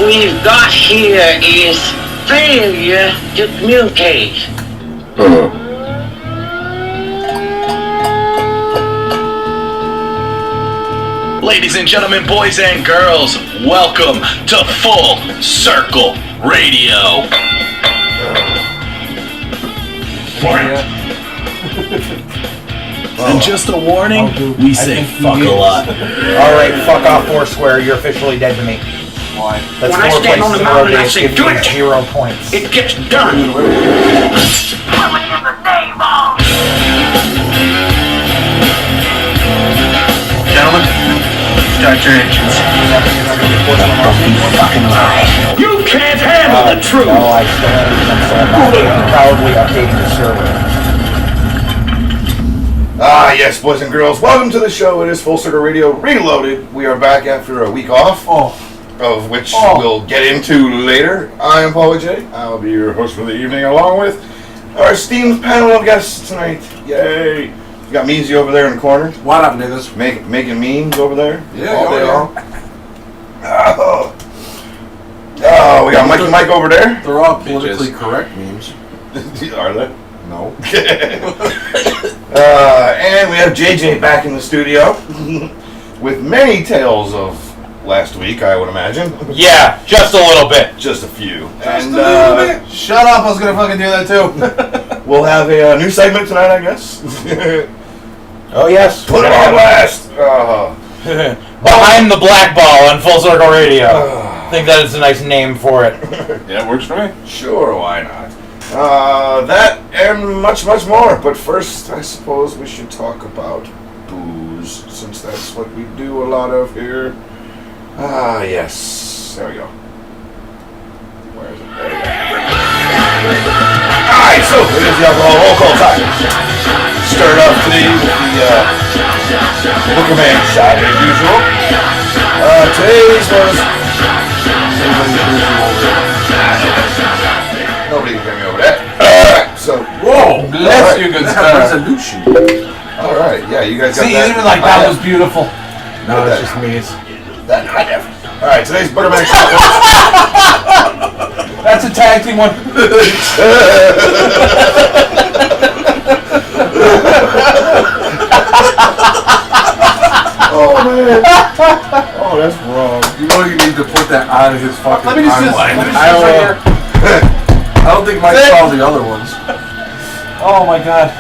we've got here is failure to communicate. Ladies and gentlemen, boys and girls, welcome to Full Circle Radio. And just a warning, we say fuck a lot. Alright, fuck off Foursquare, you're officially dead to me. Why? That's When I 4 stand on places the in a row mountain, I to say, give do you it! 0 points. It gets done. Gentlemen, start your engines. You can't handle the truth. No, I still am probably updating the server. Ah, yes, boys and girls, welcome to the show. It is Full Circle Radio Reloaded. We are back after a week off, of which we'll get into later. I am Paulie J. I'll be your host for the evening, along with our esteemed panel of guests tonight. Yay! We got Meaz over there in the corner. What up, niggas? Making memes over there. Yeah, all day long. Oh, we got Mikey Mike over there. They're all politically correct memes. Are they? No. And we have JJ back in the studio with many tales of last week, I would imagine. Yeah, just a little bit. Just a few. Just a little bit. Shut up, I was gonna fucking do that too. We'll have a new segment tonight, I guess. Oh yes. Put it on blast! Behind the Black Ball on Full Circle Radio. I think that is a nice name for it. Yeah, it works for me. Sure, why not? That and much, much more. But first, I suppose we should talk about booze, since that's what we do a lot of here. Ah, yes. There we go. Where is it? There we go. Alright, so it is the alcohol roll call time. Stirred up today with the Booker Man shot as usual. Today's was... Nobody can hear me over that. So, Whoa, bless you, good sir. Resolution. Alright, yeah, you guys got See, that. even like that was beautiful. No, it's just me. Alright, today's Butterman shot That's a tag team one. Oh, man. Oh, that's wrong. You know you need to put that on his fucking Let me just timeline. right here. I don't think Mike saw the other ones. Oh my god.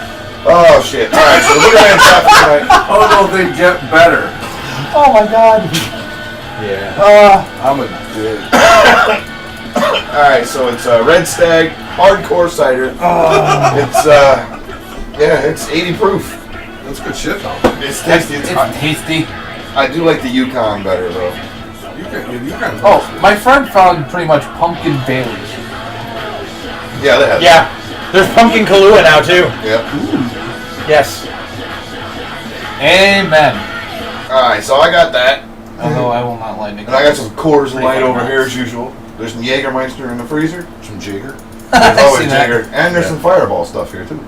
Oh, shit. Alright, so the Butterman shot for tonight. Oh no, they get better. Oh my god. Yeah. I'm a dick. Alright, so it's Red Stag Hardcore Cider. It's, yeah, it's 80 proof. That's good shit though. It's tasty. It's tasty. I do like the Yukon better, though. You can. Oh, my friend found pretty much pumpkin Baileys. Yeah, they have. Yeah. There's pumpkin Kahlua now too. Yeah. Yes. Amen. Alright, so I got that. Although I will not light it. And I got some Coors Light over here as usual. There's some Jägermeister in the freezer. Some Jagger. There's always seen that. Jäger. And there's some Fireball stuff here, too.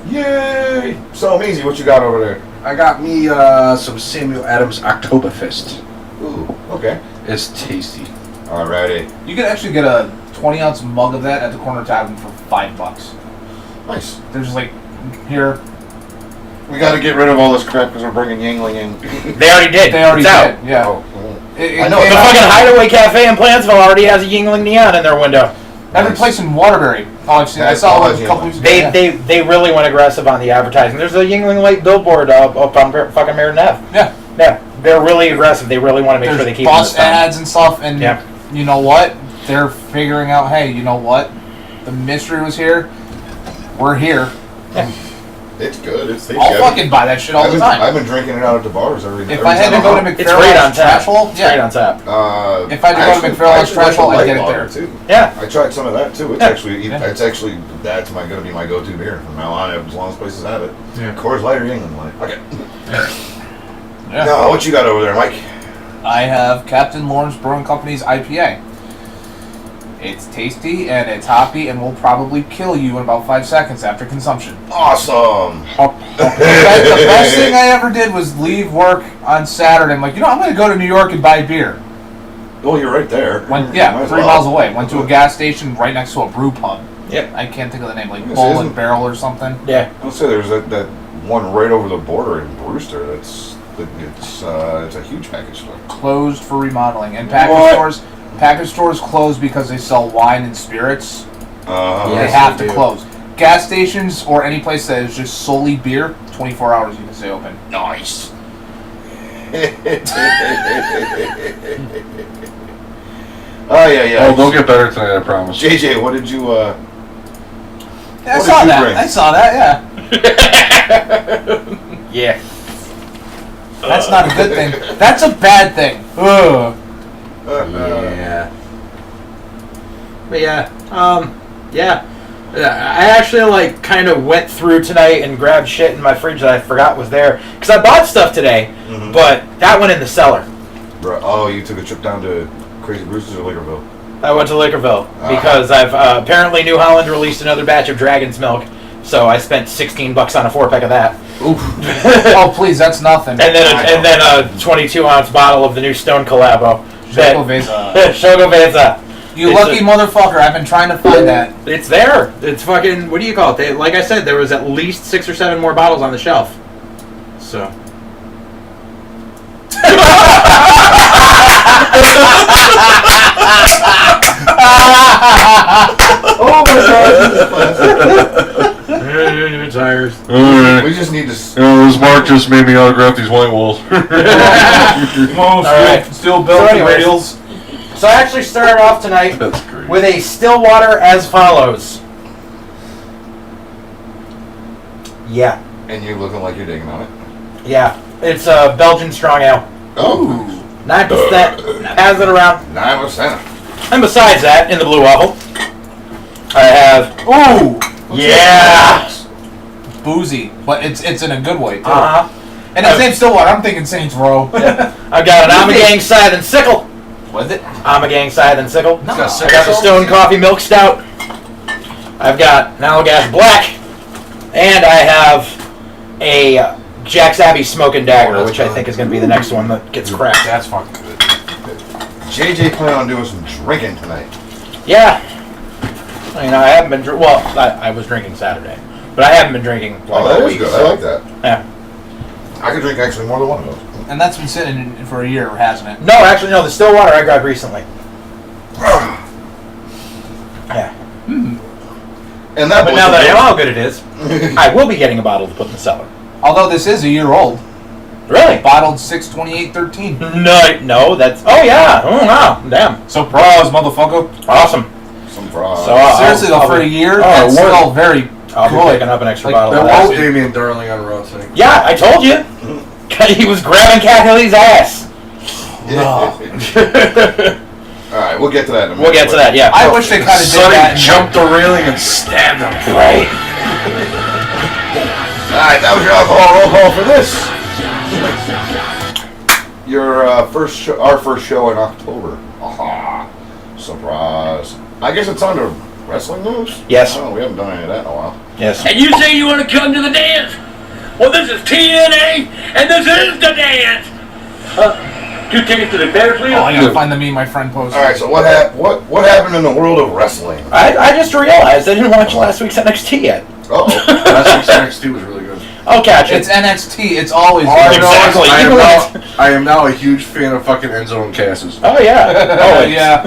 Yay! So, Meazy, what you got over there? I got me some Samuel Adams Oktoberfest. Ooh, okay. It's tasty. Alrighty. You can actually get a 20-ounce mug of that at the corner tavern for $5. Nice. They're just like, here. We gotta get rid of all this crap because we're bringing Yingling in. They already did. They already it's did. out. Yeah. Oh, I know. The fucking Hideaway Cafe in Plantsville already has a Yingling Neon in their window. Every place in Waterbury. Oh, I've seen. I That's saw all it a couple weeks ago. They really went aggressive on the advertising. There's a Yingling Light billboard up on fucking Meriden Ave. Yeah. Yeah. They're really aggressive. They really want to make sure they keep bus this down. ads and stuff, and Yeah. you know what? They're figuring out. Hey, you know what? The mystery was here. We're here. Yeah. It's good. It's tasty. I'll fucking buy that shit all the time. I've been drinking it out at the bars every If every I had time to go I'm to out. It's great on McFarland's tap. Trash Hole, It's great on tap. If I had to go to McFarland's Trash Hole, I'd get it there. Too. Yeah. I tried some of that too. It's Yeah. actually that's gonna be my go-to beer from now on as long as places have it. Yeah. Coors Light or Yingling Light. Okay. Yeah. No, what you got over there, Mike? I have Captain Lawrence Brewing Company's IPA. It's tasty and it's hoppy and will probably kill you in about 5 seconds after consumption. Awesome. The best thing I ever did was leave work on Saturday. I'm like, I'm going to go to New York and buy beer. Oh, you're right there. Went, Might as 3 well. miles away. Went to a gas station right next to a brew pub. Yep. I can't think of the name, like Yes, Bull isn't- and Barrel or something. Yeah. I'll say there's that one right over the border in Brewster. It's a huge package store. Closed for remodeling. And What? package stores close because they sell wine and spirits. Uh, They Yes, have they to do. close. Gas stations or any place that is just solely beer, 24 hours you can stay open. Nice. Oh yeah. Oh, they'll get better tonight, I promise. JJ, what did you? Yeah, I What saw did you that. bring? I saw that, yeah. Yeah. That's not a good thing. That's a bad thing. Ugh. Yeah. But yeah. Yeah. I actually like kind of went through tonight and grabbed shit in my fridge that I forgot was there because I bought stuff today, Mhm. but that went in the cellar. Bro, oh, you took a trip down to Crazy Bruce's or Liquorville? I went to Liquorville because I've apparently New Holland released another batch of Dragon's Milk, so I spent $16 on a 4-pack of that. Oof. Oh, please, that's nothing. And then a 22-ounce bottle of the new Stone Collabo. Shogoveza. Shogoveza. You It's lucky motherfucker. I've been trying to find that. It's there. It's fucking. What do you call it? Like I said, there was at least 6 or 7 more bottles on the shelf. So. Oh my god! Tires. Alright. We just need to. This Mark just made me autograph these white walls. All right. Still So anyways. radials. So I actually started off tonight That's great. with a still water as follows. Yeah. And you're looking like you're digging on it. Yeah. It's a Belgian strong ale. Oh, 9%. Has it around. 9%. And besides that, in the blue waffle, I have. Ooh. Yeah. Boozy, but it's in a good way too. Uh-huh. And his name's Stillwater. I'm thinking Saints Row. I've got an Amagang Scythe and Sickle. Was it? Amagang Scythe and Sickle. No. I got the Stone Coffee Milk Stout. I've got an Allagash Black. And I have a Jack's Abbey Smoking Dagger, which I think is going to be the next one that gets cracked. That's fucking good. JJ planning on doing some drinking tonight. Yeah. You know, I haven't been well, I was drinking Saturday. But I haven't been drinking like Oh, that all is week. good. so- I like that. Yeah. I could drink actually more than one of those. And that's been sitting for a year, hasn't it? No, actually, no. The still water I grabbed recently. Yeah. And that But now that I know how good it is, I will be getting a bottle to put in the cellar. Although this is a year old. Really? Bottled 6/28/13. No, that's. Oh yeah. Oh wow. Damn. Surprise, motherfucker. Awesome. Some frogs. So Seriously though, I'll for be- a year, Oh, that's word. still very I'll be good. picking up an extra Like, bottle That of was that. Damien Darling on Raw tonight. Yeah, I told you. He was grabbing Cat Hilly's ass. Alright, we'll get to that in a minute. We'll get to that. Yeah. I wish they kind of did Sonny that. jumped the railing and stabbed him. Right. Alright, that was your alcohol roll call for this. Your our first show in October. Aha. Surprise. I guess it's on to wrestling news? Yes. Oh, we haven't done any of that in a while. Yes. And you say you want to come to the dance? Well, this is TNA, and this is the dance. 2 tickets to the better, please. Oh, I gotta find the Me and My Friend post. Alright, so what happened in the world of wrestling? I just realized I didn't watch last week's NXT yet. Uh-oh. Last week's NXT was really good. I'll catch it. It's NXT. It's always All I good. know is Exactly. I am now a huge fan of fucking Enzo and Cass's. Oh yeah. Always. Yeah.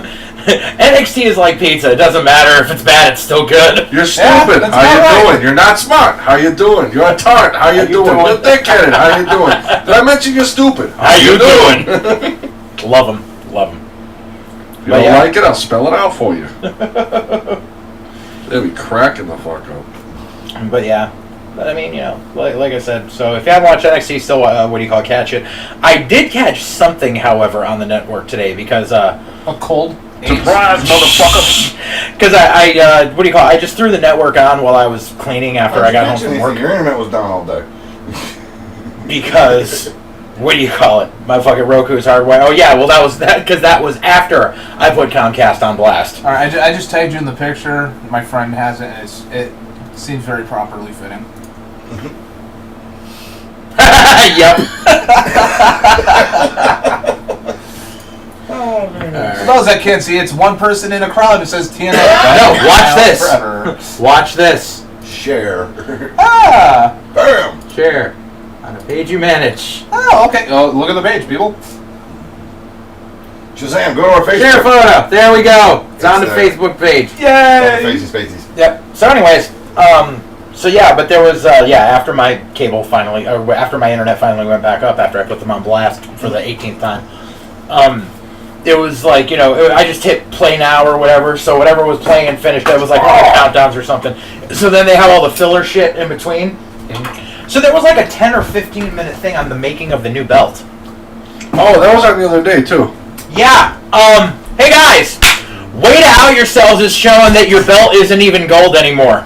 NXT is like pizza. It doesn't matter if it's bad. It's still good. You're stupid. that's How you not right. doing? You're not smart. How you doing? You're a tart. How you doing? You're thick-headed. How you doing? Did I mention you're stupid? How you doing? Love them. Love them. If you don't like it, I'll spell it out for you. They'll be cracking the fuck up. But yeah. But I mean, you know, like I said, so if you haven't watched NXT, still, catch it. I did catch something, however, on the network today because, A cold. surprise, motherfucker! Because I just threw the network on while I was cleaning after I got home from work. Your internet was down all day. Because, my fucking Roku's hardwired. Oh yeah, well that was after I put Comcast on blast. All right, I just tagged you in the picture. My friend has it, and it seems very properly fitting. Yep. Alright, those that can't see, it's one person in a crowd who says TNA. No, watch this. Forever. Watch this. Share. Ah! Bam! Share on a page you manage. Oh, okay. Oh, look at the page, people. Shazam, go to our Facebook. Share photo. There we go. It's on the there. Facebook page. Yay! Faces. Yep. So, anyways, so yeah, but there was after my cable finally, or after my internet finally went back up after I put them on blast for the 18th time, it was like, you know, I just hit play now or whatever. So whatever was playing and finished, it was like one of the countdowns or something. So then they have all the filler shit in between. So there was like a 10 or 15 minute thing on the making of the new belt. Oh, that was on the other day too. Yeah. Hey guys, way to out yourselves is showing that your belt isn't even gold anymore.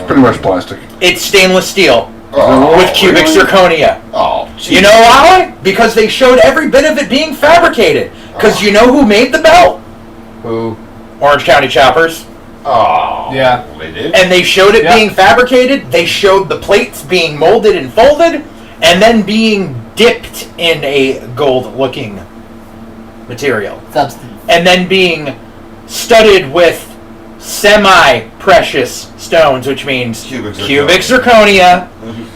Pretty much plastic. It's stainless steel Oh, with cubic really? zirconia. Oh, You know why? Because they showed every bit of it being fabricated. Because you know who made the belt? Who? Orange County Choppers. Oh. Yeah. They did? And they showed it Yeah. being fabricated. They showed the plates being molded and folded, and then being dipped in a gold-looking material. Substance. And then being studded with semi-precious stones, which means Cubic zirconia,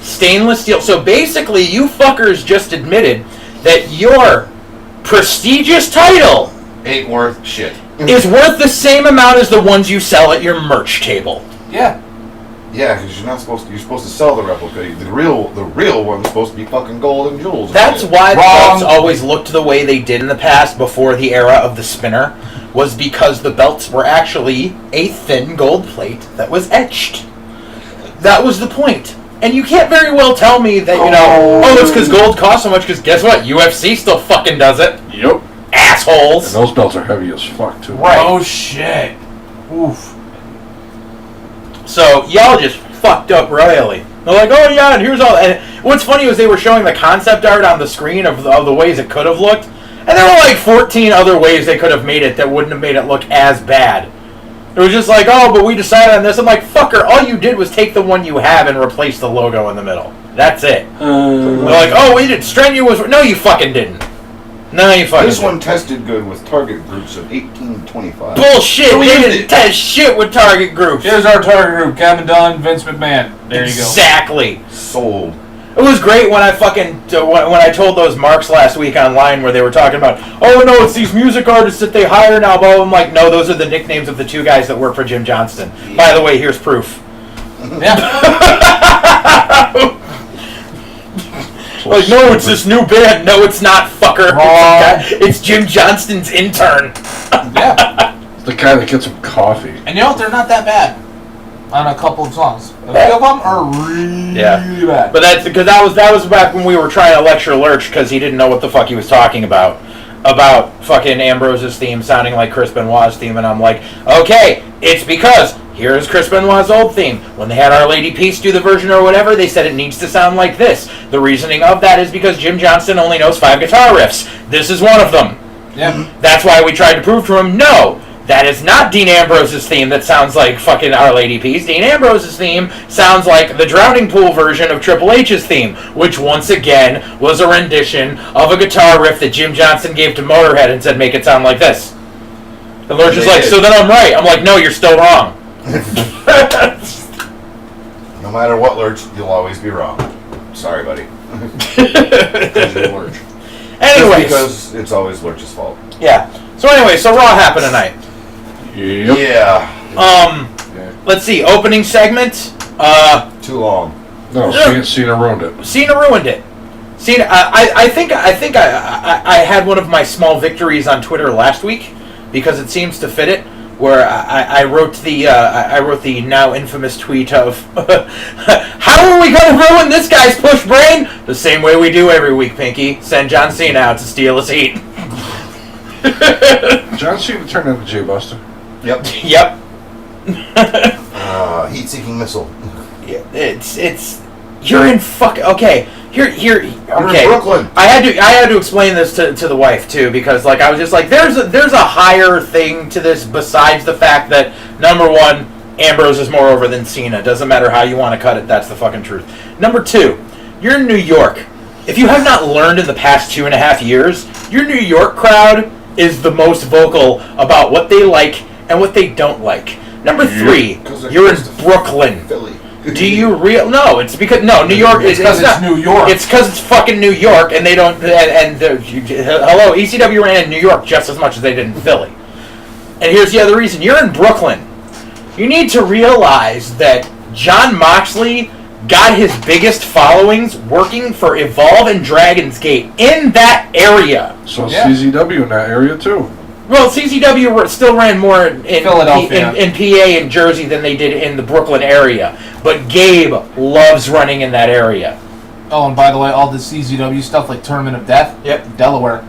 stainless steel. So basically, you fuckers just admitted that your prestigious title Ain't worth shit. is worth the same amount as the ones you sell at your merch table. Yeah. Yeah, because you're not supposed to. You're supposed to sell the replica. The real one's supposed to be fucking gold and jewels. That's why the Wrong. belts always looked the way they did in the past before the era of the spinner, was because the belts were actually a thin gold plate that was etched. That was the point. And you can't very well tell me that, you know, oh, it's because gold costs so much, because guess what? UFC still fucking does it. Yep. Assholes. And those belts are heavy as fuck too. Right. Oh shit. Oof. So y'all just fucked up royally. They're like, oh yeah, and here's all. And what's funny was they were showing the concept art on the screen of the ways it could have looked, and there were like 14 other ways they could have made it that wouldn't have made it look as bad. It was just like, oh, but we decided on this. I'm like, fucker, all you did was take the one you have and replace the logo in the middle. That's it. They're like, oh, we did strenuous. No, you fucking didn't. No, you fucking This didn't. one tested good with target groups of 18 to 25. Bullshit. So we They used didn't it. test shit with target groups. Here's our target group: Kevin Dunn, Vince McMahon. There you go. Exactly. Sold. It was great when I fucking when I told those marks last week online where they were talking about, oh no, it's these music artists that they hire now. Blah, blah. I'm like, no, those are the nicknames of the two guys that work for Jim Johnston. By the way, here's proof. Yeah. Like, no, it's this new band. No, it's not, fucker. Wrong. It's Jim Johnston's intern. Yeah. It's the guy that gets him coffee. And you know what? They're not that bad on a couple of songs. A few of them are really bad. But that's because that was back when we were trying to lecture Lurch because he didn't know what the fuck he was talking about fucking Ambrose's theme sounding like Chris Benoit's theme, and I'm like, okay, it's because here's Chris Benoit's old theme. When they had Our Lady Peace do the version or whatever, they said it needs to sound like this. The reasoning of that is because Jim Johnston only knows 5 guitar riffs. This is one of them. Yeah. That's why we tried to prove to him, no, that is not Dean Ambrose's theme that sounds like fucking Our Lady Peace. Dean Ambrose's theme sounds like the Drowning Pool version of Triple H's theme, which once again was a rendition of a guitar riff that Jim Johnston gave to Motorhead and said, make it sound like this. And Lurch is like, so then I'm right. I'm like, no, you're still wrong. No matter what, Lurch, you'll always be wrong. Sorry, buddy. Because you're Lurch. Anyways. Because it's always Lurch's fault. Yeah. So anyway, so Raw happened tonight. Yep. Yeah. Let's see, opening segment. Too long. No, Cena ruined it. Cena ruined it. Cena, I think I had one of my small victories on Twitter last week because it seems to fit it. Where I wrote the now infamous tweet of, how are we going to ruin this guy's push brain? The same way we do every week, Pinky. Send John Cena out to steal his heat. John Cena turned into Jay Buster. Yep. Yep. Heat-seeking missile. It's you're in fuck. Okay. Here. You're in Okay. Brooklyn. I had to explain this to the wife too because like I was just like there's a higher thing to this besides the fact that number one, Ambrose is more over than Cena. Doesn't matter how you want to cut it. That's the fucking truth. Number two, you're in New York. If you have not learned in the past 2.5 years, your New York crowd is the most vocal about what they like and what they don't like. Number 3, you're in Brooklyn. Philly. Do you No, it's because New York is because it's New York. It's because it's fucking New York, and they don't. Hello, ECW ran in New York just as much as they did in Philly. And here's the other reason: you're in Brooklyn. You need to realize that Jon Moxley got his biggest followings working for Evolve and Dragon's Gate in that area. So CZW in that area too. Well, CZW still ran more in Philadelphia, in PA and Jersey than they did in the Brooklyn area. But Gabe loves running in that area. Oh, and by the way, all the CZW stuff like Tournament of Death, Delaware.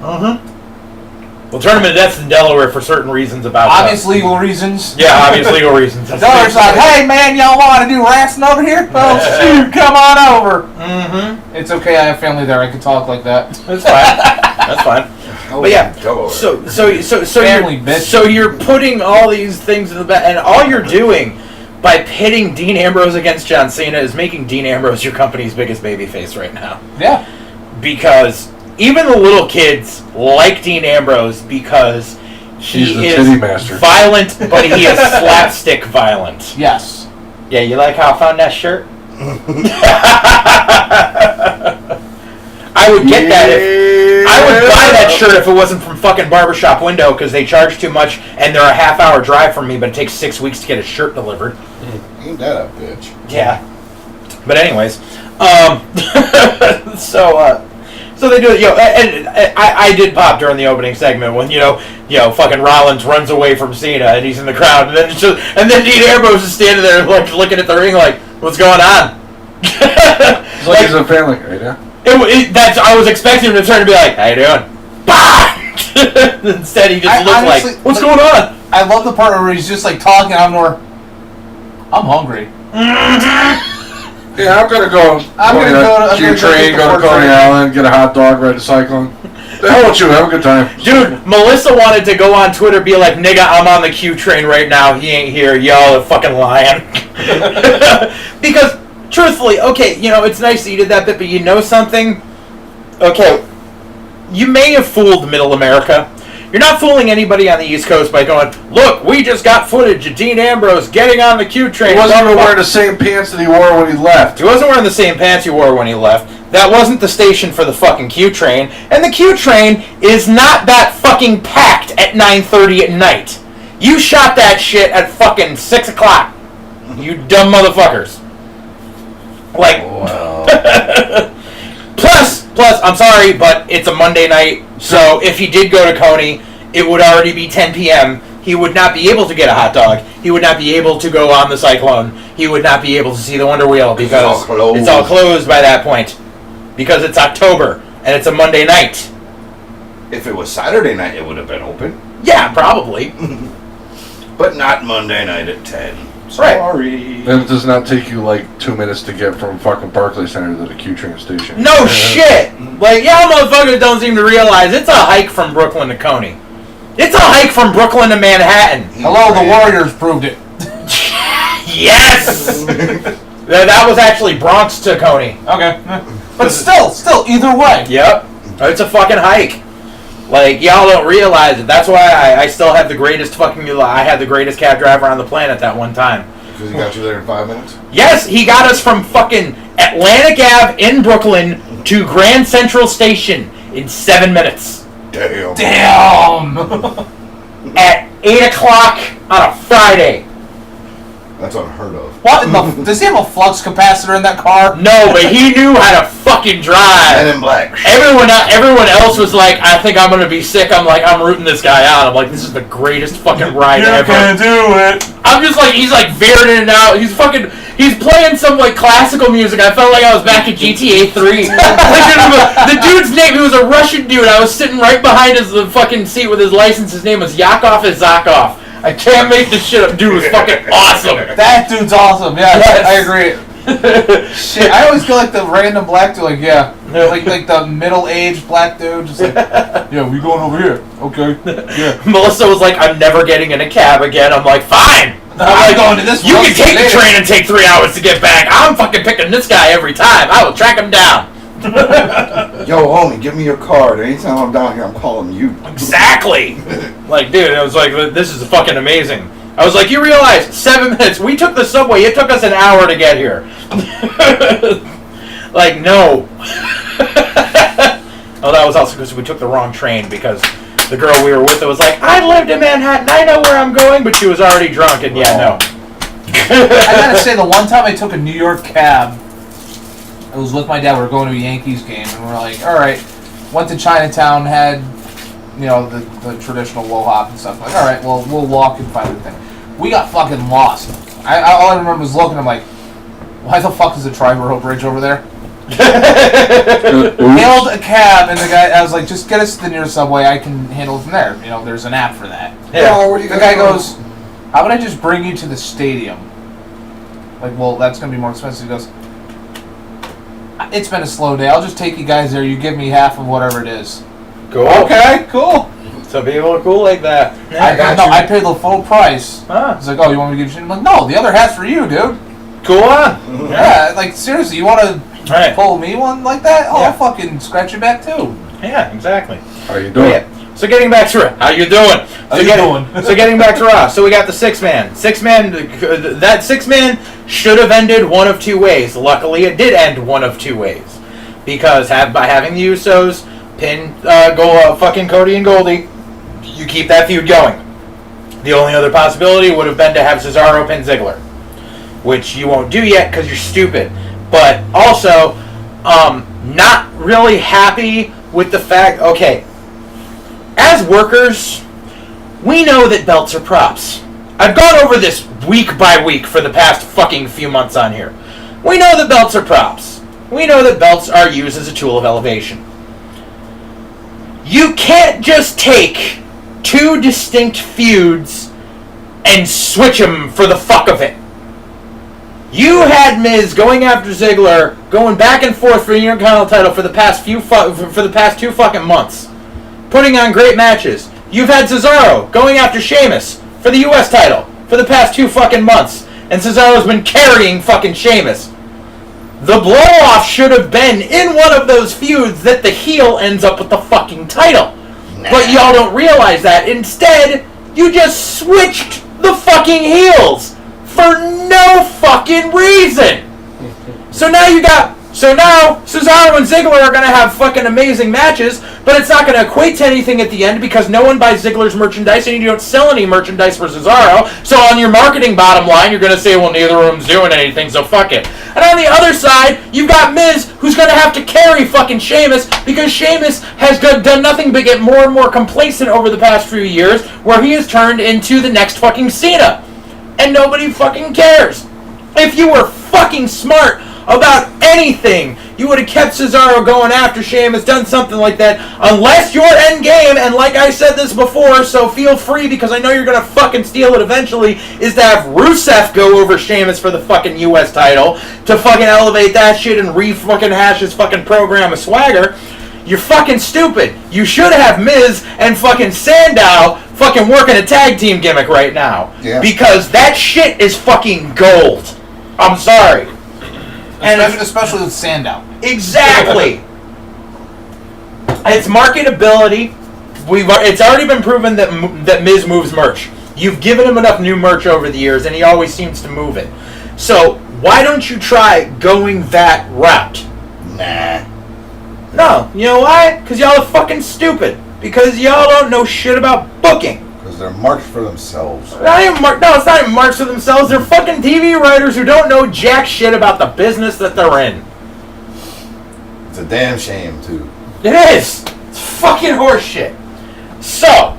Well, Tournament of Death's in Delaware for certain reasons about obvious legal reasons. Yeah, obvious legal reasons. Delaware's like, hey man, y'all want to do wrestling over here? Oh shoot, come on over. It's okay, I have family there. I can talk like that. That's fine. That's fine. But yeah, so you're putting all these things in the back, and all you're doing by pitting Dean Ambrose against John Cena is making Dean Ambrose your company's biggest babyface right now. Yeah. Because even the little kids like Dean Ambrose because he is violent, but he is slapstick violent. Yes. Yeah, you like how I found that shirt? I would get that if I would buy that shirt if it wasn't from fucking Barbershop Window because they charge too much and they're a half-hour drive from me, but it takes 6 weeks to get a shirt delivered. Ain't that a bitch? Yeah. But anyways, so they do it. And I did pop during the opening segment when fucking Rollins runs away from Cena and he's in the crowd, and then Dean Ambrose is standing there like looking at the ring like, what's going on? It's like he's a family right now. I was expecting him to turn and be like, how you doing? Bah! Instead, he just looked like, what's going on? I love the part where he's just like talking. I'm hungry. Yeah, I'm gonna go. I'm gonna go to Q-Train, go to Coney Island, get a hot dog, ride a Cyclone. The hell with you, have a good time. Dude, Melissa wanted to go on Twitter, be like, nigga, I'm on the Q-Train right now. He ain't here. Y'all are fucking lying. Because truthfully, okay, it's nice that you did that bit, but you know something? Okay, you may have fooled Middle America. You're not fooling anybody on the East Coast by going, look, we just got footage of Dean Ambrose getting on the Q-Train. He wasn't even wearing the same pants that he wore when he left. He wasn't wearing the same pants he wore when he left. That wasn't the station for the fucking Q-Train. And the Q-Train is not that fucking packed at 9:30 at night. You shot that shit at fucking 6 o'clock. You dumb motherfuckers. Like, wow. Plus, I'm sorry, but it's a Monday night, so if he did go to Coney, it would already be 10 p.m. He would not be able to get a hot dog. He would not be able to go on the Cyclone. He would not be able to see the Wonder Wheel because it's all closed by that point. Because it's October, and it's a Monday night. If it was Saturday night, it would have been open. Yeah, probably. But not Monday night at 10. Right. Sorry. And it does not take you like 2 minutes to get from fucking Barclays Center to the Q-Train station. No shit! Like, y'all motherfuckers don't seem to realize it's a hike from Brooklyn to Coney. It's a hike from Brooklyn to Manhattan. Hello, the Warriors proved it. Yes! That was actually Bronx to Coney. Okay. But still, either way. Yep. It's a fucking hike. Like, y'all don't realize it. That's why I still have the greatest I had the greatest cab driver on the planet that one time. Because he got you there in 5 minutes? Yes, he got us from fucking Atlantic Ave in Brooklyn to Grand Central Station in 7 minutes. Damn. At 8 o'clock on a Friday. That's unheard of. What in the... Does he have a flux capacitor in that car? No, but he knew how to fucking drive. Men in Black. Everyone else was like, I think I'm gonna be sick. I'm rooting this guy out. I'm like, this is the greatest fucking ride ever. You can do it. I'm just like, he's like veering in and out. He's playing some like classical music. I felt like I was back at GTA 3. The dude's name, he was a Russian dude. I was sitting right behind the fucking seat with his license. His name was Yakov Zakov. I can't make this shit up. Dude was fucking awesome. That dude's awesome. Yeah, yes. I agree. Shit, I always feel like the random black dude. Like, yeah, like the middle-aged black dude. Just like, yeah, we going over here. Okay. Yeah. Melissa was like, I'm never getting in a cab again. I'm like, fine. I'm going to this. You can take the train and take 3 hours to get back. I'm fucking picking this guy every time. I will track him down. Yo, homie, give me your card. Anytime I'm down here, I'm calling you. Exactly. Like, dude, I was like, this is fucking amazing. I was like, you realize 7 minutes? We took the subway. It took us an hour to get here. Like, no. Oh, that was also because we took the wrong train because the girl we were with was like, I lived in Manhattan. I know where I'm going, but she was already drunk, and yeah, no. I gotta say, the one time I took a New York cab, I was with my dad. We were going to a Yankees game, and we're like, all right. Went to Chinatown, had the traditional woe hop and stuff. Like, all right, well, we'll walk and find the thing. We got fucking lost. All I remember was looking. I'm like, why the fuck is the Triborough Bridge over there? Hailed a cab, and the guy, I was like, just get us to the nearest subway. I can handle it from there. There's an app for that. Yeah, where do you The guy goes, how about I just bring you to the stadium? Like, well, that's going to be more expensive. He goes, it's been a slow day. I'll just take you guys there. You give me half of whatever it is. Cool. Okay, cool. Some people are cool like that. I paid the full price. Huh. He's like, oh, you want me to give you shit? I'm like, no, the other half's for you, dude. Cool, huh? Yeah, like, seriously, you want to pull me one like that? Oh, Yeah. I'll fucking scratch your back, too. Yeah, exactly. How you doing? Yeah. So getting back to how you doing? So getting back to Raw. So we got the 6-man. That 6-man should have ended one of two ways. Luckily, it did end one of two ways because by having the Usos pin fucking Cody and Goldie, you keep that feud going. The only other possibility would have been to have Cesaro pin Ziggler, which you won't do yet because you're stupid. But also, not really happy with the fact. Okay. As workers, we know that belts are props. I've gone over this week by week for the past fucking few months on here. We know that belts are props. We know that belts are used as a tool of elevation. You can't just take two distinct feuds and switch them for the fuck of it. You had Miz going after Ziggler, going back and forth for the Intercontinental title for the past two fucking months. Putting on great matches. You've had Cesaro going after Sheamus for the U.S. title for the past 2 fucking months. And Cesaro's been carrying fucking Sheamus. The blow-off should have been in one of those feuds that the heel ends up with the fucking title. Nah. But y'all don't realize that. Instead, you just switched the fucking heels for no fucking reason. So now Cesaro and Ziggler are going to have fucking amazing matches, but it's not going to equate to anything at the end because no one buys Ziggler's merchandise and you don't sell any merchandise for Cesaro. So on your marketing bottom line, you're going to say, well, neither of them's doing anything, so fuck it. And on the other side, you've got Miz, who's going to have to carry fucking Sheamus because Sheamus has done nothing but get more and more complacent over the past few years, where he has turned into the next fucking Cena. And nobody fucking cares. If you were fucking smart about anything, you would have kept Cesaro going after Sheamus, done something like that, unless your end game, and like I said this before, so feel free because I know you're going to fucking steal it eventually, is to have Rusev go over Sheamus for the fucking US title, to fucking elevate that shit and re-fucking hash his fucking program of swagger. You're fucking stupid. You should have Miz and fucking Sandow fucking working a tag team gimmick right now. Yeah. Because that shit is fucking gold. I'm sorry. And especially with Sandow. Exactly. It's marketability. It's already been proven that Miz moves merch. You've given him enough new merch over the years, and he always seems to move it. So why don't you try going that route? Nah. No. You know why? Because y'all are fucking stupid. Because y'all don't know shit about booking. Because they're marked for themselves. No, it's not even marks for themselves. They're fucking TV writers who don't know jack shit about the business that they're in. It's a damn shame, too. It is. It's fucking horseshit. So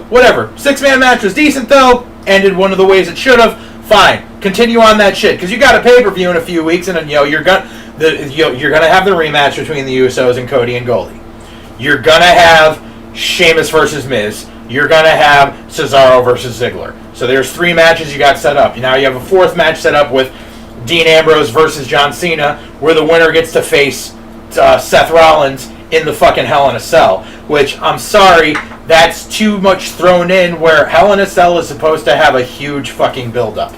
whatever. 6-man match was decent though. Ended one of the ways it should have. Fine. Continue on that shit because you got a pay-per-view in a few weeks, and you're gonna have the rematch between the Usos and Cody and Goldie. You're gonna have Sheamus versus Miz. You're gonna have Cesaro versus Ziggler. So there's 3 matches you got set up. Now you have a 4th match set up with Dean Ambrose versus John Cena, where the winner gets to face Seth Rollins in the fucking Hell in a Cell. Which, I'm sorry, that's too much thrown in, where Hell in a Cell is supposed to have a huge fucking build-up.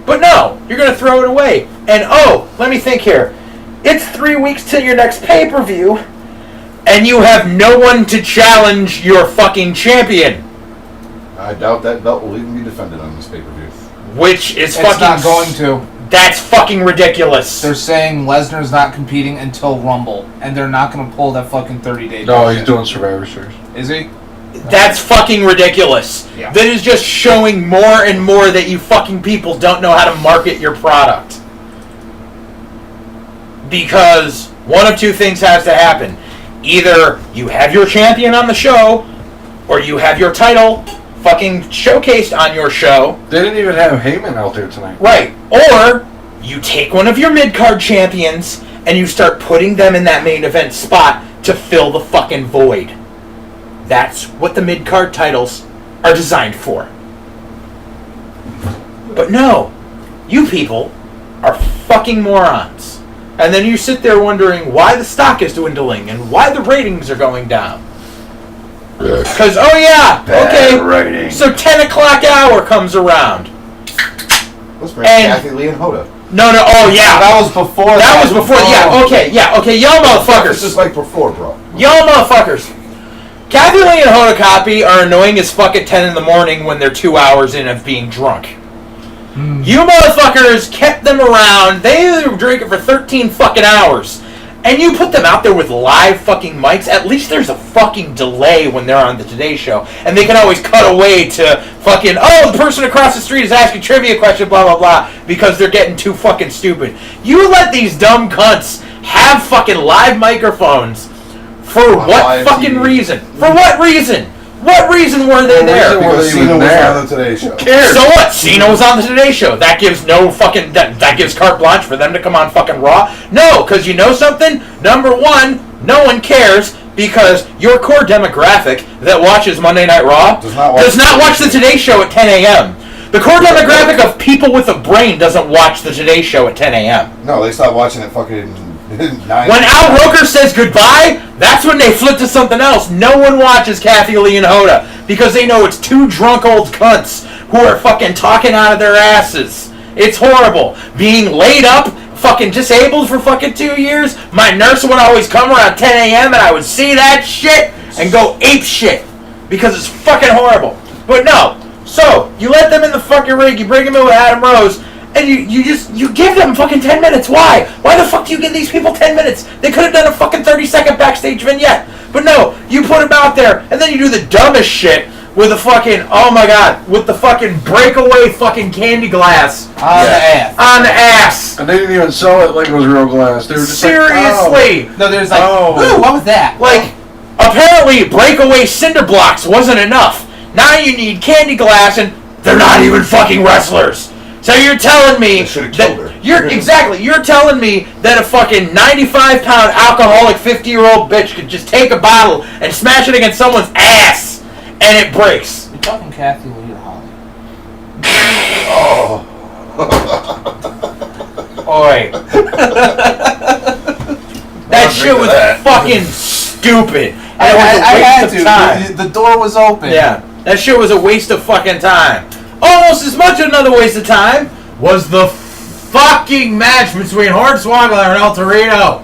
But no, you're going to throw it away. And let me think here. It's 3 weeks till your next pay-per-view, and you have no one to challenge your fucking champion. I doubt that belt will even be defended on this pay-per-view. Which is It's fucking... not going to. That's fucking ridiculous. They're saying Lesnar's not competing until Rumble, and they're not going to pull that fucking 30-day. No, he's doing Survivor Series. Is he? That's fucking ridiculous. Yeah. That is just showing more and more that you fucking people don't know how to market your product. Because one of two things has to happen. Either you have your champion on the show, or you have your title fucking showcased on your show. They didn't even have Heyman out there tonight. Right. Or you take one of your mid-card champions and you start putting them in that main event spot to fill the fucking void. That's what the mid-card titles are designed for. But no, you people are fucking morons. And then you sit there wondering why the stock is dwindling and why the ratings are going down. Because, okay, Writing. so 10 o'clock hour comes around. Let's bring And- Kathy Lee and Hoda. No, That was before. That was before, okay, y'all It's motherfuckers. just like before, bro. Y'all motherfuckers. Kathy Lee and Hoda Copy are annoying as fuck at 10 in the morning when they're 2 hours in of being drunk. You motherfuckers kept them around. They were drinking for 13 fucking hours. And you put them out there with live fucking mics. At least there's a fucking delay when they're on the Today Show. And they can always cut away to fucking, the person across the street is asking trivia question, blah, blah, blah. Because they're getting too fucking stupid. You let these dumb cunts have fucking live microphones. For what live fucking TV. reason? For what reason? What reason were they there? Because He was Cena was there. on the Today Show. So what? Cena was on the Today Show. That gives no fucking... That gives carte blanche for them to come on fucking Raw? No, because you know something? Number one, no one cares because your core demographic that watches Monday Night Raw Does not watch the Today Show at 10 a.m. The core demographic of people with a brain doesn't watch the Today Show at 10 a.m. No, they stopped watching it fucking 9. When Al Roker says goodbye, that's when they flip to something else. No one watches Kathy Lee and Hoda because they know it's two drunk old cunts who are fucking talking out of their asses. It's horrible. Being laid up, fucking disabled for fucking 2 years, my nurse would always come around 10 a.m. and I would see that shit and go ape shit because it's fucking horrible. But no, so you let them in the fucking ring, you bring them in with Adam Rose, and you give them fucking 10 minutes. Why? Why the fuck do you give these people 10 minutes? They could have done a fucking 30-second backstage vignette. But no, you put them out there, and then you do the dumbest shit with the fucking, with the fucking breakaway fucking candy glass On the ass. on the ass. And they didn't even sell it like it was real glass. They were just Seriously. No, there's like, Oh. ooh, what was that? Like, apparently breakaway cinder blocks wasn't enough. Now you need candy glass, and they're not even fucking wrestlers. So you're telling me They should've killed her. You're telling me that a fucking 95-pound alcoholic 50-year-old bitch could just take a bottle and smash it against someone's ass and it breaks. You're talking Kathy Lee or Holly? Oi. That shit was fucking stupid. And I it was a had waste to. of time. The door was open. Yeah, that shit was a waste of fucking time. Almost as much another waste of time was the fucking match between Hornswoggle and El Torito.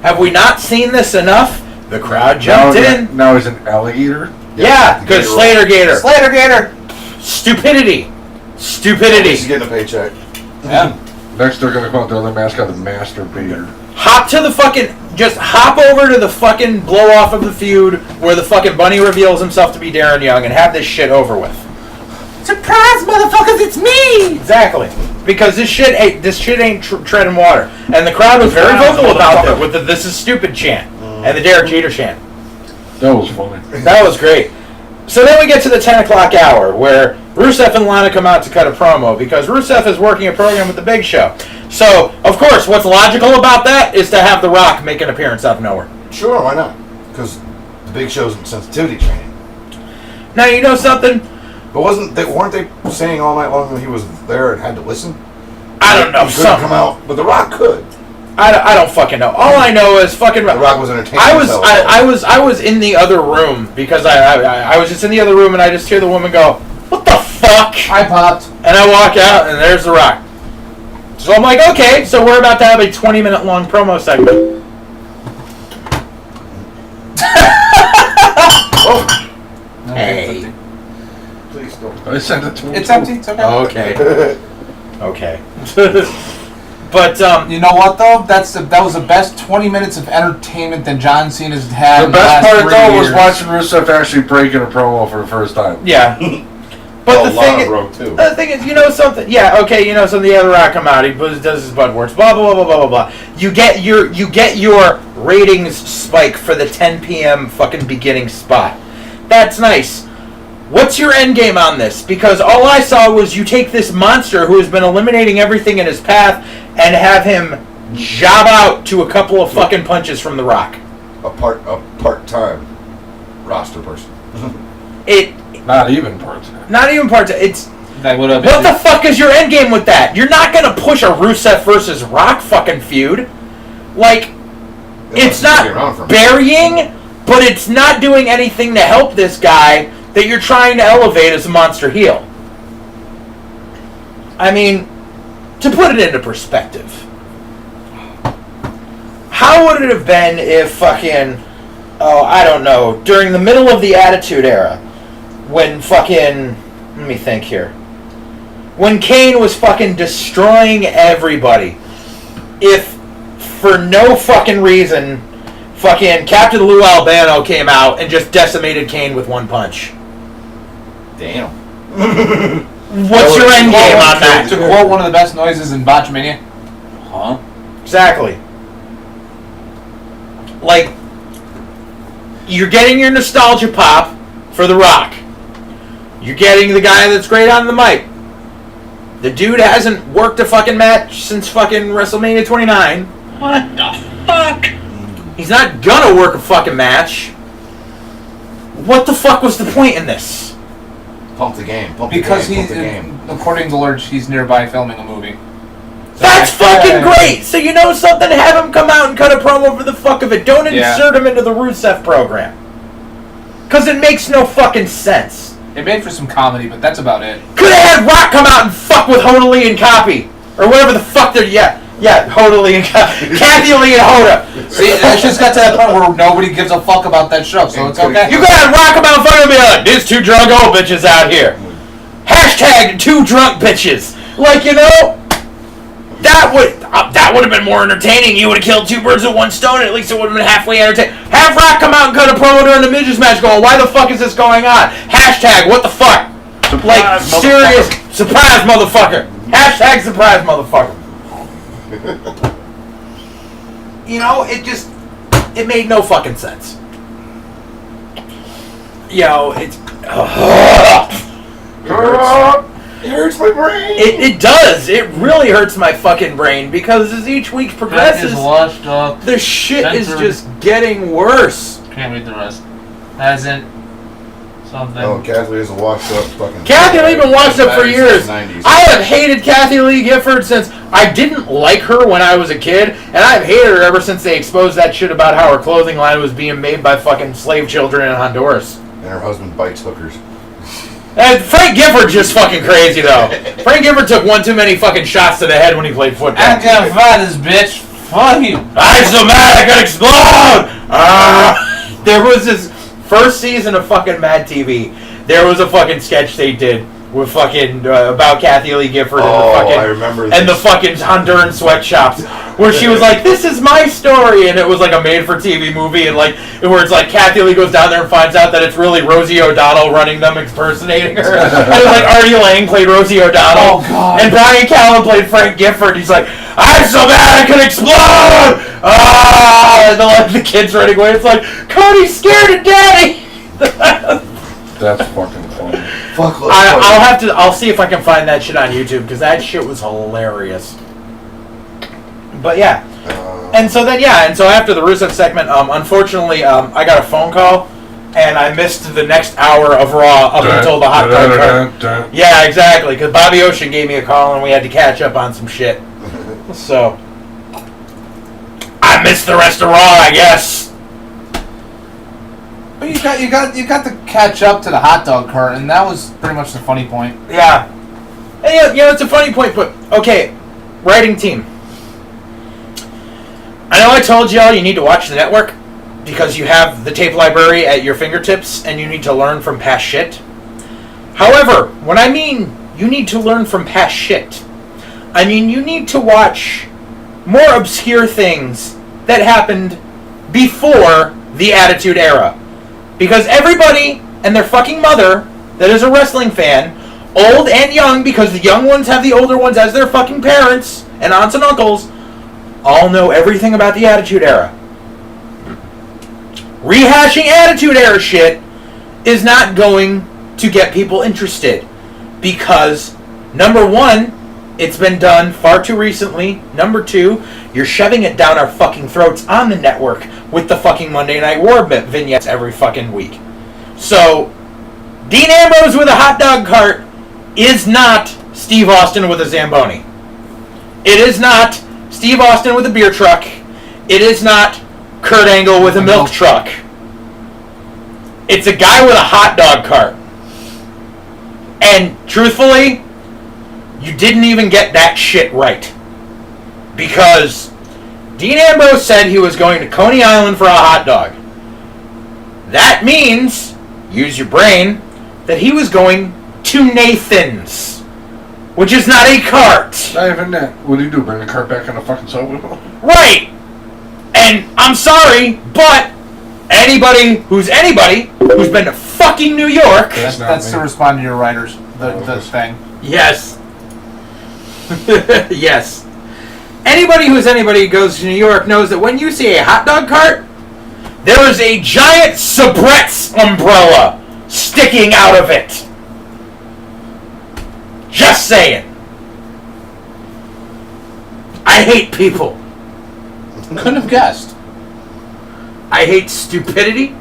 Have we not seen this enough? The crowd jumped in. Now he's an alligator. Yeah, good Slater Gator. Slater Gator. Stupidity. He's getting a paycheck. Yeah. Next they're gonna call it the other mascot the Masturbator. Just hop over to the fucking blow off of the feud where the fucking bunny reveals himself to be Darren Young and have this shit over with. Surprise, motherfuckers! It's me. Exactly, because this shit ain't treading water, and the crowd was very vocal about it with the "This is stupid" chant and the Derek Jeter chant. That was funny. That was great. So then we get to the 10 o'clock hour where Rusev and Lana come out to cut a promo because Rusev is working a program with the Big Show. So, of course, what's logical about that is to have The Rock make an appearance out of nowhere. Sure, why not? Because the Big Show's in sensitivity training. Now, you know something? But weren't they saying all night long that he was there and had to listen? I don't know. He couldn't come out, but The Rock could. I don't fucking know. All I know is fucking. The Rock was entertaining. I was in the other room because I was just in the other room and I just hear the woman go, "What the fuck?" I popped. And I walk out and there's The Rock. So I'm like, okay, so we're about to have a 20-minute long promo segment. Hey. Please don't. I sent it to him. It's empty. It's okay. Okay. But You know what though? That was the best 20 minutes of entertainment that John Cena's had. The in best last part 3 though was years. watching Rusev actually breaking a promo for the first time. yeah. But the thing, broke too. the thing is, you know something? Yeah, okay, you know something. The other Rock come out, he does his bud works, blah blah blah blah blah blah. You get your ratings spike for the 10 p.m. fucking beginning spot. That's nice. What's your end game on this? Because all I saw was you take this monster who has been eliminating everything in his path and have him job out to a couple of fucking punches from The Rock. A part-time roster person. Not even part-time. Not even part-time. It's... That would have What the fuck is your end game with that? You're not gonna push a Rusev versus Rock fucking feud. Like, it's not burying, but it's not doing anything to help this guy that you're trying to elevate as a monster heel. I mean, to put it into perspective, how would it have been if fucking, I don't know, during the middle of the Attitude Era, when fucking, let me think here, when Kane was fucking destroying everybody, if for no fucking reason fucking Captain Lou Albano came out and just decimated Kane with one punch. Damn. What's your end game on that? To quote one of the best noises in Botchmania. Huh? Exactly. Like, you're getting your nostalgia pop for The Rock. You're getting the guy that's great on the mic. The dude hasn't worked a fucking match since fucking WrestleMania 29. What the fuck? He's not gonna work a fucking match. What the fuck was the point in this? Pump the game. Because pump he's, the game. according to Lurch, he's nearby filming a movie. So That's fucking great! So you know something? Have him come out and cut a promo for the fuck of it. Don't insert him into the Rusev program. Because it makes no fucking sense. It made for some comedy, but that's about it. Could have had Rock come out and fuck with Hoda Lee and Copy. Or whatever the fuck they're... Yeah, Hoda Lee and Copy. Kathy Lee and Hoda. See, it's just got to that point where nobody gives a fuck about that show, so it's okay. You gotta Rock come out and fucking be like, there's two drunk old bitches out here. Hashtag two drunk bitches. Like, you know... That would have been more entertaining. You would have killed two birds with one stone. At least it would have been halfway entertaining. Have Rock come out and cut a promo during the midgets match going, why the fuck is this going on? Hashtag, what the fuck? Surprise, serious surprise, motherfucker. Hashtag surprise, motherfucker. You know, it made no fucking sense. You know, It hurts my brain. It does. It really hurts my fucking brain because as each week progresses, washed up. the shit is Censored. just getting worse. Can't read the rest. Hasn't. Something. Oh, Kathy is a washed up fucking... Kathy Lee been washed up for years. 90s. I have hated Kathy Lee Gifford since I didn't like her when I was a kid, and I've hated her ever since they exposed that shit about how her clothing line was being made by fucking slave children in Honduras. And her husband bites hookers. And Frank Gifford just fucking crazy though. Frank Gifford took one too many fucking shots to the head when he played football. I can't find this bitch. Fuck you. I'm so mad I could explode! There was this first season of fucking Mad TV. There was a fucking sketch they did with fucking about Kathy Lee Gifford and the fucking I remember and the this. fucking Honduran sweatshops, where she was like, "This is my story," and it was like a made-for-TV movie, and like where it's like Kathy Lee goes down there and finds out that it's really Rosie O'Donnell running them, impersonating her, and it's like Artie Lang played Rosie O'Donnell, Oh, God. and Brian Callen played Frank Gifford. He's like, "I'm so mad I could explode!" And the kids running away. It's like, Cody's scared of Daddy. That's fucking funny. Fuck, look, I'll see if I can find that shit on YouTube because that shit was hilarious. But yeah, and so after the Rusev segment, unfortunately, I got a phone call and I missed the next hour of Raw up until the hot card. Yeah, exactly, because Bobby Ocean gave me a call and we had to catch up on some shit. So I missed the rest of Raw, I guess. But you got to catch up to the hot dog cart, and that was pretty much the funny point. Yeah. And yeah, it's a funny point, but okay, Writing team. I know I told y'all you need to watch the network because you have the tape library at your fingertips and you need to learn from past shit. However, when I mean you need to learn from past shit, I mean you need to watch more obscure things that happened before the Attitude Era. Because everybody and their fucking mother that is a wrestling fan, old and young, because the young ones have the older ones as their fucking parents and aunts and uncles, all know everything about the Attitude Era. Rehashing Attitude Era shit is not going to get people interested because, number one, it's been done far too recently. Number two, you're shoving it down our fucking throats on the network with the fucking Monday Night War vignettes every fucking week. So, Dean Ambrose with a hot dog cart is not Steve Austin with a Zamboni. It is not Steve Austin with a beer truck. It is not Kurt Angle with a milk truck. It's a guy with a hot dog cart. And truthfully, you didn't even get that shit right. Because Dean Ambrose said he was going to Coney Island for a hot dog. That means, use your brain, that he was going to Nathan's, which is not a cart. Not even that. What do you do? Bring the cart back on the fucking subway? Right. And I'm sorry, but anybody who's been to fucking New York. That's to respond to your writers. The thing. Yes. Yes. Anybody who goes to New York knows that when you see a hot dog cart, there is a giant Sabret's umbrella sticking out of it. Just saying. I hate people. Couldn't have guessed. I hate stupidity.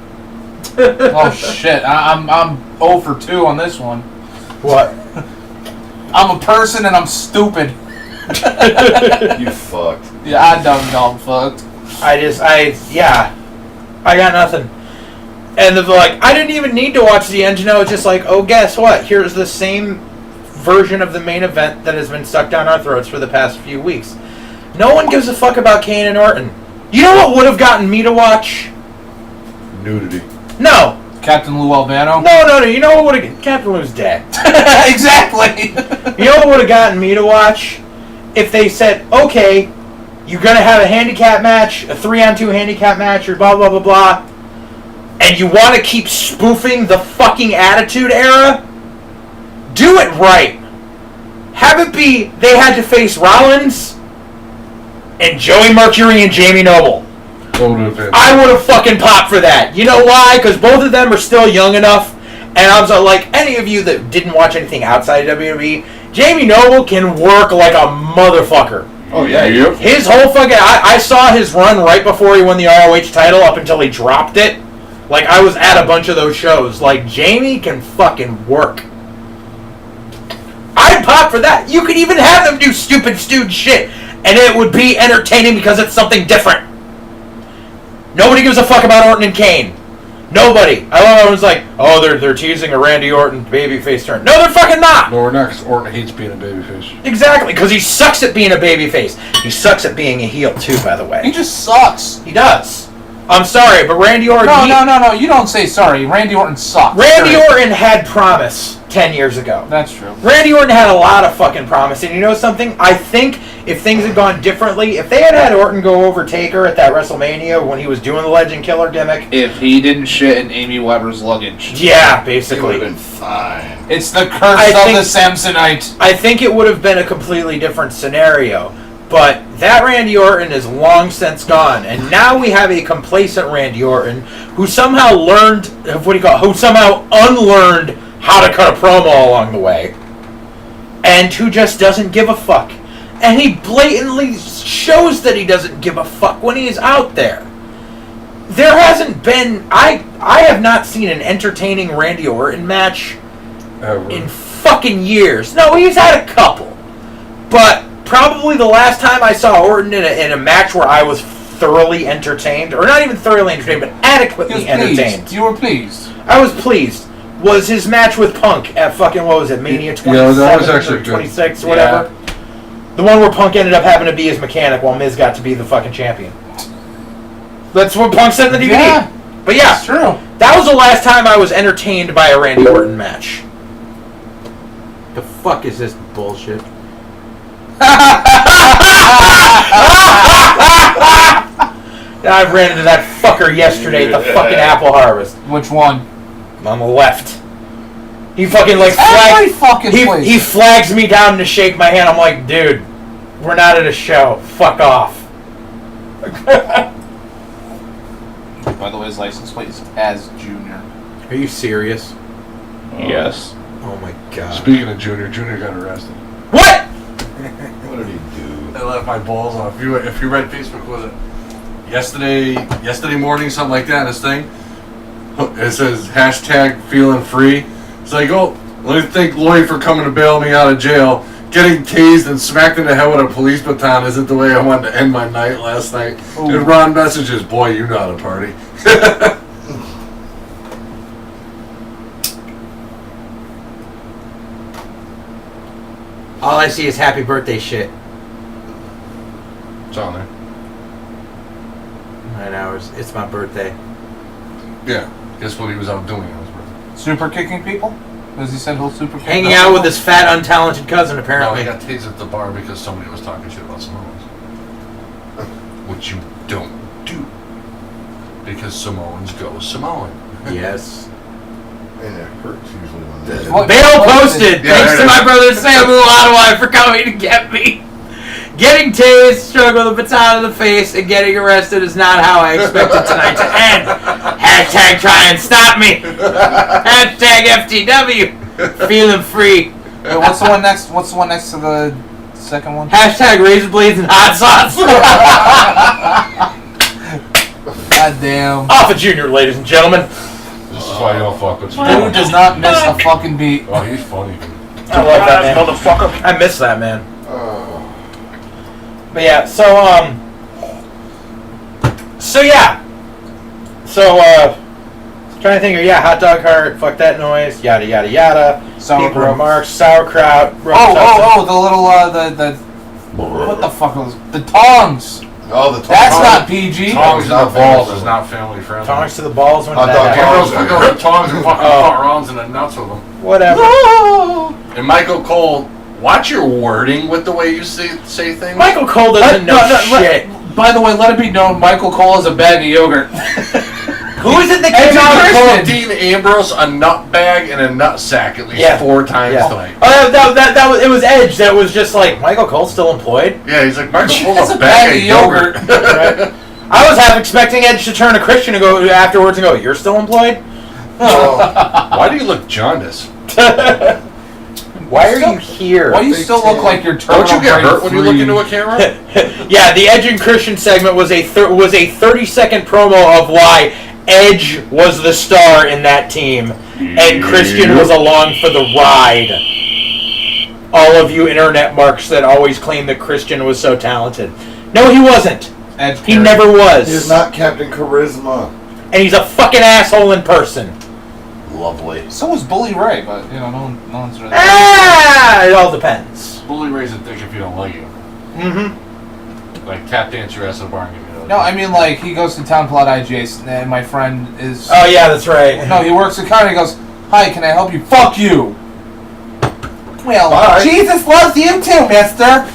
Oh shit! I'm 0 for 2 on this one. What? I'm a person and I'm stupid. You fucked. Yeah, I don't know I'm fucked. I got nothing. And they're like, I didn't even need to watch the end to know. It's just like, oh, guess what? Here's the same version of the main event that has been stuck down our throats for the past few weeks. No one gives a fuck about Kane and Orton. You know what would have gotten me to watch? Nudity. No. Captain Lou Albano? No. You know what would have... Captain Lou's dead. Exactly. You know what would have gotten me to watch? If they said, okay, you're going to have a handicap match, a 3-on-2 handicap match, or blah, blah, blah, blah, and you want to keep spoofing the fucking Attitude Era, do it right. Have it be they had to face Rollins and Joey Mercury and Jamie Noble. I would have fucking popped for that. You know why? Because both of them are still young enough. And I was like, any of you that didn't watch anything outside of WWE, Jamie Noble can work like a motherfucker. Oh, yeah. Yep. His whole fucking... I saw his run right before he won the ROH title up until he dropped it. Like, I was at a bunch of those shows. Like, Jamie can fucking work. I'd pop for that. You could even have them do stupid stooge shit. And it would be entertaining because it's something different. Nobody gives a fuck about Orton and Kane. Nobody. I love everyone's like, oh, they're teasing a Randy Orton babyface turn. No, they're fucking not. No, we're not, because Orton hates being a babyface. Exactly, because he sucks at being a babyface. He sucks at being a heel, too, by the way. He just sucks. He does. I'm sorry, but Randy Orton... No, you don't say sorry. Randy Orton sucks. Randy Orton had promise 10 years ago. That's true. Randy Orton had a lot of fucking promise, and you know something? I think if things had gone differently, if they had Orton go over Taker at that WrestleMania when he was doing the Legend Killer gimmick... If he didn't shit in Amy Weber's luggage. Yeah, It basically. would have been fine. It's the curse of the Samsonite. I think it would have been a completely different scenario. But that Randy Orton is long since gone, and now we have a complacent Randy Orton who somehow who somehow unlearned how to cut a promo along the way, and who just doesn't give a fuck. And he blatantly shows that he doesn't give a fuck when he is out there. There hasn't been... I have not seen an entertaining Randy Orton match Ever. in fucking years. No, he's had a couple. But probably the last time I saw Orton in a match where I was thoroughly entertained, or not even thoroughly entertained, but adequately entertained. You were pleased. I was pleased. Was his match with Punk at fucking, what was it, Mania 27 that was actually or 26 or whatever? The one where Punk ended up having to be his mechanic while Miz got to be the fucking champion. That's what Punk said in the DVD. Yeah, But yeah, it's true. that was the last time I was entertained by a Randy Orton match. The fuck is this bullshit? I ran into that fucker yesterday at the fucking Apple Harvest. Which one? On the left. He fucking like Every fucking place. he flags me down to shake my hand. I'm like, dude, we're not at a show. Fuck off. By the way, his license plate is as Junior. Are you serious? Yes. Oh my god. Speaking of Junior got arrested. What? What did he do? I left my balls off. If you read Facebook, was it yesterday morning, something like that, this thing? It says hashtag feeling free. It's like, oh, let me thank Lloyd for coming to bail me out of jail. Getting tased and smacked in the head with a police baton isn't the way I wanted to end my night last night. Ooh. And Ron messages, boy, you know how to party. All I see is happy birthday shit. It's on there. 9 hours. It's my birthday. Yeah. Guess what he was out doing on his birthday? Super kicking people? Because he said he'll super kick Hanging people? out with his fat, untalented cousin, No, apparently. he got tased at the bar because somebody was talking shit about Samoans. Which you don't do. Because Samoans go Samoan. Yes. And it hurts usually when they What? Bail posted. Yeah, Thanks yeah, to my yeah. brother Samuel Ottawa for coming to get me. Getting tased, struck with a baton in the face, and getting arrested is not how I expected tonight to end. Hashtag try and stop me. Hashtag FTW. Feeling free. Wait, what's the one next? What's the one next to the second one? Hashtag razor blades and hot sauce. God damn. Off a Junior, ladies and gentlemen. This is why you don't fuck with Dude Samoans. does not miss a fucking beat. Oh, he's funny. I love that man. Motherfucker. I miss that man. Oh. But yeah, so trying to think of hot dog heart, fuck that noise, yada yada yada. Sauerkraut. People remarks, sauerkraut. Oh, the little, what the fuck was the tongs? Oh, the That's tongs. not PG. Tongs in the not balls family is not family friendly. Tongs to the balls when Hot did dog that Ambrose happen? pick up tongs and fucking cut rounds in the nuts with them. Whatever. And Michael Cole, watch your wording with the way you say things. Michael Cole doesn't know shit. By the way, let it be known, Michael Cole is a bag of yogurt. Who is it that Edge came out? of Called Christian. Dean Ambrose a nut bag and a nut sack at least 4 times tonight. Oh, that was it. Was Edge that was just like Michael Cole's still employed? Yeah, he's like, Michael Cole's That's a bag of yogurt. Right? I was half expecting Edge to turn to Christian and go afterwards and go, "You're still employed? Why do you look jaundiced? Why are you here?" Why do you still look like you're turning? Don't you get hurt when you look into a camera? Yeah, the Edge and Christian segment was a 30-second promo of why Edge was the star in that team and Christian was along for the ride. All of you internet marks that always claim that Christian was so talented. No, he wasn't. Edge He never was. He's not Captain Charisma. And he's a fucking asshole in person. Lovely. So was Bully Ray, but you know, no one's really. It all depends. Bully Ray's a dick if you don't like him. Mm-hmm. Like tap dance your ass at a bar and give you No, I mean like he goes to Town Plot IGA and my friend is. Oh yeah, that's right. No, he works at county. He goes, "Hi, can I help you?" "Fuck you." Well, Bye. Jesus loves you too, Mister.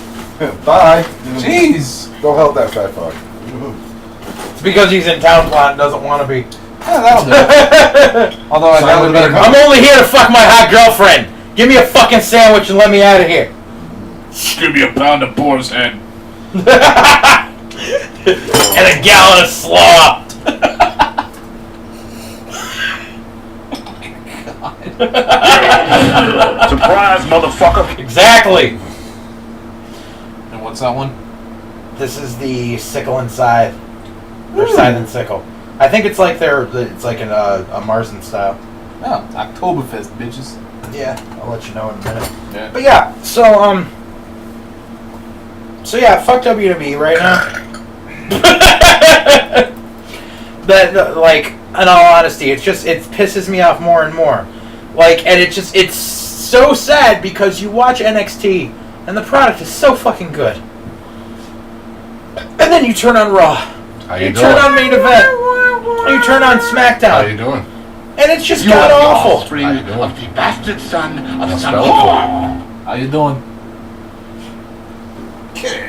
Bye. Jeez. Go help that fat fuck. It's because he's in town plot and doesn't want to be. Yeah, that'll do. Although I Silent would better. I'm only here to fuck my hot girlfriend. Give me a fucking sandwich and let me out of here. Give me a pound of boar's head. And a gallon of slaw. Surprise, motherfucker. Exactly. And what's that one? This is the sickle and scythe. Or scythe and sickle. I think it's like it's like a Marsden style. Oh, Oktoberfest, bitches. Yeah, I'll let you know in a minute. Yeah. But yeah, so fuck WWE right now. Like, in all honesty, it pisses me off more and more. Like, and it's so sad because you watch NXT and the product is so fucking good. And then you turn on Raw. How you turn doing? on Main Event. And you turn on SmackDown. How you doing? And it's just You god are the awful. offspring How you doing? of the bastard son of I'll the son spell of it for whore. How you doing?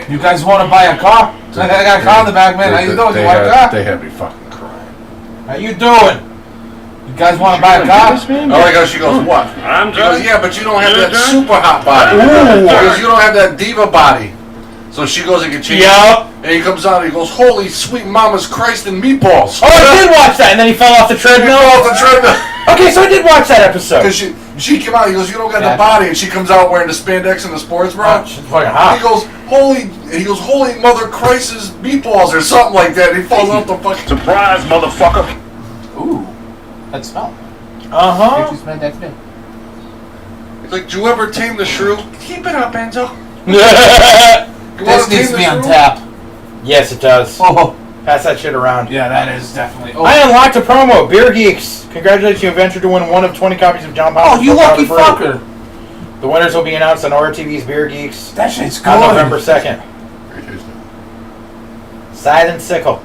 You guys want to buy a car? I got a car in the back, man. How you doing? You want a car? They had me fucking crying. How you doing? You guys want to buy a car? I like how she goes, what? I'm She goes, done. yeah, but you don't have You're that done? super hot body. Ooh. She goes, you don't have that diva body. So she goes and gets changed. Yup. And he comes out and he goes, holy sweet mama's Christ and meatballs. Oh, I did watch that, and then he fell off the He treadmill. fell off the treadmill. Okay, so I did watch that episode. Because she came out, he goes, you don't got Yeah. the body. And she comes out wearing the spandex and the sports bra. Oh, she's fucking He hot. goes, holy mother Christ's meatballs or something like that. And he falls off the fucking... Surprise, motherfucker. Ooh, that smell. Uh-huh. Did you smell that today? He's like, did you ever tame the shrew? Keep it up, Enzo. You This wanna tame needs to the be on shrew? tap. Yes, it does. Oh, Pass that shit around. yeah, that is definitely. Oh, I unlocked a promo. Beer Geeks. Congratulations, you have entered to win one of 20 copies of John Paul's oh, you lucky Brew. fucker. The winners will be announced on RTV's Beer Geeks That shit's good. on November 2nd. Very tasty. Silent Sickle.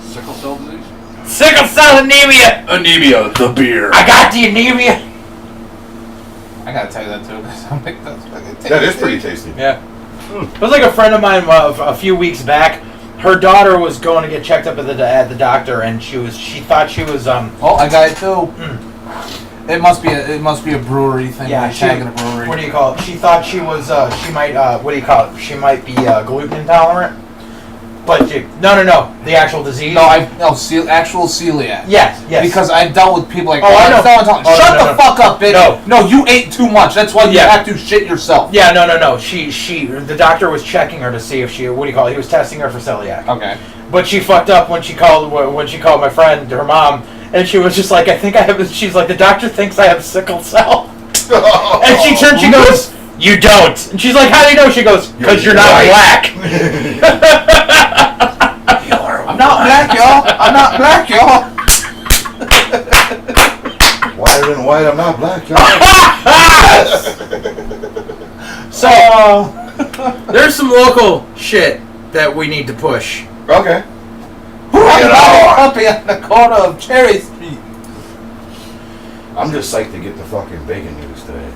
Sickle cell disease? Sickle cell anemia! Anemia, the beer. I got the anemia! I gotta tell you that too, because I'm like, that's fucking tasty. That is pretty tasty. Yeah. It was like a friend of mine a few weeks back. Her daughter was going to get checked up at the doctor, and she thought she was Oh, I got it too. It must be a brewery thing. yeah, like tagging a brewery. what do you call it? She thought she was she might what do you call it? She might be gluten intolerant. But no, the actual disease. Actual celiac. Yes. Because I've dealt with people like, Oh, I know. Oh, shut no, the no. fuck up, bitch. No. No, you ate too much. That's why you Yeah. have to shit yourself. Yeah, no. The doctor was checking her to see if she, what do you call it? He was testing her for celiac. Okay. But she fucked up when she called my friend, her mom, and she was just like, I think I have. She's like, the doctor thinks I have sickle cell. And she turned, she goes, you don't. And she's like, how do you know? She goes, because you're not black. I'm not black, y'all. I'm not black, y'all. Whiter than white, I'm not black, y'all. So, there's some local shit that we need to push. Okay. I'm not puppy on the corner of Cherry Street. I'm just psyched to get the fucking bacon news today.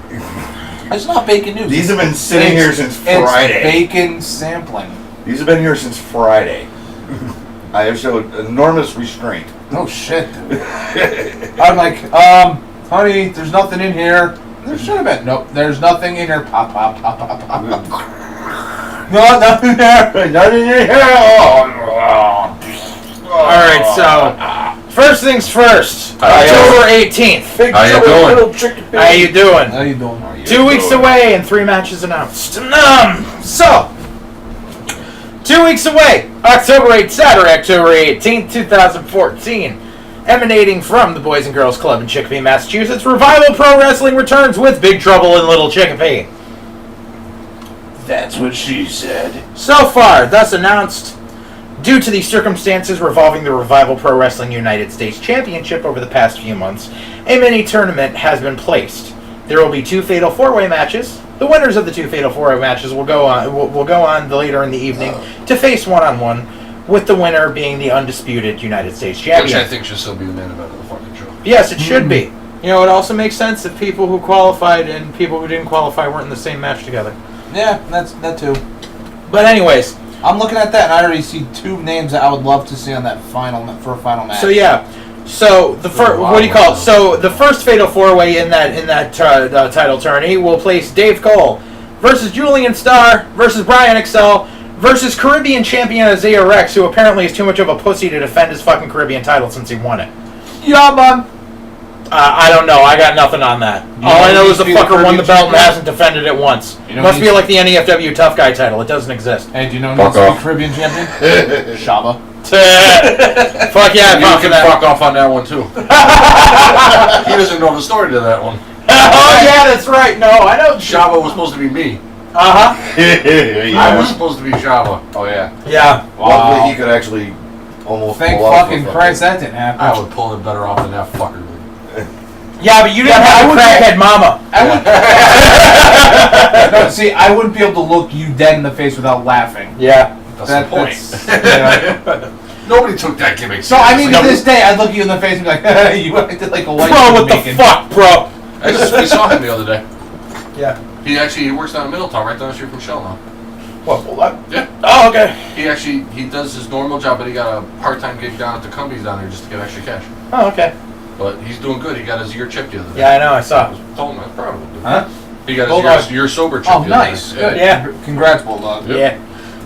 It's not bacon news. These have been sitting here since Friday. It's bacon sampling. These have been here since Friday. I have showed enormous restraint. No shit, dude. I'm like, honey, there's nothing in here. There should have been. Nope, there's nothing in here. Pop. No, nothing there. Nothing in here. Alright, so, first things first. How you October 18th. How you doing? Little chicken How you doing? How you doing? 2 weeks away and 3 matches announced. So, 2 weeks away, Saturday, October 18th, 2014. Emanating from the Boys and Girls Club in Chicopee, Massachusetts, Revival Pro Wrestling returns with Big Trouble in Little Chicopee. That's what she said. So far, thus announced, due to the circumstances revolving the Revival Pro Wrestling United States Championship over the past few months, a mini tournament has been placed. There will be 2 Fatal 4-Way matches. The winners of the 2 Fatal 4-Way matches will go on later in the evening to face one-on-one, with the winner being the undisputed United States Which I champion. think should still be the main event of the fucking show. Yes, it should be. You know, it also makes sense if people who qualified and people who didn't qualify weren't in the same match together. Yeah, that too. But anyways, I'm looking at that, and I already see 2 names that I would love to see on that final match. so yeah. So the first, what do you call it? So the first Fatal 4-Way in that title tourney will place Dave Cole versus Julian Starr versus Brian Excel versus Caribbean champion Isaiah Rex, who apparently is too much of a pussy to defend his fucking Caribbean title since he won it. Yeah, man. I don't know. I got nothing on that. All I know is the needs to be the fucker won the Caribbean belt and champion? hasn't defended it once. You know Must who be needs- like the NEFW Tough Guy title. It doesn't exist. Hey, do you know who Fuck needs to be off. Caribbean champion? Shaba. Fuck yeah, You fuck can that. fuck off on that one too. He doesn't know the story to that one. Oh yeah, that's right. No, I know. Shaba was supposed to be me. Uh huh. I was supposed to be Shaba. Oh yeah. Yeah. Luckily, he could actually almost Thank pull off fucking a Christ that didn't happen. I would pull it better off than that fucker. Yeah, but you didn't have a crackhead mama. No, see, I wouldn't be able to look you dead in the face without laughing. Yeah. That's the point. Yeah. Nobody took that gimmick So I mean, to seriously. this day, I'd look you in the face and be like, "You acted like a white Bro, what Jamaican." the fuck, bro? I saw him the other day. Yeah. He works down in Middletown, right down the street from Shell now. What? Yeah. Oh, okay. He does his normal job, but he got a part-time gig down at the Cumbies down there just to get extra cash. Oh, okay. But he's doing good. He got his ear chipped the other day. Yeah, I know. I saw. Told him I was proud of him. Dude. Huh? He got Hold his on. year sober chipped Oh, the other nice. day. Good. Yeah. Congrats, Bulldog. Yep. Yeah.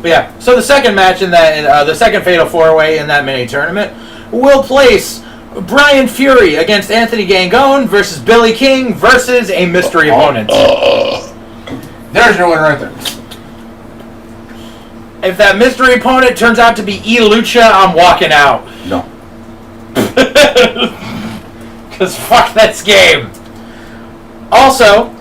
But yeah. So the second match in that, the second Fatal 4-Way in that mini tournament, will place Brian Fury against Anthony Gangone versus Billy King versus a mystery opponent. There's your winner right there. If that mystery opponent turns out to be E Lucha, I'm walking out. No. Because fuck that game. Also,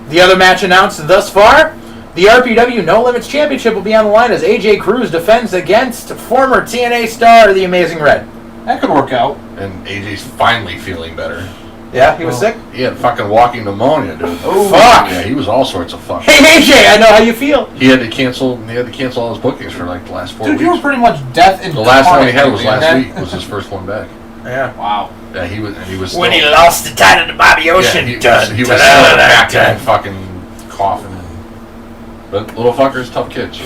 the other match announced thus far, the RPW No Limits Championship will be on the line as AJ Cruz defends against former TNA star The Amazing Red. That could work out. And AJ's finally feeling better. Yeah, he was sick? He had fucking walking pneumonia, dude. Oh, fuck. Yeah, he was all sorts of fuck. Hey AJ, I know how you feel. He had to cancel all his bookings for like the last 4 Dude, weeks. you were pretty much death in The last one he had was man. last week. Was his first one back. Yeah. Wow. Yeah, he was still, When he lost the title to Bobby Ocean. he was still hacking and fucking coughing. But little fucker's tough kid. So.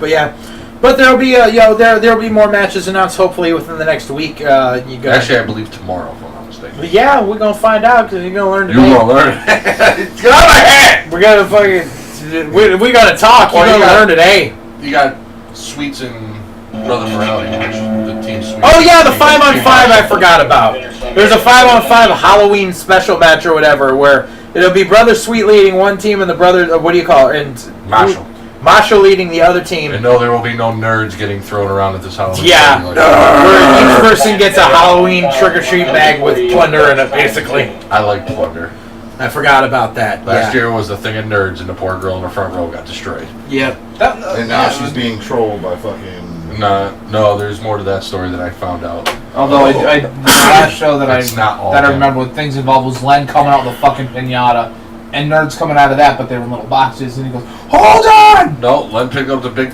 But yeah. But there'll be there'll be more matches announced hopefully within the next week. Actually, I believe tomorrow, if I'm not mistaken. But yeah, we're gonna find out because you're gonna learn today. You gonna learn? Get out of my head! We're gonna fucking we gotta talk. You're Or you gonna got- learn today. You got Sweets and Brother Morality match. The team Sweets. Oh yeah, the Team- 5-on-5 I forgot about. There's a 5-on-5 Halloween special match or whatever where it'll be Brother Sweet leading one team and the brother what do you call it? And Marshall. Masha leading the other team. And no, there will be no nerds getting thrown around at this Halloween. Yeah. party Where each person gets a Halloween trick-or-treat bag with plunder in it, basically. I like plunder. I forgot about that. Last year was the thing of nerds, and the poor girl in the front row got destroyed. Yep. And now she's being trolled by fucking. No, there's more to that story that I found out. Although the last show that It's not all I them. remember when things involved was Len coming out with a fucking pinata and nerds coming out of that, but they were in little boxes, and he goes, "Hold on!" No, Len picked up the big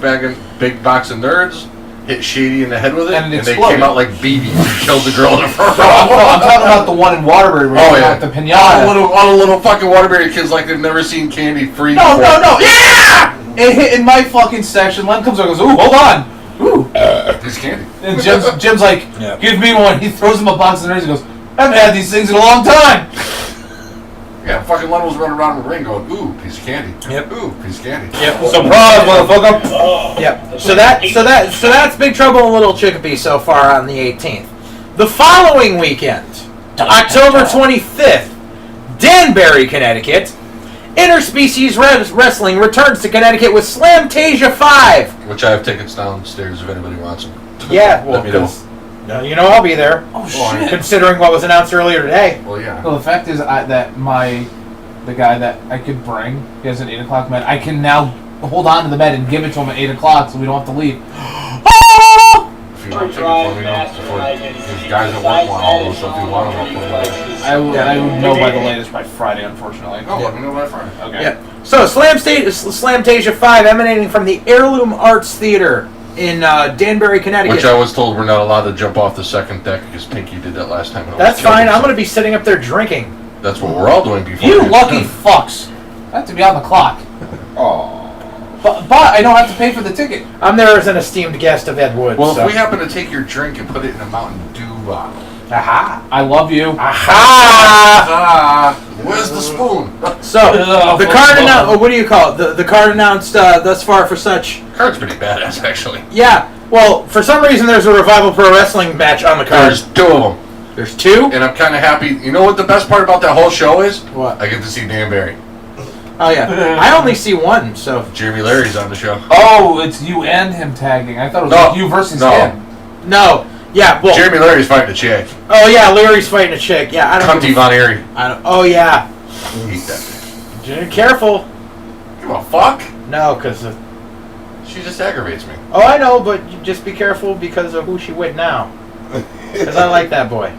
box of nerds, hit Shady in the head with it, And it and they exploded. came out like BBs and killed the girl in the front No, I'm row. talking about the one in Waterbury where Oh he yeah, got the pinata. all the little fucking Waterbury kids like they've never seen candy free. No, before. no, no! Yeah! It hit in my fucking section. Len comes over and goes, "Ooh, hold on!" Ooh. It's candy. And Jim's like, Yeah. "Give me one." He throws him a box of nerds and goes, "I haven't had these things in a long time." Yeah, fucking Len was running around in the ring going, "Ooh, piece of candy." Yep. Ooh, piece of candy. Yep. Surprise, motherfucker! Yep. So that's Big Trouble in Little Chicopee so far on the 18th. The following weekend, October 25th, Danbury, Connecticut, Interspecies Wrestling returns to Connecticut with Slamtasia 5. Which I have tickets downstairs if anybody wants them. Yeah, well, Let me know. 'cause, you know I'll be there. Oh Well, shit! Considering what was announced earlier today. Well, yeah. Well, the fact is that the guy that I could bring, he has an 8 o'clock med. I can now hold on to the med and give it to him at 8 o'clock so we don't have to leave. If you want tickets, let me know. Before these guys at work want all those, so if you want them, I'll put them away. I would know by the latest by Friday, unfortunately. No, let me know by Friday. Okay. Yeah. So Slamtasia 5 emanating from the Heirloom Arts Theater in Danbury, Connecticut. Which I was told we're not allowed to jump off the second deck because Pinky did that last time. and That's almost killed fine. I'm himself. going to be sitting up there drinking. That's what we're all doing before. You we- lucky fucks! I have to be on the clock. Oh. But I don't have to pay for the ticket. I'm there as an esteemed guest of Ed Wood. Well, so. if we happen to take your drink and put it in a Mountain Dew bottle. Aha! I love you. Aha! Where's the spoon? So the card announced. What do you call it? The card announced thus far for such. Card's pretty badass, actually. Yeah. Well, for some reason, there's a Revival Pro Wrestling match on the card. There's two of them, There's two. and I'm kind of happy. You know what the best part about that whole show is? What? I get to see Dan Barry. Oh yeah. I only see one. So Jeremy Larry's on the show. Oh, it's you and him tagging. I thought it was No. like you versus No. him. no. Yeah. Well. Jeremy Larry's fighting a chick. Oh yeah. Larry's fighting a chick. Yeah. I don't. Cunty Von Erie. I don't. Oh yeah. Eat that. Careful. Give a fuck. No, because. She just aggravates me. Oh, I know, but you just be careful because of who she with now. Because I like that boy.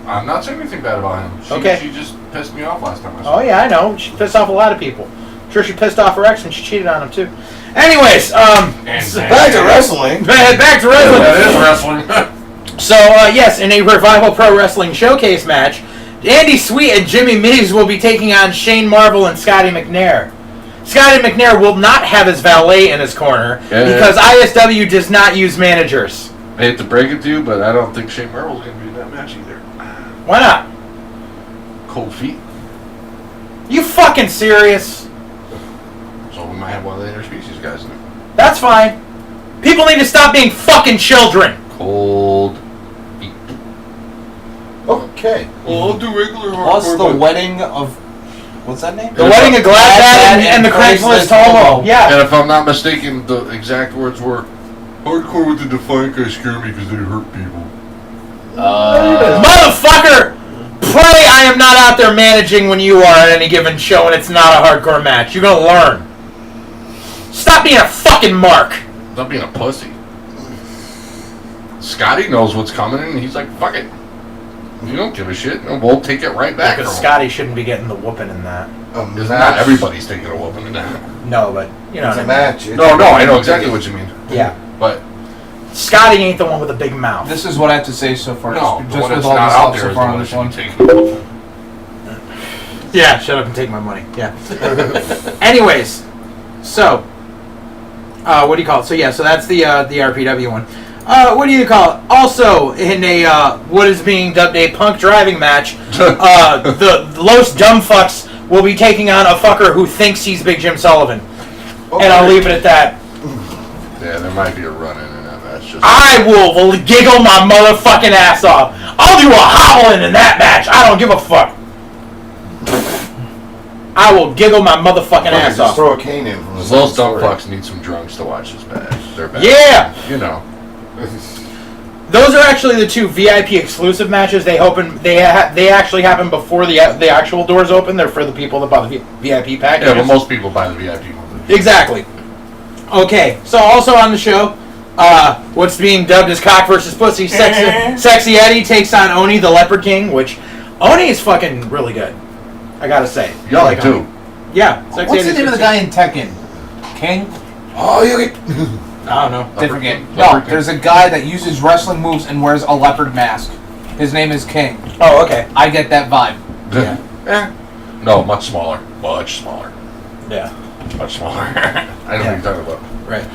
I'm not saying anything bad about him. Okay. She just pissed me off last time I saw Oh yeah, I know. She pissed off a lot of people. I'm sure she pissed off her ex and she cheated on him too. Anyways, Back to wrestling. back to wrestling. That is wrestling. So yes, in a Revival Pro Wrestling Showcase match, Andy Sweet and Jimmy Meaz will be taking on Shane Marvel and Scotty McNair. Scotty McNair will not have his valet in his corner because ISW does not use managers. I hate to break it to you, but I don't think Shane Marvel's going to be in that match either. Why not? Cold feet. You fucking serious? So we might have one of the interspecies guys in there. That's fine. People need to stop being fucking children. Cold feet. Okay. Well, I'll do regular Plus hardcore, the but- wedding of what's that name? The wedding of Glad Dad and the Craigslist homo. Yeah. And if I'm not mistaken, the exact words were, hardcore with the Defiant guys scare me because they hurt people. Motherfucker! Pray I am not out there managing when you are at any given show and it's not a hardcore match. You're gonna learn. Stop being a fucking mark. Stop being a pussy. Scotty knows what's coming and he's like, fuck it. You don't give a shit. And we'll take it right back Because from Scotty shouldn't be getting the whooping in that. him. Because not everybody's taking a whooping in that. No, but you know It's what a I mean. match. No, I know exactly what you mean. Yeah. But Scotty ain't the one with the big mouth. This is what I have to say so far. no, the just one with that's all not the out stuff there so is the far one on that this should one. be taking a whooping. Yeah, shut up and take my money. Yeah. Anyways, so what do you call it? So yeah, so that's the RPW one. What do you call it? Also, in a what is being dubbed a punk driving match, the Los Dumbfucks will be taking on a fucker who thinks he's Big Jim Sullivan, and I'll leave it at that. Yeah, there might be a run-in in that match. Just I will giggle my motherfucking ass off. I'll do a howling in that match. I don't give a fuck. I will giggle my motherfucking ass Just off. throw a cane in from the those dumb story. fucks need some drunks to watch this match. They're bad. Yeah! You know. Those are actually the two VIP exclusive matches. They actually happen before the actual doors open. They're for the people that buy the VIP packages. Yeah, but most people buy the VIP ones. Exactly. Okay, so also on the show, what's being dubbed as Cock versus Pussy, Sexy Eddie takes on Oni the Leopard King, which Oni is fucking really good. I gotta say. Young, Like too. Oni. Yeah. Sexy What's the Eddie's name of the pretty- guy in Tekken? King? Oh, you get. I don't know. Different game. No, Leopard King. there's a guy that uses wrestling moves and wears a leopard mask. His name is King. Oh, okay. I get that vibe. Yeah. No, much smaller. Much smaller. Yeah. Much smaller. I know what you're talking about. Right.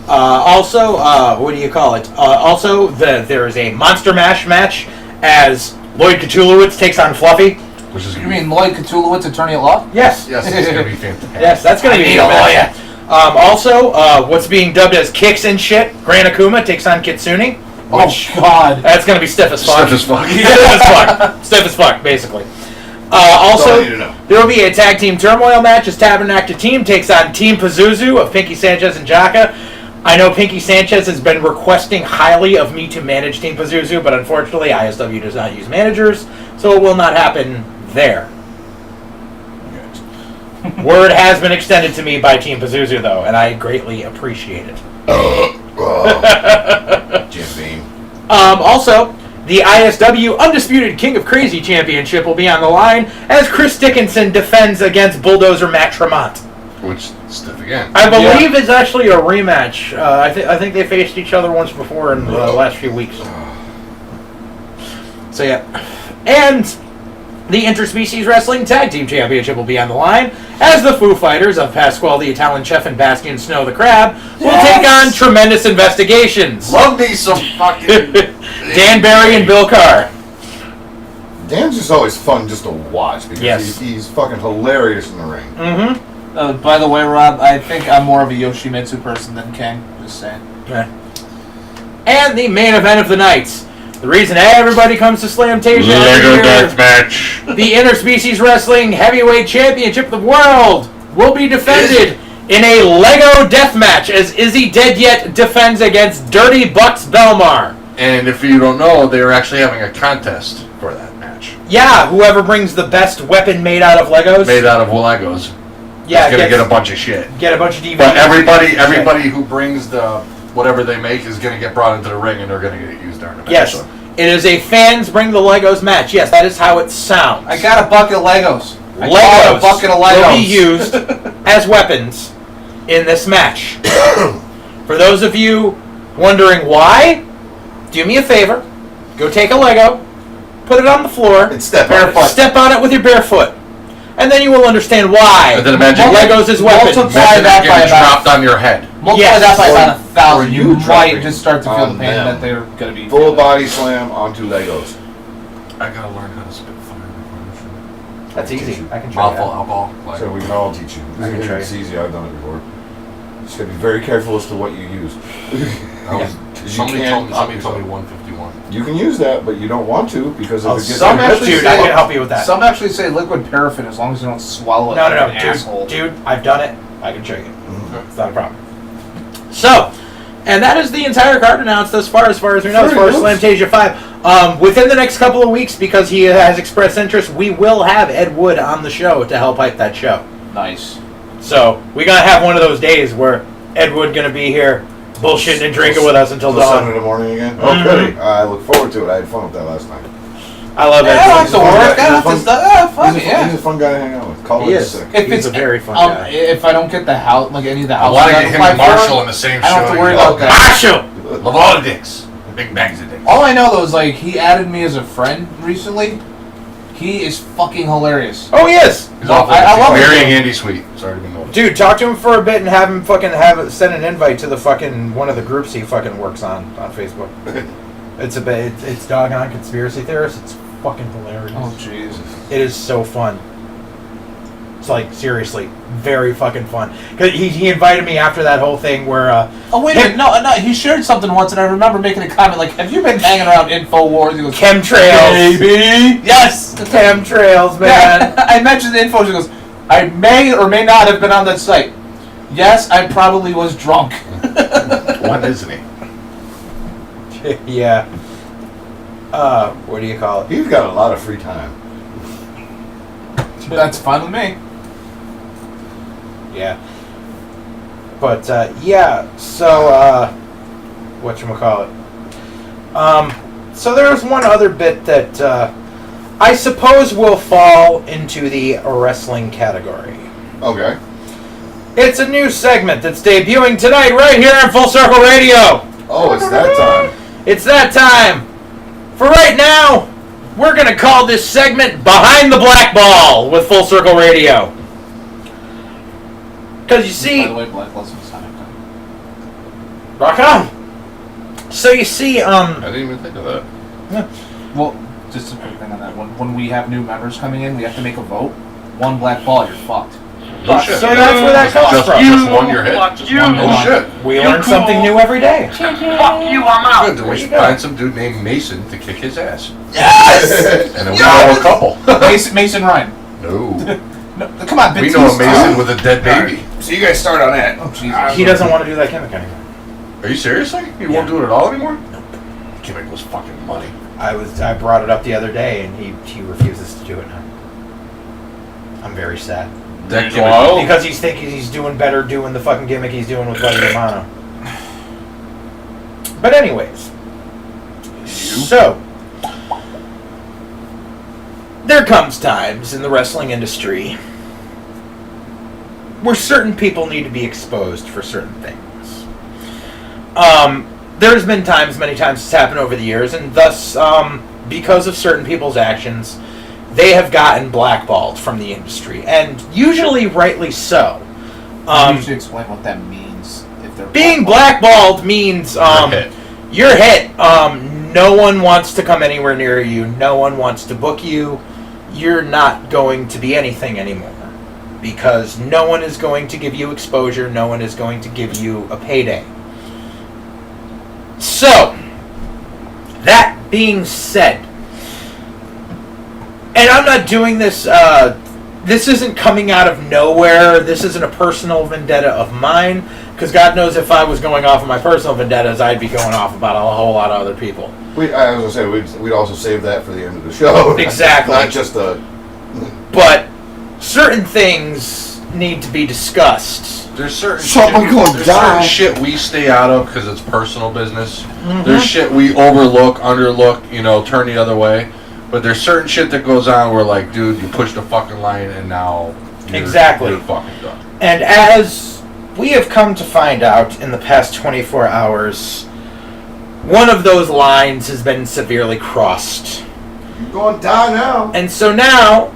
Also, what do you call it? Also, there is a Monster Mash match as Lloyd Cthulhuwitz takes on Fluffy. Which is You mean Lloyd Cthulhuwitz, Attorney at Law? Yes. Yes, it's gonna be fantastic. Yes, that's going to be need a a match. lawyer. Also, what's being dubbed as Kicks and Shit, Gran Akuma takes on Kitsune. Oh, God. That's going to be stiff as fuck. Stiff as fuck. Stiff as fuck. Stiff as fuck, basically. all Also, I need to know. there will be a tag team turmoil match as Tabernacle Team takes on Team Pazuzu of Pinky Sanchez and Jaka. I know Pinky Sanchez has been requesting highly of me to manage Team Pazuzu, but unfortunately ISW does not use managers, so it will not happen there. Word has been extended to me by Team Pazuzu, though, and I greatly appreciate it. Jim Beam. Also, the ISW Undisputed King of Crazy Championship will be on the line as Chris Dickinson defends against Bulldozer Matt Tremont. Which, stiff again. I believe it's actually a rematch. I think they faced each other once before in the last few weeks. So yeah, and the Interspecies Wrestling Tag Team Championship will be on the line as the Foo Fighters of Pasquale the Italian Chef and Bastian Snow the Crab will take on Tremendous Investigations. Love me some fucking Dan Barry and Bill Carr. Dan's just always fun just to watch because Yes. he's fucking hilarious in the ring. Mm-hmm. By the way, Rob, I think I'm more of a Yoshimitsu person than King. Just saying. And the main event of the night. The reason everybody comes to Slamtasia Lego every year, Deathmatch. the Interspecies Wrestling Heavyweight Championship of the World will be defended in a Lego death match as Izzy Dead Yet defends against Dirty Bucks Belmar. And if you don't know, they are actually having a contest for that match. Yeah, whoever brings the best weapon made out of Legos. Made out of Legos. yeah, Is gonna get a bunch of shit. get a bunch of DVDs. But everybody who brings the whatever they make is gonna get brought into the ring and they're gonna get used during the match. Yes. So It is a fans bring the Legos match. Yes, that is how it sounds. I got a bucket of Legos. I Legos got a bucket of Legos. will be used as weapons in this match. For those of you wondering why, do me a favor. Go take a Lego, put it on the floor, And step on it with your bare foot. And then you will understand why And then imagine Legos is weapons. Multiply Imagine that it by getting about- dropped on your head. Multiply Yes. that by about Or 1,000. you You might dropping just start to feel the on pain them. that they're going to be Full feeling. body slam onto Legos. I gotta learn how to spit fire. That's easy. I can try Mouthful that. alcohol. Like, So we can all teach you. I can try. It's easy. I've done it before. Just gotta be very careful as to what you use. I was, 'Cause somebody you told can't me 151. You can use that, but you don't want to because if it gets some infected- actually Dude, I can help you with that. Some actually say liquid paraffin as long as you don't swallow it No, like no, an no, asshole. dude, I've done it. I can show you. It's not a problem. So, and that is the entire card announced as far as we know, as far as Slamtasia 5. Within the next couple of weeks, because he has expressed interest, we will have Ed Wood on the show to help hype that show. Nice. So, we gotta have one of those days where Ed Wood gonna be here bullshitting and drinking with us until Till 7 dawn. in the morning again. Mhm. Okay, I look forward to it. I had fun with that last night. I love Yeah, I Ed don't Wood. have to work. I don't have to Fun- stuff. Yeah, fuck He's it, a, yeah. he's a fun guy to hang out with. Call He it is. sick. If He's it's a very fun guy. if I don't get the house, like any of the house, I want to I get him apply and for, Marshall in the same show. I don't have to worry you about know. that. Marshall! Love all the dicks. Big bags of dicks. All I know though is like he added me as a friend recently. He is fucking hilarious. Oh, he is! He's awful. I love it. Marrying Andy Sweet. Sorry to be noticed. Dude, talk to him for a bit and have him send an invite to the fucking one of the groups he fucking works on Facebook. It's doggone conspiracy theorists. It's fucking hilarious. Oh Jesus. It is so fun. It's like seriously, very fucking fun. Cause he invited me after that whole thing where Oh wait a minute, no, he shared something once, and I remember making a comment like, "Have you been hanging around InfoWars?" He goes, chemtrails, "Maybe." Yes, chemtrails, man. Yeah, I mentioned the info. She goes, "I may or may not have been on that site." Yes, I probably was drunk. One, isn't he? Yeah. What do you call it? He's got a lot of free time. That's fine with me. Yeah. But yeah, so whatchamacallit. So there's one other bit that I suppose will fall into the wrestling category. Okay. It's a new segment that's debuting tonight right here on Full Circle Radio. Oh, it's that time. It's that time. For right now, we're going to call this segment Behind the Black Ball with Full Circle Radio. Because you see... By the way, Black Lives Matter. Rock on. So you see, I didn't even think of that. Well, just a quick thing on that. When we have new members coming in, we have to make a vote. One black ball, you're fucked. No shit. So that's where that comes Just, from. just one your hit. Fuck you. Oh shit. We learn something new every day. Fuck you, I'm out. Good. Then we should find some dude named Mason to kick his ass. Yes! And then we know a couple. Mason Ryan. No. No, come on, We know a Mason with a dead baby. So you guys start on that. Oh, Jesus. He doesn't want to do that gimmick anymore. Are you seriously? You won't do it at all anymore? Nope. Gimmick was fucking money. I brought it up the other day, and he refuses to do it now. I'm very sad. That Wow. gimmick. Because he's thinking he's doing better doing the fucking gimmick he's doing with Buddy Romano. But anyways, so there comes times in the wrestling industry where certain people need to be exposed for certain things. There's been many times it's happened over the years, and thus, because of certain people's actions, they have gotten blackballed from the industry, and usually rightly so. You should explain what that means. If they're Being blackballed means you're hit. No one wants to come anywhere near you. No one wants to book you. You're not going to be anything anymore because no one is going to give you exposure. No one is going to give you a payday. So, that being said, and I'm not doing this, this isn't coming out of nowhere. This isn't a personal vendetta of mine, because God knows if I was going off of my personal vendettas, I'd be going off about a whole lot of other people. I was gonna say we'd also save that for the end of the show. Exactly. Not just a. But certain things need to be discussed. There's certain Someone shit, gonna there's die. certain shit we stay out of because it's personal business. Mm-hmm. There's shit we overlook, underlook, turn the other way. But there's certain shit that goes on where, like, dude, you pushed the fucking line and now you're fucking done. And as we have come to find out in the past 24 hours, one of those lines has been severely crossed. You're going to die now. And so now,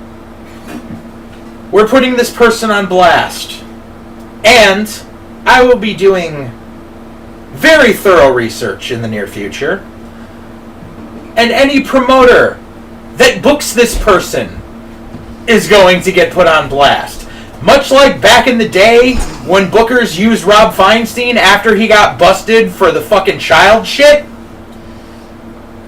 we're putting this person on blast. And I will be doing very thorough research in the near future. And any promoter that books this person is going to get put on blast. Much like back in the day when bookers used Rob Feinstein after he got busted for the fucking child shit.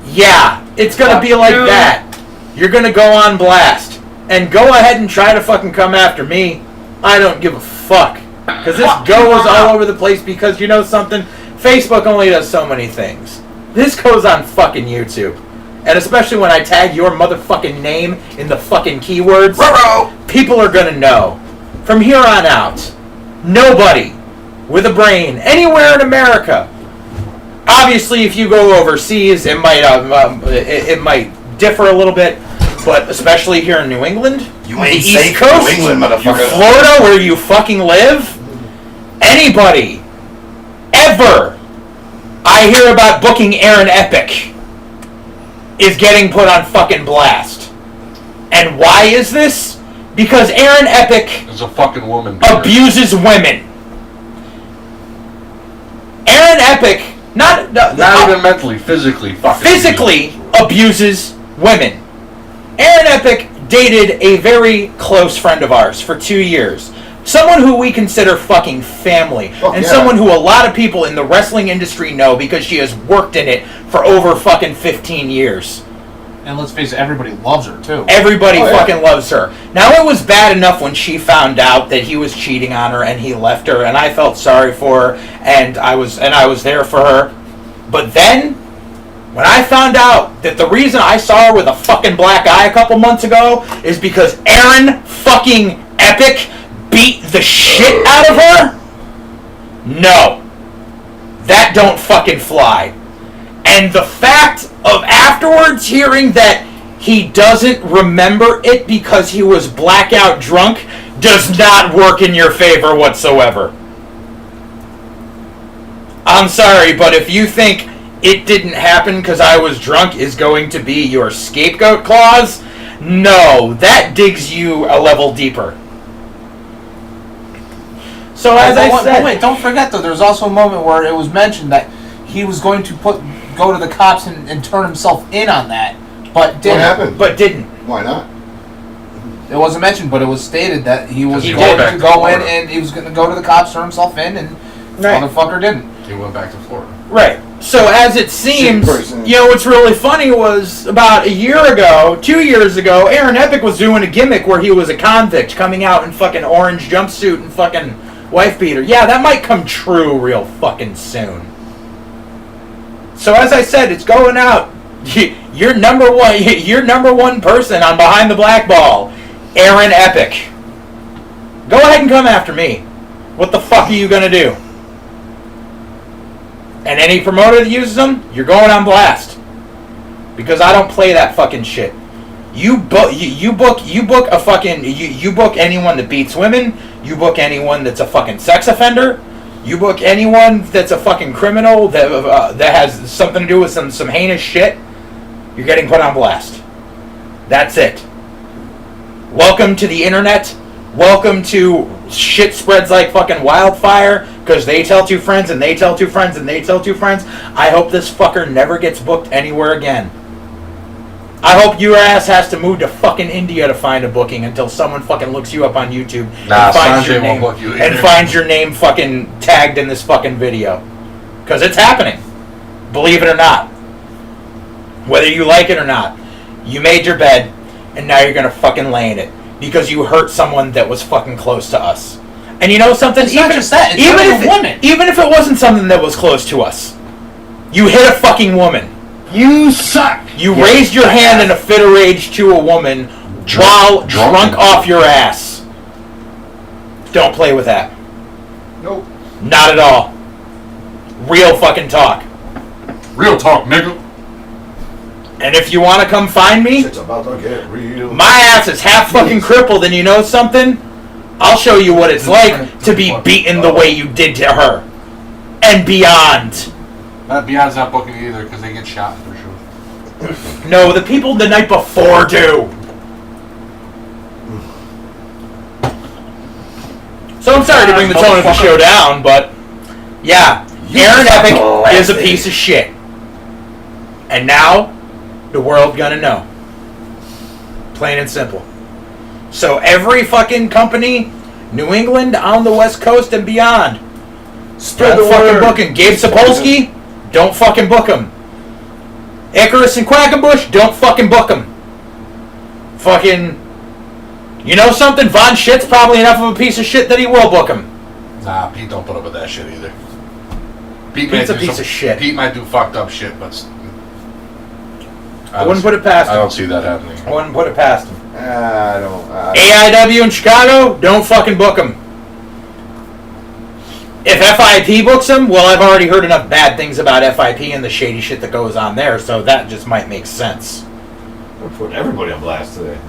Yeah, it's gonna be like that. You're gonna go on blast. And go ahead and try to fucking come after me. I don't give a fuck. Because this goes all over the place because you know something? Facebook only does so many things. This goes on fucking YouTube. And especially when I tag your motherfucking name in the fucking keywords, people are gonna know. From here on out, nobody with a brain anywhere in America. Obviously, if you go overseas, it might differ a little bit, but especially here in New England, You the ain't East safe Coast, in New England, motherfucker. Florida, where you fucking live, anybody, ever, I hear about booking Aaron Epic is getting put on fucking blast. And why is this? Because Aaron Epic There's a fucking woman. abuses women. Aaron Epic, not even mentally, physically fucking physically abuses women. Aaron Epic dated a very close friend of ours for 2 years. Someone who we consider fucking family. And someone who a lot of people in the wrestling industry know because she has worked in it for over fucking 15 years. And let's face it, everybody loves her too. Everybody fucking loves her. Now, it was bad enough when she found out that he was cheating on her and he left her, and I felt sorry for her, and I was there for her. But then, when I found out that the reason I saw her with a fucking black eye a couple months ago is because Aaron fucking Epic beat the shit out of her, no. That don't fucking fly. And the fact of afterwards hearing that he doesn't remember it because he was blackout drunk does not work in your favor whatsoever. I'm sorry, but if you think it didn't happen because I was drunk is going to be your scapegoat clause, no, that digs you a level deeper. So as I said... Wait, don't forget though, there was also a moment where it was mentioned that he was going to go to the cops and turn himself in on that, but didn't. What happened? But didn't. Why not? It wasn't mentioned, but it was stated that he was He going went back to to go in Florida. and he was going to go to the cops, turn himself in, and Right. motherfucker didn't. He went back to Florida. Right. So as it seems, person. what's really funny was about 2 years ago, Aaron Epic was doing a gimmick where he was a convict coming out in fucking orange jumpsuit and fucking wife beater. Yeah, that might come true real fucking soon. So as I said, it's going out. You're number one person on Behind the Black Ball, Aaron Epic. Go ahead and come after me. What the fuck are you gonna do? And any promoter that uses them, you're going on blast. Because I don't play that fucking shit. You book anyone that beats women. You book anyone that's a fucking sex offender. You book anyone that's a fucking criminal that has something to do with some heinous shit. You're getting put on blast. That's it. Welcome to the internet. Welcome to shit spreads like fucking wildfire because they tell two friends and they tell two friends and they tell two friends. I hope this fucker never gets booked anywhere again. I hope your ass has to move to fucking India to find a booking until someone fucking looks you up on YouTube Nah, and finds Sanjay your name won't book you and either. finds your name fucking tagged in this fucking video. Because it's happening. Believe it or not. Whether you like it or not. You made your bed and now you're gonna fucking lay in it. Because you hurt someone that was fucking close to us. And you know something? It's not just that, it's hurting a woman. Even if it wasn't something that was close to us. You hit a fucking woman. You suck. You raised your hand in a fit of rage to a woman while drunk off your ass. Don't play with that. Nope. Not at all. Real fucking talk. Real talk, nigga. And if you want to come find me, It's about to get real. my ass is half fucking crippled, and you know something? I'll show you what it's like to be beaten the way you did to her. And beyond. Beyond's not booking it either because they get shot for sure. No, the people the night before do. So I'm sorry to bring the tone of the show down, but yeah, Aaron Epic is a piece of shit. And now, the world gonna know. Plain and simple. So every fucking company, New England, on the West Coast and beyond, Spread don't the fucking word. book him. Gabe Sapolsky, don't fucking book him. Icarus and Quackenbush, don't fucking book him. Fucking, you know something? Von Shit's probably enough of a piece of shit that he will book him. Nah, Pete don't put up with that shit either. Pete Pete's might a do piece of shit. Pete might do fucked up shit, but I wouldn't put it past I him. don't see that happening. I wouldn't put it past him. I don't. AIW in Chicago, don't fucking book him. If FIP books him, well, I've already heard enough bad things about FIP and the shady shit that goes on there, so that just might make sense. We're putting everybody on blast today.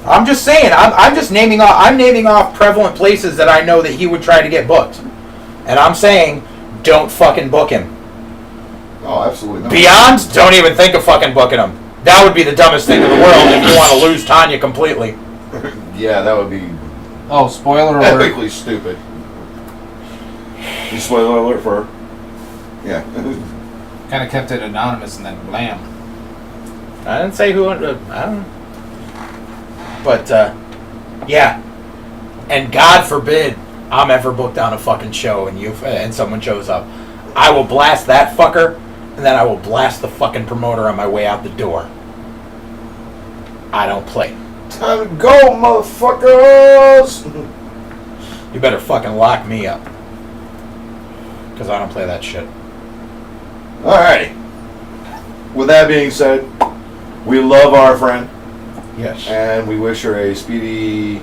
I'm just saying, I'm just naming off. I'm naming off prevalent places that I know that he would try to get booked, and I'm saying, don't fucking book him. Oh, absolutely not. Beyond, don't even think of fucking booking him. That would be the dumbest thing in the world if you want to lose Tanya completely. Yeah, that would be Oh, spoiler alert. epically stupid. You spoiler alert for her. Yeah. Kind of kept it anonymous and then blam. I didn't say who. I don't know. But yeah, and God forbid I'm ever booked on a fucking show and someone shows up. I will blast that fucker, and then I will blast the fucking promoter on my way out the door. I don't play. Time to go, motherfuckers! You better fucking lock me up, because I don't play that shit. Alrighty. With that being said, we love our friend, Yes. and we wish her a speedy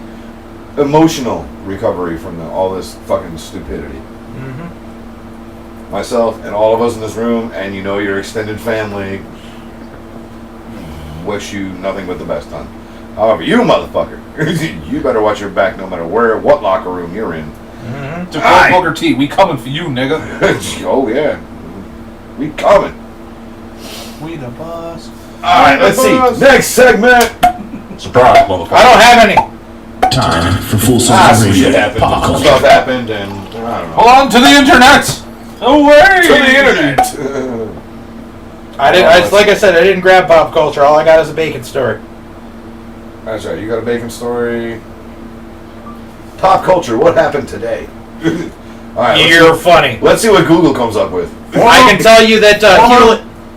emotional recovery from all this fucking stupidity. Mm-hmm. Myself and all of us in this room, and you know your extended family, wish you nothing but the best, hon. However, you motherfucker, you better watch your back no matter what locker room you're in. Mm-hmm. To quote Booker T, we coming for you, nigga. Oh yeah, we coming. We the boss. Alright, let's see. Next segment. Surprise, motherfucker. I don't have any. Time for full Some celebration. shit happened. Pop culture. Stuff happened, and I don't know. Hold on to the internet. Away To the internet. I didn't. Like I said, I didn't grab pop culture. All I got is a bacon story. That's right. You got a bacon story. Pop culture. What happened today? All right. You're funny. Let's see what Google comes up with. I can tell you that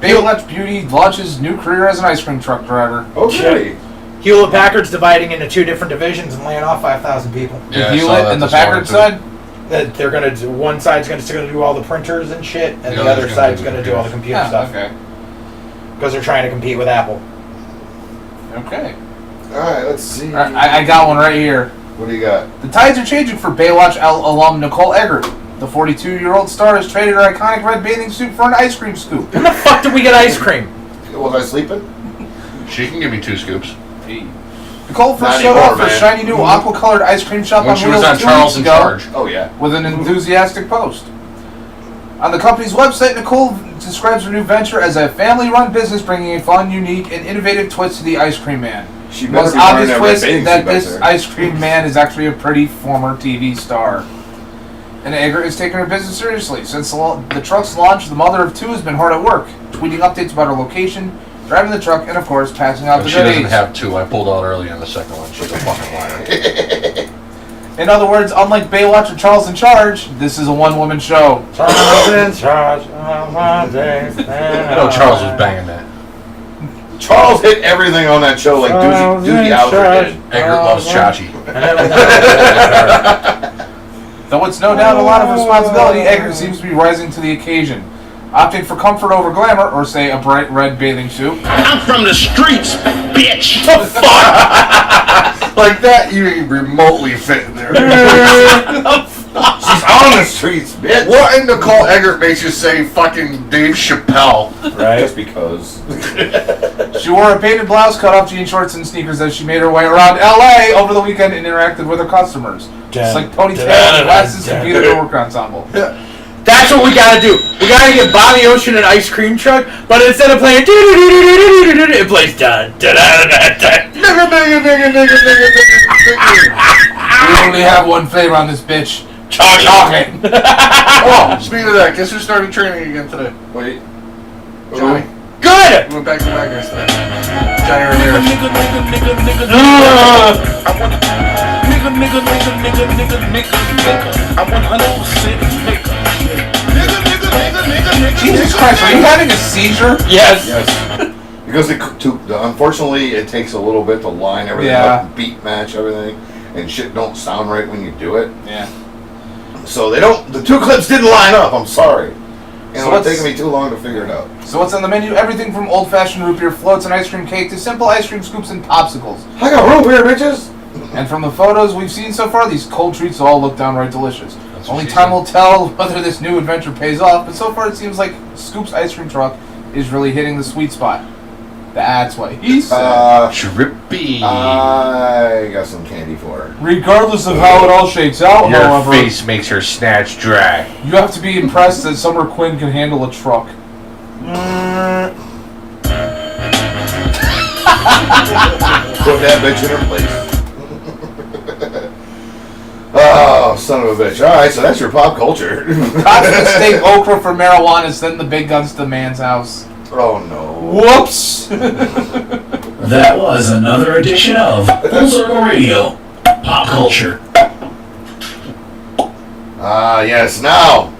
Baywatch Beauty launches new career as an ice cream truck driver. Okay. Hewlett Packard's dividing into two different divisions and laying off 5,000 people. Yeah, I The saw Hewlett that and the this morning, Packard too. side. That they're gonna do, one side's gonna do all the printers and shit, and the other's other gonna side's do the gonna do all the computer Yeah, stuff okay. because they're trying to compete with Apple. Okay. All right. Let's see. All right, I got one right here. What do you got? The tides are changing for Baywatch alum Nicole Eggert. The 42-year-old star has traded her iconic red bathing suit for an ice cream scoop. When the fuck did we get ice cream? Was I sleeping? She can give me 2 scoops. Nicole Not first showed anymore, up for man. shiny new aqua-colored ice cream shop When on she was Wheels on 2 Charles weeks in ago Charge. Oh yeah. with an enthusiastic post. On the company's website, Nicole describes her new venture as a family-run business bringing a fun, unique, and innovative twist to the ice cream man. She The better most be wearing obvious that red twist bathing is that suit back this there. ice cream man is actually a pretty former TV star. And Eggert is taking her business seriously. Since the truck's launch, the mother of 2 has been hard at work, tweeting updates about her location, driving the truck, and of course, passing out But the she doesn't goodies. have 2. I pulled out early on the second one. She's a fucking liar. In other words, unlike Baywatch or Charles in Charge, this is a one-woman show. Charles in charge of my days. I know Charles was banging that. Charles hit everything on that show like Doogie Howser did. Eggert loves Chachi. Though it's no doubt a lot of responsibility, Eggert seems to be rising to the occasion, opting for comfort over glamour, or say a bright red bathing suit. I'm from the streets, bitch. Like that, you ain't remotely fit in there. She's on the streets, bitch. What in Nicole Eggert makes you say fucking Dave Chappelle? Right? Just because. She wore a painted blouse, cut off jean shorts, and sneakers as she made her way around LA over the weekend and interacted with her customers. Just like ponytail and glasses competed in the work ensemble. That's what we gotta do. We gotta get Bobby Ocean an ice cream truck, but instead of playing it plays da da da da da. We only have one flavor on this bitch. Chocolate. Oh, speaking of that, guess who started training again today? Wait. Johnny. Good. We went back to Wagner's today. Johnny Ramirez. Jesus Christ, are you having a seizure? Yes. Yes. Because unfortunately, it takes a little bit to line everything up, beat match everything, and shit don't sound right when you do it. Yeah. So they don't. The two clips didn't line up. I'm sorry. And So it's taking me too long to figure it out. So what's on the menu? Everything from old-fashioned root beer floats and ice cream cake to simple ice cream scoops and popsicles. I got root beer, bitches. And from the photos we've seen so far, these cold treats all look downright delicious. what Only she time said. will tell whether this new adventure pays off, but so far it seems like Scoop's ice cream truck is really hitting the sweet spot. That's what he said. Trippy. I got some candy for her. Regardless of how it all shakes out, Your however, face makes her snatch dry. you have to be impressed that Summer Quinn can handle a truck. Put that bitch in her place. Oh, son of a bitch. Alright, so that's your pop culture. Cops mistake okra for marijuana, send the big guns to man's house. Oh no. Whoops! That was another edition of Full Circle Radio. Pop culture. Yes, now.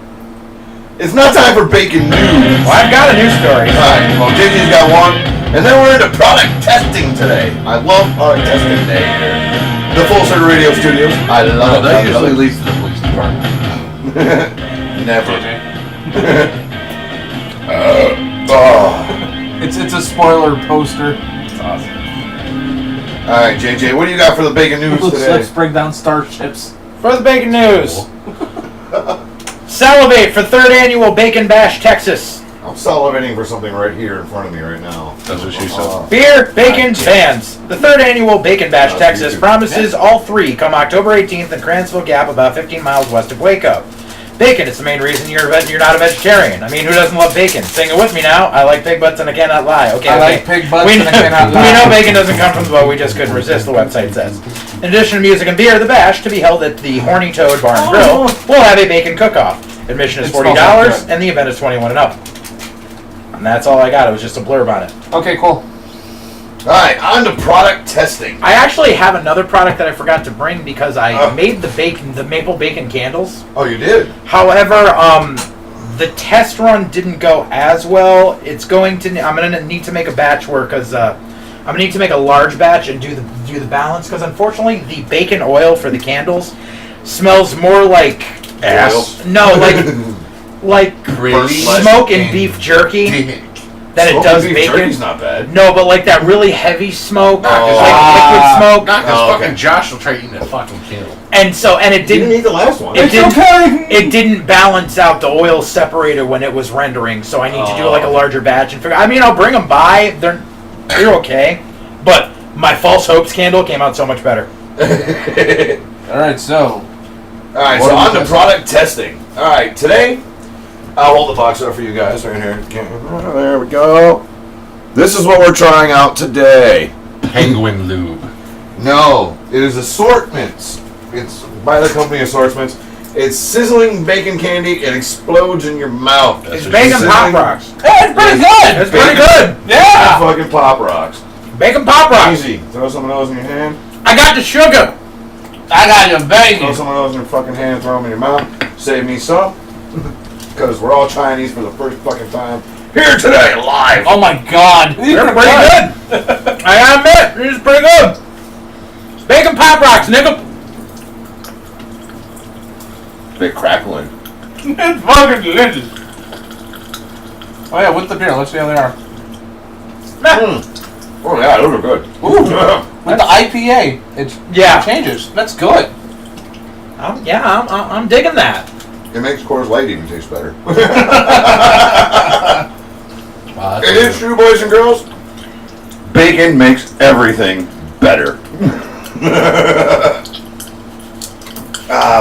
It's not time for bacon news. Well, I've got a news story. Alright, well, JJ's got one. And then we're into product testing today. I love product testing day here. The Full Circle Radio Studios. I love it. That usually leads to the police department. Never. It's a spoiler poster. It's awesome. Alright, JJ, what do you got for the bacon news today? Let's bring down starships. For the bacon news. Salivate for 3rd annual Bacon Bash, Texas. I'm salivating for something right here in front of me right now. That's what she said. Beer, bacon, fans. The 3rd annual Bacon Bash, Oh, Texas you- promises all three come October 18th in Cransville Gap, about 15 miles west of Waco. Bacon is the main reason you're not a vegetarian. I mean, who doesn't love bacon? Sing it with me now. I like pig butts and I cannot lie. Okay, I okay. like pig butts We and I cannot we lie. know bacon doesn't come from the boat. We just couldn't resist, the website says. In addition to music and beer, the bash, to be held at the Horny Toad Bar and Grill, will have a bacon cook-off. Admission is It smells $40, like good. and the event is 21 and up. And that's all I got. It was just a blurb on it. Okay, cool. Alright, on to product testing. I actually have another product that I forgot to bring because I made the maple bacon candles. Oh, you did? However, the test run didn't go as well. I'm gonna need to make a batch work because I'm gonna need to make a large batch and do the balance because unfortunately the bacon oil for the candles smells more like Ass. No, like Really? smoke and beef jerky than it does Beef bacon. jerky's not bad. No, but like that really heavy smoke, Oh. like liquid smoke, Not because Oh, okay. fucking Josh will try eating that fucking candle. and it You didn't didn't. eat the last one. It didn't. okay! It didn't balance out the oil separator when it was rendering, so I need to do like a larger batch and figure. I mean, I'll bring them by. They're okay, but my false hopes candle came out so much better. Alright, so. Alright, What so are we on to testing? product testing. Alright, today, I'll hold the box up for you guys right here. There we go. This is what we're trying out today. Penguin lube. No, it is assortments. It's by the company Assortments. It's sizzling bacon candy. It explodes in your mouth. It's bacon pop rocks. Hey, it's pretty good! It's pretty good. Yeah! Fucking Pop Rocks. Bacon pop rocks. Easy. Throw some of those in your hand. I got the sugar. I got your Throw bacon! some of those in your fucking hand. Throw them in your mouth. Save me some. Because we're all trying these for the first fucking time. Here today, live. Oh my god! They're pretty good. I gotta admit, these are pretty good. Bacon pop rocks, nigga. Big crackling. It's fucking delicious. Oh yeah, with the beer, let's see how they are. Oh yeah, those are good. Ooh. With the IPA, it changes. That's good. I'm digging that. It makes Coors Light even taste better. Wow, It is true, boys and girls. Bacon makes everything better.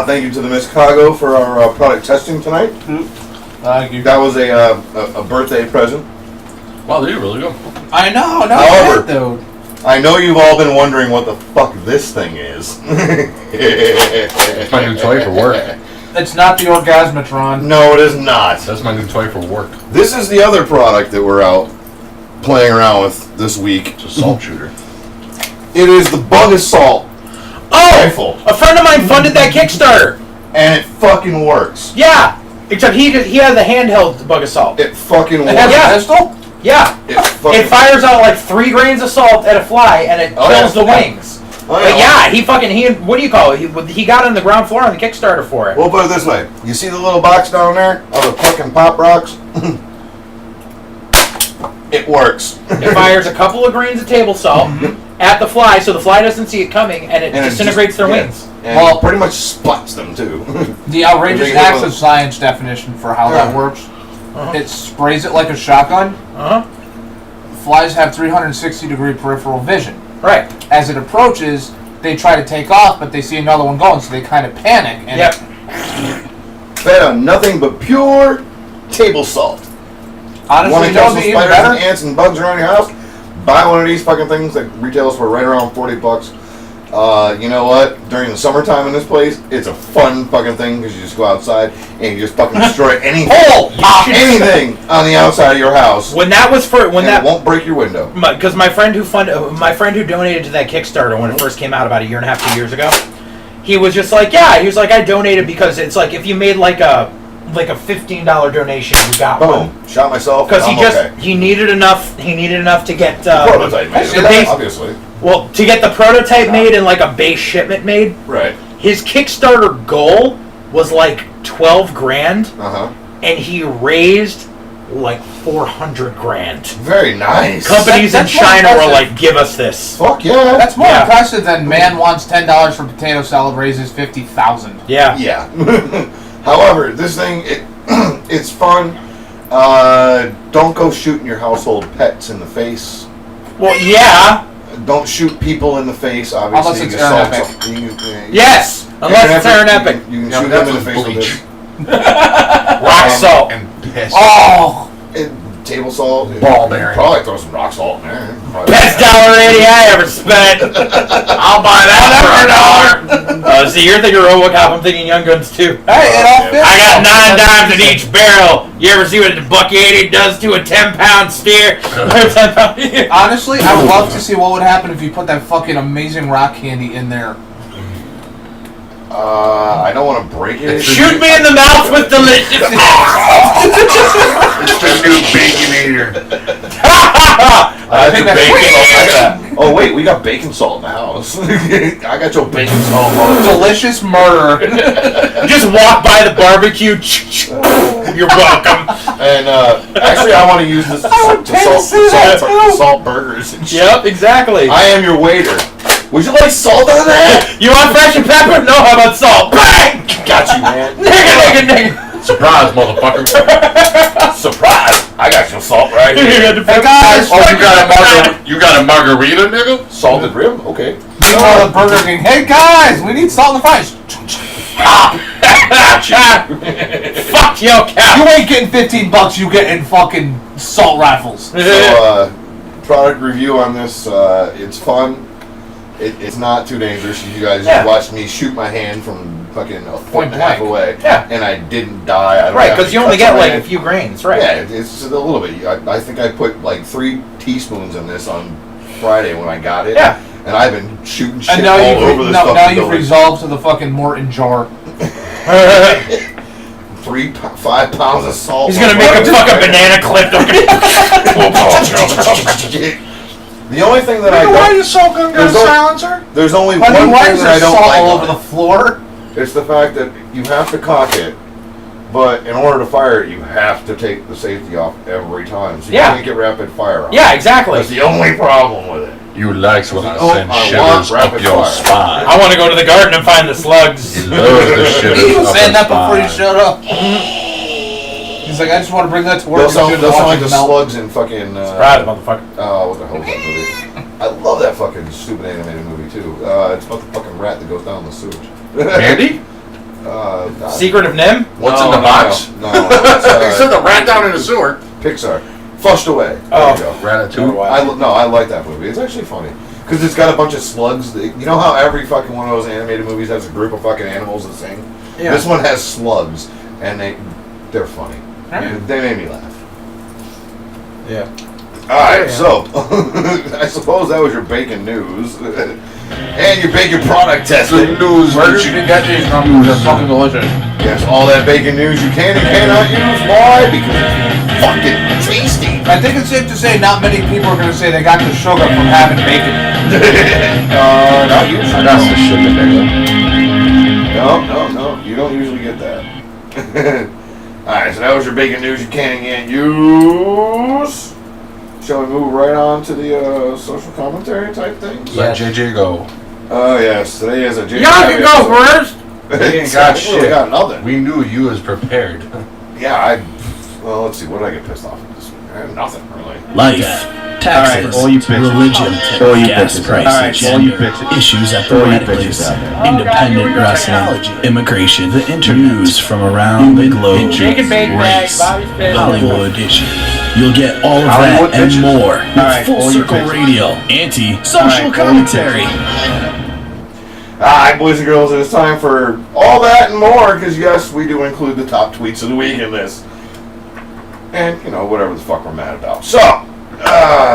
Thank you to the Miss Chicago for our product testing tonight. Thank you. That was a birthday present. Wow, they're really good. I know. No, However, dude. I know you've all been wondering what the fuck this thing is. It's my new toy for work. It's not the Orgasmatron. No, it is not. That's my new toy for work. This is the other product that we're out playing around with this week. It's a salt shooter. It is the Bug Assault rifle. A friend of mine funded that Kickstarter. And it fucking works. Yeah. Except he has a handheld Bug Assault. It fucking It works. has Yeah. a pistol? Yeah. It fires out like 3 grains of salt at a fly, and it kills the wings. Oh, But yeah, he what do you call it? He got on the ground floor on the Kickstarter for it. We'll put it this way. You see the little box down there of the fucking pop rocks? It works. It fires a couple of grains of table salt at the fly, so the fly doesn't see it coming, and it disintegrates their wings. And Well, pretty much spots them too. The outrageous Big acts little- of science definition for how that works. It sprays it like a shotgun. Flies have 360-degree peripheral vision. Right. As it approaches, they try to take off, but they see another one going, so they kind of panic. And Fed on nothing but pure table salt. honestly, Want to you kill know some what'd be even spiders and better? ants and bugs around your house? Buy one of these fucking things that retails for right around $40. You know what? During the summertime in this place, it's a fun fucking thing because you just go outside and you just fucking destroy anything, anything on the outside of your house. When that was for And it won't break your window. Because my friend who donated to that Kickstarter when it first came out about 1.5 years, 2 years ago, he was just like, he was like, I donated because it's like if you made like a $15 donation, you got one. Boom! Shot myself. Because I'm he needed enough. He needed enough to get prototype made. the base- Obviously. Well, to get the prototype made and like a base shipment made. Right. His Kickstarter goal was like 12 grand, Uh-huh. and he raised like 400 grand. Very nice. Companies in That's more China were impressive. like, "Give us this." Fuck yeah. That's more Yeah. impressive than man wants $10 for potato salad, raises 50,000. Yeah. Yeah. However, this thing, it's fun. Don't go shooting your household pets in the face. Well, yeah. Don't shoot people in the face, obviously. Unless it's You can Aaron assault Epic. some- Yes. Unless it's Aaron Epic. You can Yeah, shoot but them in the that's face with with bleach. this. Rock salt. And piss. Oh! Table salt. Ball bearing. Probably throw some rock salt in there. Best $1.80 I ever spent. I'll buy that for $1. See, you're thinking RoboCop. I'm thinking Young Guns too. Hey, it all fits. I got 9 dimes in each barrel. You ever see what a $1.80 does to a 10-pound steer? Honestly, I would love to see what would happen if you put that fucking amazing rock candy in there. I don't want to break it. Shoot me in the mouth with delicious. It's the new Baconator. I think got that's- bacon. Oh wait, we got bacon salt in the house. I got your bacon salt. Delicious murder. Just walk by the barbecue. You're welcome. And actually, I want to use this to salt burgers and shit. Yep, exactly. I am your waiter. Would you like salt on that? You want fresh and pepper? No, how about salt? Bang! Got you, man. Nigga. Surprise, motherfucker. Surprise! I got your salt right here. Hey guys! Oh, you got a margarita, nigga? Salted rim? Okay. Meanwhile, the Burger King. Hey guys, we need salt in the fries. Fuck yo, cow. You ain't getting $15. You getting fucking salt rifles. So, product review on this. It's fun. It's not too dangerous. You guys just watched me shoot my hand from fucking a foot and a half away. Yeah. And I didn't die. I don't Right, have because any you only cuts get on my like a hand. few grains, right? Yeah, it's just a little bit. I think I put like 3 teaspoons in this on Friday when I got it. Yeah. And I've been shooting shit And now all over this fucking now you've building. resolved to the fucking Morton jar. 5 pounds of salt. He's gonna make a fucking banana clip. The only thing that I Nigga, why don't, your salt gun got a There's no- silencer? there's only Honey, one why thing is that I there don't salt like all on over it. the floor? It's the fact that you have to cock it, but in order to fire it, you have to take the safety off every time. So you Yeah. can't get rapid fire on it. Yeah, exactly. That's the only problem with it. You likes when I Oh, send I shivers want up rapid your fire. spine. I want to go to the garden and find the slugs. He loves the shivers He was up saying his that before you spine. showed up. He's like, I just want to bring that to work. Those sound and like watch the it melt. slugs in fucking. Surprise, motherfucker. What the hell is that movie? I love that fucking stupid animated movie too. It's about the fucking rat that goes down the sewage. Mandy? Secret of Nim? What's in the box? No, He said it's, the rat down in the sewer. Pixar. Flushed Away. Oh. There you go. Ratatouille. I like that movie. It's actually funny. Because it's got a bunch of slugs. You know how every fucking one of those animated movies has a group of fucking animals that sing? Yeah. This one has slugs, and they're funny. And they made me laugh. Yeah. Alright, so, I suppose that was your bacon news. And your bacon product testing. Burgers, spaghetti, they're fucking delicious. Yes, all that bacon news you can and cannot use. Why? Because it's fucking tasty. I think it's safe to say not many people are going to say they got the sugar from having bacon. Not usually. That's the sugar nigga. No. You don't usually get that. Alright, so that was your bacon news you can and can't use. Shall we move right on to the social commentary type things? Let JJ go. Oh, yes. Today is a JJ. Y'all can go first. He ain't got We really shit. got nothing. We knew you was prepared. Yeah, well, let's see. What did I get pissed off at this week? I have nothing, really. Life, taxes, all you bitches. religion, All you gas bitches. prices, All you bitches. issues at the All you workplace, bitches out independent wrestling, immigration, the news from around the globe, Chicken bacon bag, race, Bobby's Fish. Hollywood issues. You'll get all of Hollywood that and bitches. more with Alright, Full all you Circle bitches. Radio, anti-social Alright, all you commentary. Alright, boys and girls, it is time for all that and more, because yes, we do include the top tweets of the week in this. And, whatever the fuck we're mad about. So,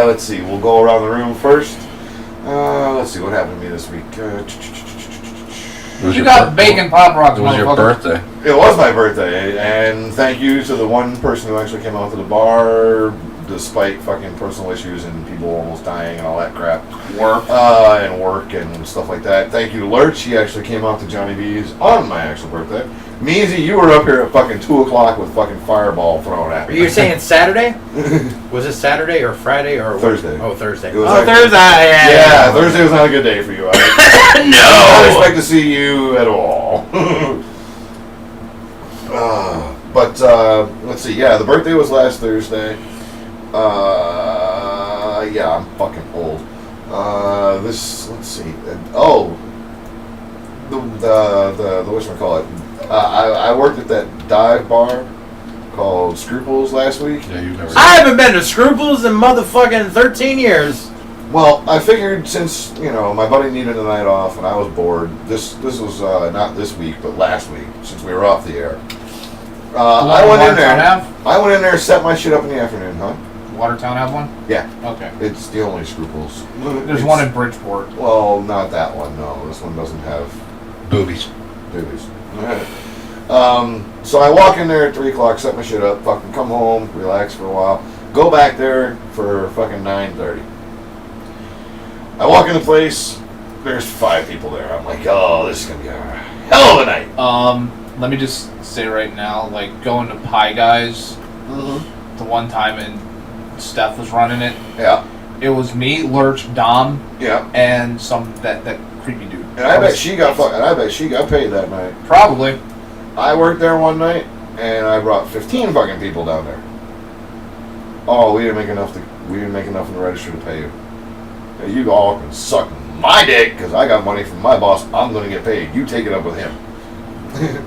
let's see, we'll go around the room first. Let's see, what happened to me this week? It was You your got birthday. bacon pop rocks, It was your motherfucker. birthday. It was my birthday, and thank you to the one person who actually came out to the bar, despite fucking personal issues and people almost dying and all that crap. And work and stuff like that. Thank you to Lurch, he actually came out to Johnny B's on my actual birthday. Meazy, you were up here at fucking 2 o'clock with fucking fireball thrown at Are me. you saying Saturday? Was it Saturday or Friday or what? Thursday. Oh, Thursday. It was Oh, like- Thursday. Yeah, Thursday was not a good day for you. I did not expect to see you at all. But let's see. Yeah, the birthday was last Thursday. Yeah, I'm fucking old. Let's see. Oh, the whatchamacallit. I worked at that dive bar called Scruples last week. Yeah, you never. I haven't been to Scruples in motherfucking 13 years. Well, I figured since, my buddy needed a night off and I was bored, this was not this week, but last week, since we were off the air. I went in there, set my shit up in the afternoon, huh? Watertown have one? Yeah. Okay. It's the only Scruples. There's one in Bridgeport. Well, not that one, no. This one doesn't have Boobies. boobies. So I walk in there at 3 o'clock, set my shit up, fucking come home, relax for a while, go back there for fucking 9:30. I walk in the place, there's 5 people there. I'm like, oh, this is gonna be a hell of a night. Let me just say right now, like going to Pie Guys Mm-hmm. the one time and Steph was running it. Yeah, It was me, Lurch, Dom, yeah. and that creepy dude. And I bet she got paid that night. Probably. I worked there one night, and I brought 15 fucking people down there. Oh, we didn't make enough in the register to pay you. Now, you all can suck my dick, because I got money from my boss. I'm going to get paid. You take it up with him.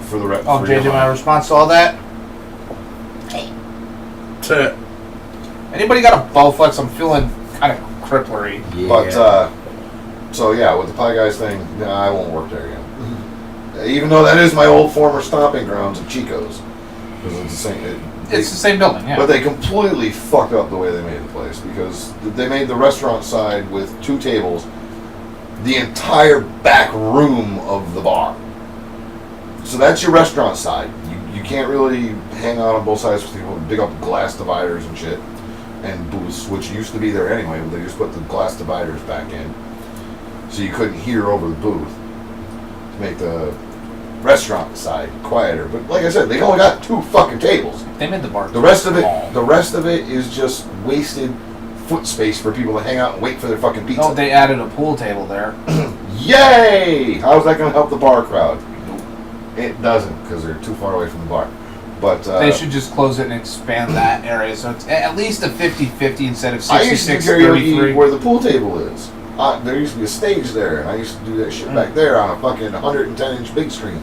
For the rest. Oh, JJ, my response to all that? To Anybody got a Bowflex? I'm feeling kind of cripplery. But, so yeah, with the Pie Guys thing, I won't work there again. Even though that is my old former stomping grounds of Chico's. Because it's the same. It's the same building, yeah. But they completely fucked up the way they made the place, because they made the restaurant side with 2 tables the entire back room of the bar. So that's your restaurant side. You can't really hang out on both sides with people, big up glass dividers and shit, and booths, which used to be there anyway, but they just put the glass dividers back in, so you couldn't hear over the booth to make the restaurant side quieter. But like I said, they only got 2 fucking tables. They made the bar. The rest of it is just wasted foot space for people to hang out and wait for their fucking pizza. Oh, they added a pool table there. Yay! How's that going to help the bar crowd? It doesn't, because they're too far away from the bar. But They should just close it and expand that area so it's at least a 50-50 instead of I used to do 66-33. karaoke where the pool table is. There used to be a stage there, and I used to do that shit back there on a fucking 110-inch big screen.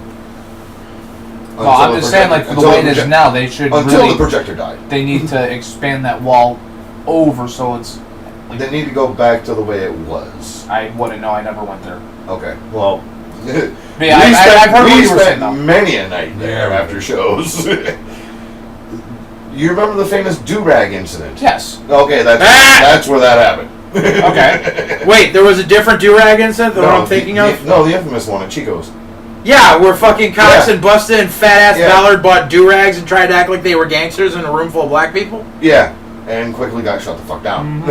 Well, I'm just saying, like, for the way it is now, they should until really... the projector died. They need to expand that wall over so it's... Like, They need to go back to the way it was. I wouldn't know. I never went there. Okay, well... But yeah, I've heard what you were saying, though. many a night there after shows. You remember the famous do-rag incident? Yes. Okay, that's where that happened. Okay. Wait, there was a different do-rag incident than what I'm thinking of? No, the infamous one at Chico's. Yeah, where fucking cops Yeah. and busted and fat-ass Yeah. Ballard bought do-rags and tried to act like they were gangsters in a room full of black people? Yeah, and quickly got shut the fuck down.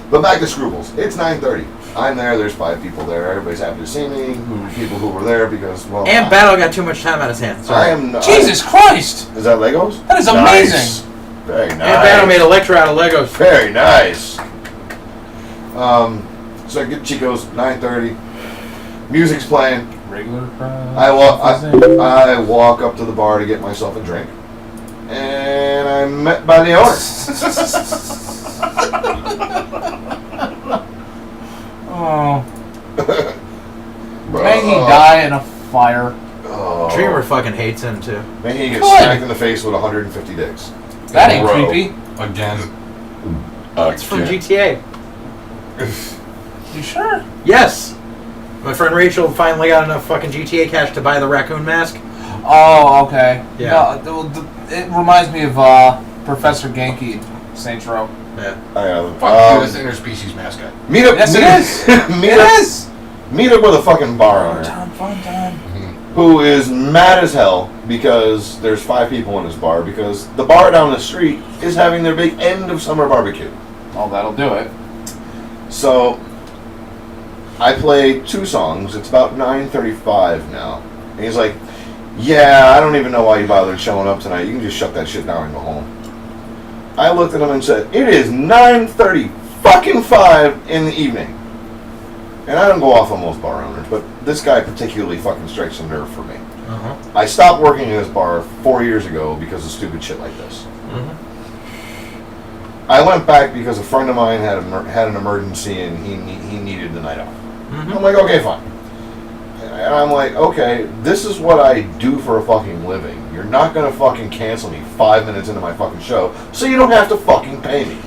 But back to Scruples. It's 9:30. I'm there. There's 5 people there. Everybody's happy to see me. People who were there because, well... And Battle got too much time on his hands. I am... Jesus Christ! Is that Legos? That is Nice. amazing! Very nice. And Battle made Electra out of Legos. Very nice. So I get Chico's, 9:30. Music's playing. Regular crowd. I walk up to the bar to get myself a drink. And I'm met by the owner. Oh. May he die in a fire. Oh. Dreamer fucking hates him, too. May he get Good. smacked in the face with 150 dicks. That In a ain't row. creepy. Again. It's from GTA. You sure? Yes! My friend Rachel finally got enough fucking GTA cash to buy the raccoon mask. Oh, okay. Yeah. No, it reminds me of Professor Genki, Saints Row. Yeah. Fuck this interspecies mascot. Meet up. Yes, it is. Meet up with a fucking bar owner Fun time. who is mad as hell because there's 5 people in his bar because the bar down the street is having their big end of summer barbecue. Oh, that'll do it. So I play 2 songs. It's about 9:35 now, and he's like, "Yeah, I don't even know why you bothered showing up tonight. You can just shut that shit down and go home." I looked at him and said, "It is 9:35 in the evening." And I don't go off on most bar owners, but this guy particularly fucking strikes a nerve for me. Uh-huh. I stopped working in this bar 4 years ago because of stupid shit like this. Mm-hmm. I went back because a friend of mine had an emergency and he needed the night off. Mm-hmm. I'm like, okay, fine. And I'm like, okay, this is what I do for a fucking living. You're not gonna fucking cancel me 5 minutes into my fucking show, so you don't have to fucking pay me.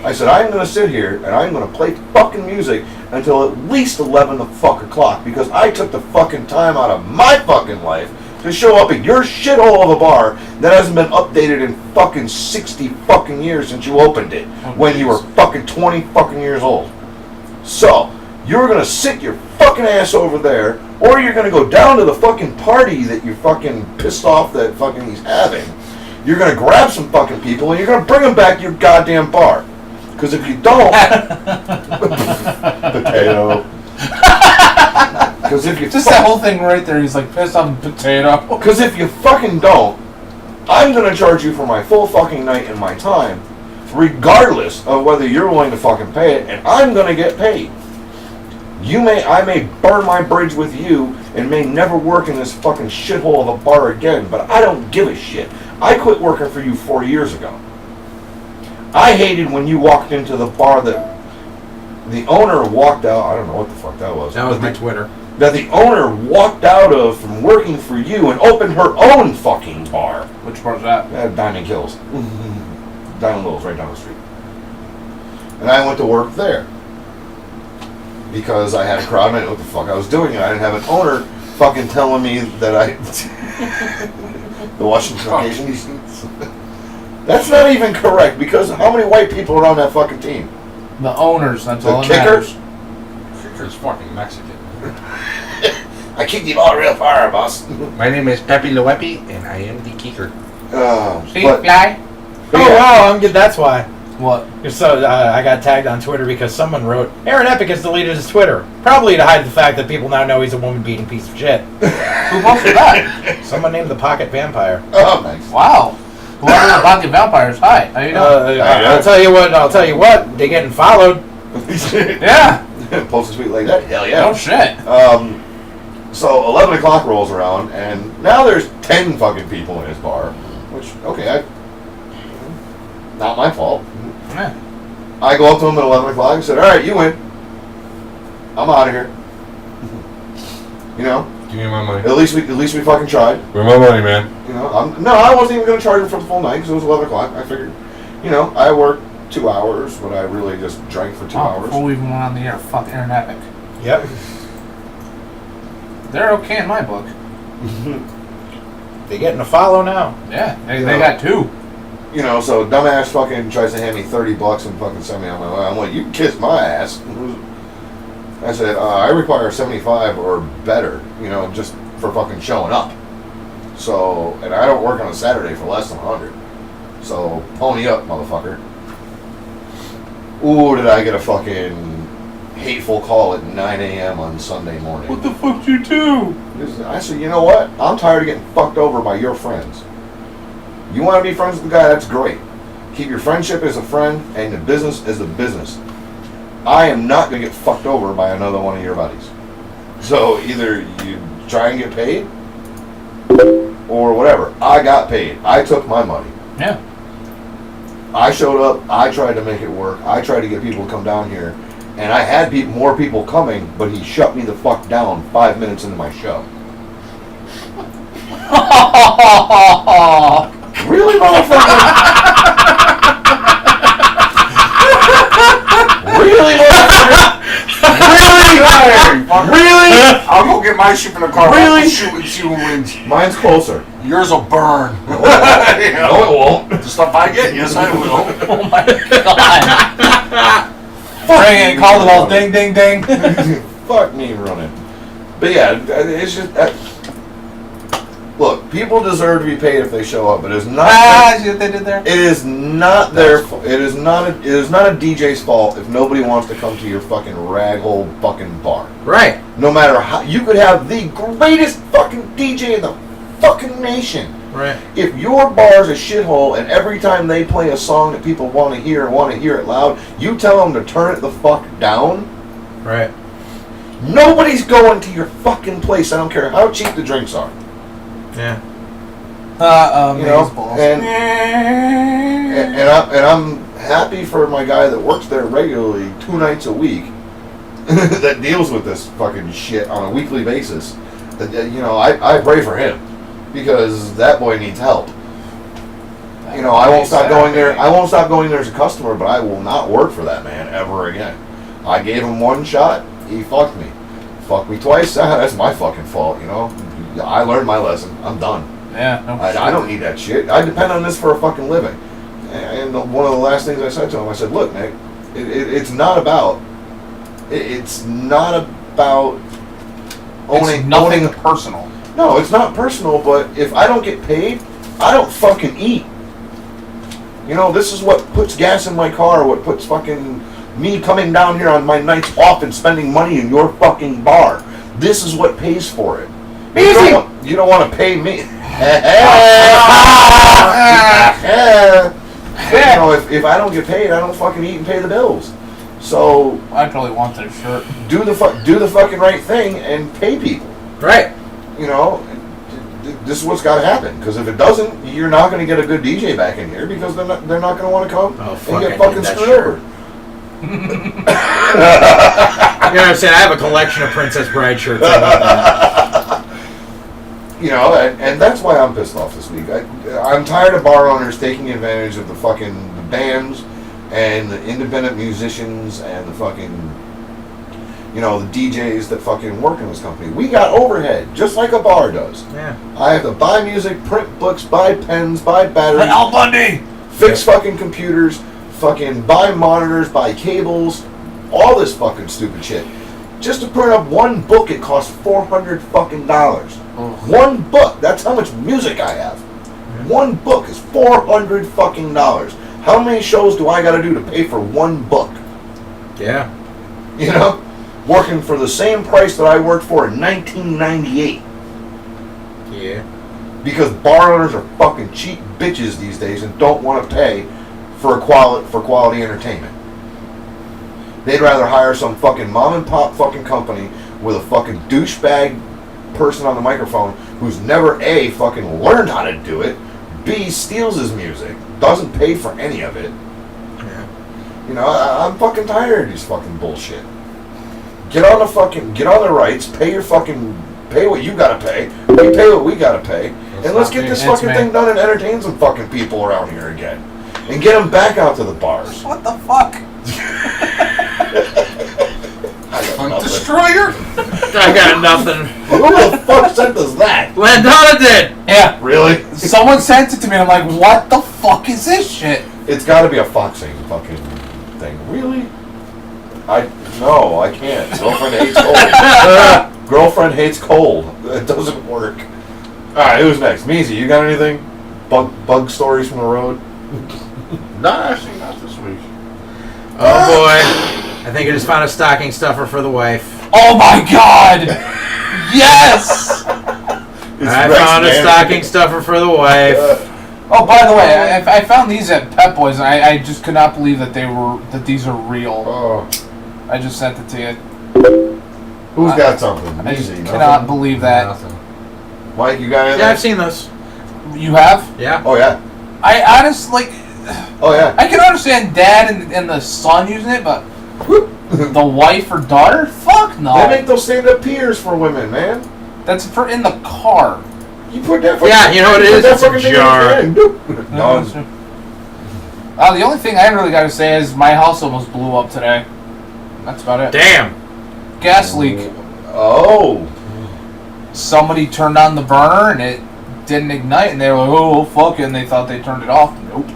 I said, I'm gonna sit here and I'm gonna play fucking music until at least 11 o'clock because I took the fucking time out of my fucking life to show up at your shithole of a bar that hasn't been updated in fucking 60 fucking years since you opened it when you were fucking 20 fucking years old. So, you're gonna sit your fucking ass over there, or you're gonna go down to the fucking party that you're fucking pissed off that fucking he's having. You're gonna grab some fucking people and you're gonna bring them back to your goddamn bar. Because if you don't, potato. Because if you Just that whole thing right there, he's like pissed off and potato. Because if you fucking don't, I'm gonna charge you for my full fucking night and my time, regardless of whether you're willing to fucking pay it, and I'm gonna get paid. I may burn my bridge with you and may never work in this fucking shithole of a bar again, but I don't give a shit. I quit working for you 4 years ago. I hated when you walked into the bar that the owner walked out. I don't know what the fuck that was. That was my Twitter. That the owner walked out of from working for you and opened her own fucking bar. Which bar's that? Diamond Kills. Diamond Will's right down the street. And I went to work there. Because I had a crowd and I didn't know what the fuck I was doing. And I didn't have an owner fucking telling me that the Washington occasion. That's not even correct because how many white people are on that fucking team? The owners, that's all The that kickers? matters. Kicker's fucking Mexican. I kicked the ball real far, boss. My name is Pepe Loepi, and I am the kicker. See, But, fly? but Oh, yeah. wow, I'm good. That's why. What? So I got tagged on Twitter because someone wrote, Aaron Epic has deleted his Twitter. Probably to hide the fact that people now know he's a woman-beating piece of shit. Who posted that? Someone named the Pocket Vampire. Oh, nice. Wow. Whoever the Pocket Vampires, hi, how you doing? I'll tell you what. They're getting followed. Yeah. Post a tweet like that? Hell yeah. No shit. So 11 o'clock rolls around, and now there's 10 fucking people in his bar. Which, okay, not my fault. Yeah. I go up to him at 11 o'clock and said, alright, you win. I'm out of here. You know? Give me my money. At least we fucking tried. Where's my money, man? You know, I wasn't even going to charge him for the full night because it was 11 o'clock. I figured, you know, I worked 2 hours, but I really just drank for 2 hours. Before we even went on the air, fuck Aaron Epic. Yep. They're okay in my book. They're getting a follow now. Yeah, they got 2. You know, so dumbass fucking tries to hand me $30 and fucking send me on my way. I'm like, you can kiss my ass. I said, I require 75 or better, you know, just for fucking showing up. So, and I don't work on a Saturday for less than 100. So, pony up, motherfucker. Ooh, did I get a fucking hateful call at 9 a.m. on Sunday morning. What the fuck you do? I said, you know what? I'm tired of getting fucked over by your friends. You want to be friends with the guy? That's great. Keep your friendship as a friend and the business as a business. I am not going to get fucked over by another one of your buddies. So either you try and get paid or whatever. I got paid. I took my money. Yeah. I showed up. I tried to make it work. I tried to get people to come down here. And I had more people coming, but he shut me the fuck down 5 minutes into my show. Really, motherfucker? Really, motherfucker? Really? I'll go get my ship in the car. Really? Shoot and see who wins. Mine's closer. Yours will burn. No, it won't. The stuff I get, yes, I will. Oh my god. Ring and call the bell. Ding, ding, ding. Fuck me running. But yeah, it's just... look, people deserve to be paid if they show up. It is not... see what they did there? It is not their fault. It is not a DJ's fault if nobody wants to come to your fucking raghole fucking bar. Right. No matter how... You could have the greatest fucking DJ in the fucking nation. Right. If your bar's a shithole and every time they play a song that people want to hear and want to hear it loud, you tell them to turn it the fuck down, Right. nobody's going to your fucking place. I don't care how cheap the drinks are. Yeah. You know, and I'm happy for my guy that works there regularly 2 nights a week that deals with this fucking shit on a weekly basis. You know, I pray for him. Because that boy needs help. You know, I won't stop going there. I won't stop going there as a customer, but I will not work for that man ever again. I gave him 1 shot. He fucked me. Fucked me twice. That's my fucking fault. You know, I learned my lesson. I'm done. Yeah. No, I don't need that shit. I depend on this for a fucking living. And one of the last things I said to him, I said, "Look, Nick, it's not about. It's not about owning nothing personal." No, it's not personal, but if I don't get paid, I don't fucking eat. You know, this is what puts gas in my car, what puts fucking me coming down here on my nights off and spending money in your fucking bar. This is what pays for it. You don't want to pay me. But, you know, if I don't get paid, I don't fucking eat and pay the bills. So I probably want their shirt. do the fucking right thing and pay people. Right. You know, this is what's got to happen. Because if it doesn't, you're not going to get a good DJ back in here because they're not going to want to come and get fucking screwed over. You know what I'm saying? I have a collection of Princess Bride shirts. You know, and that's why I'm pissed off this week. I'm tired of bar owners taking advantage of the fucking bands and the independent musicians and the fucking... You know, the DJs that fucking work in this company. We got overhead, just like a bar does. Yeah. I have to buy music, print books, buy pens, buy batteries. Al Bundy! Fix fucking computers, fucking buy monitors, buy cables, all this fucking stupid shit. Just to print up 1 book, it costs $400 fucking dollars. 1 book, that's how much music I have. 1 book is $400 fucking dollars. How many shows do I gotta do to pay for 1 book? Yeah. You know? Working for the same price that I worked for in 1998. Yeah. Because bar owners are fucking cheap bitches these days and don't want to pay for quality entertainment. They'd rather hire some fucking mom and pop fucking company with a fucking douchebag person on the microphone who's never A, fucking learned how to do it, B, steals his music, doesn't pay for any of it. Yeah. You know, I'm fucking tired of these fucking bullshit. Get on the rights, pay what you gotta pay, we pay what we gotta pay, and let's get this fucking thing done and entertain some fucking people around here again. And get them back out to the bars. What the fuck? Destroyer? I got nothing. Who the fuck sent us that? Landona did. Yeah. Really? Someone sent it to me and I'm like, what the fuck is this shit? It's gotta be a foxing fucking thing. Really? No, I can't. Girlfriend hates cold. Girlfriend hates cold. It doesn't work. Alright, who's next? Meaz, you got anything? Bug stories from the road? Nah, actually not this week. Oh boy. I think I just found a stocking stuffer for the wife. Oh my god! Yes! I found a stocking stuffer for the wife. Oh, by the way, I found these at Pep Boys, and I just could not believe that these are real. Oh. I just sent it to you. Who's got something? I just Easy, cannot believe that. Nothing. Mike, you got anything? Yeah, I've seen those. You have? Yeah. Oh, yeah. I honestly, Oh, yeah. I can understand dad and the son using it, but the wife or daughter? Fuck no. They make those stand-up piers for women, man. That's for in the car. You put that fucking... Yeah, you know what it is? It's a jar. Done. The only thing I really got to say is my house almost blew up today. That's about it. Damn. Gas leak. Oh. Somebody turned on the burner and it didn't ignite, and they were like, "Oh fuck!" and they thought they turned it off. Nope.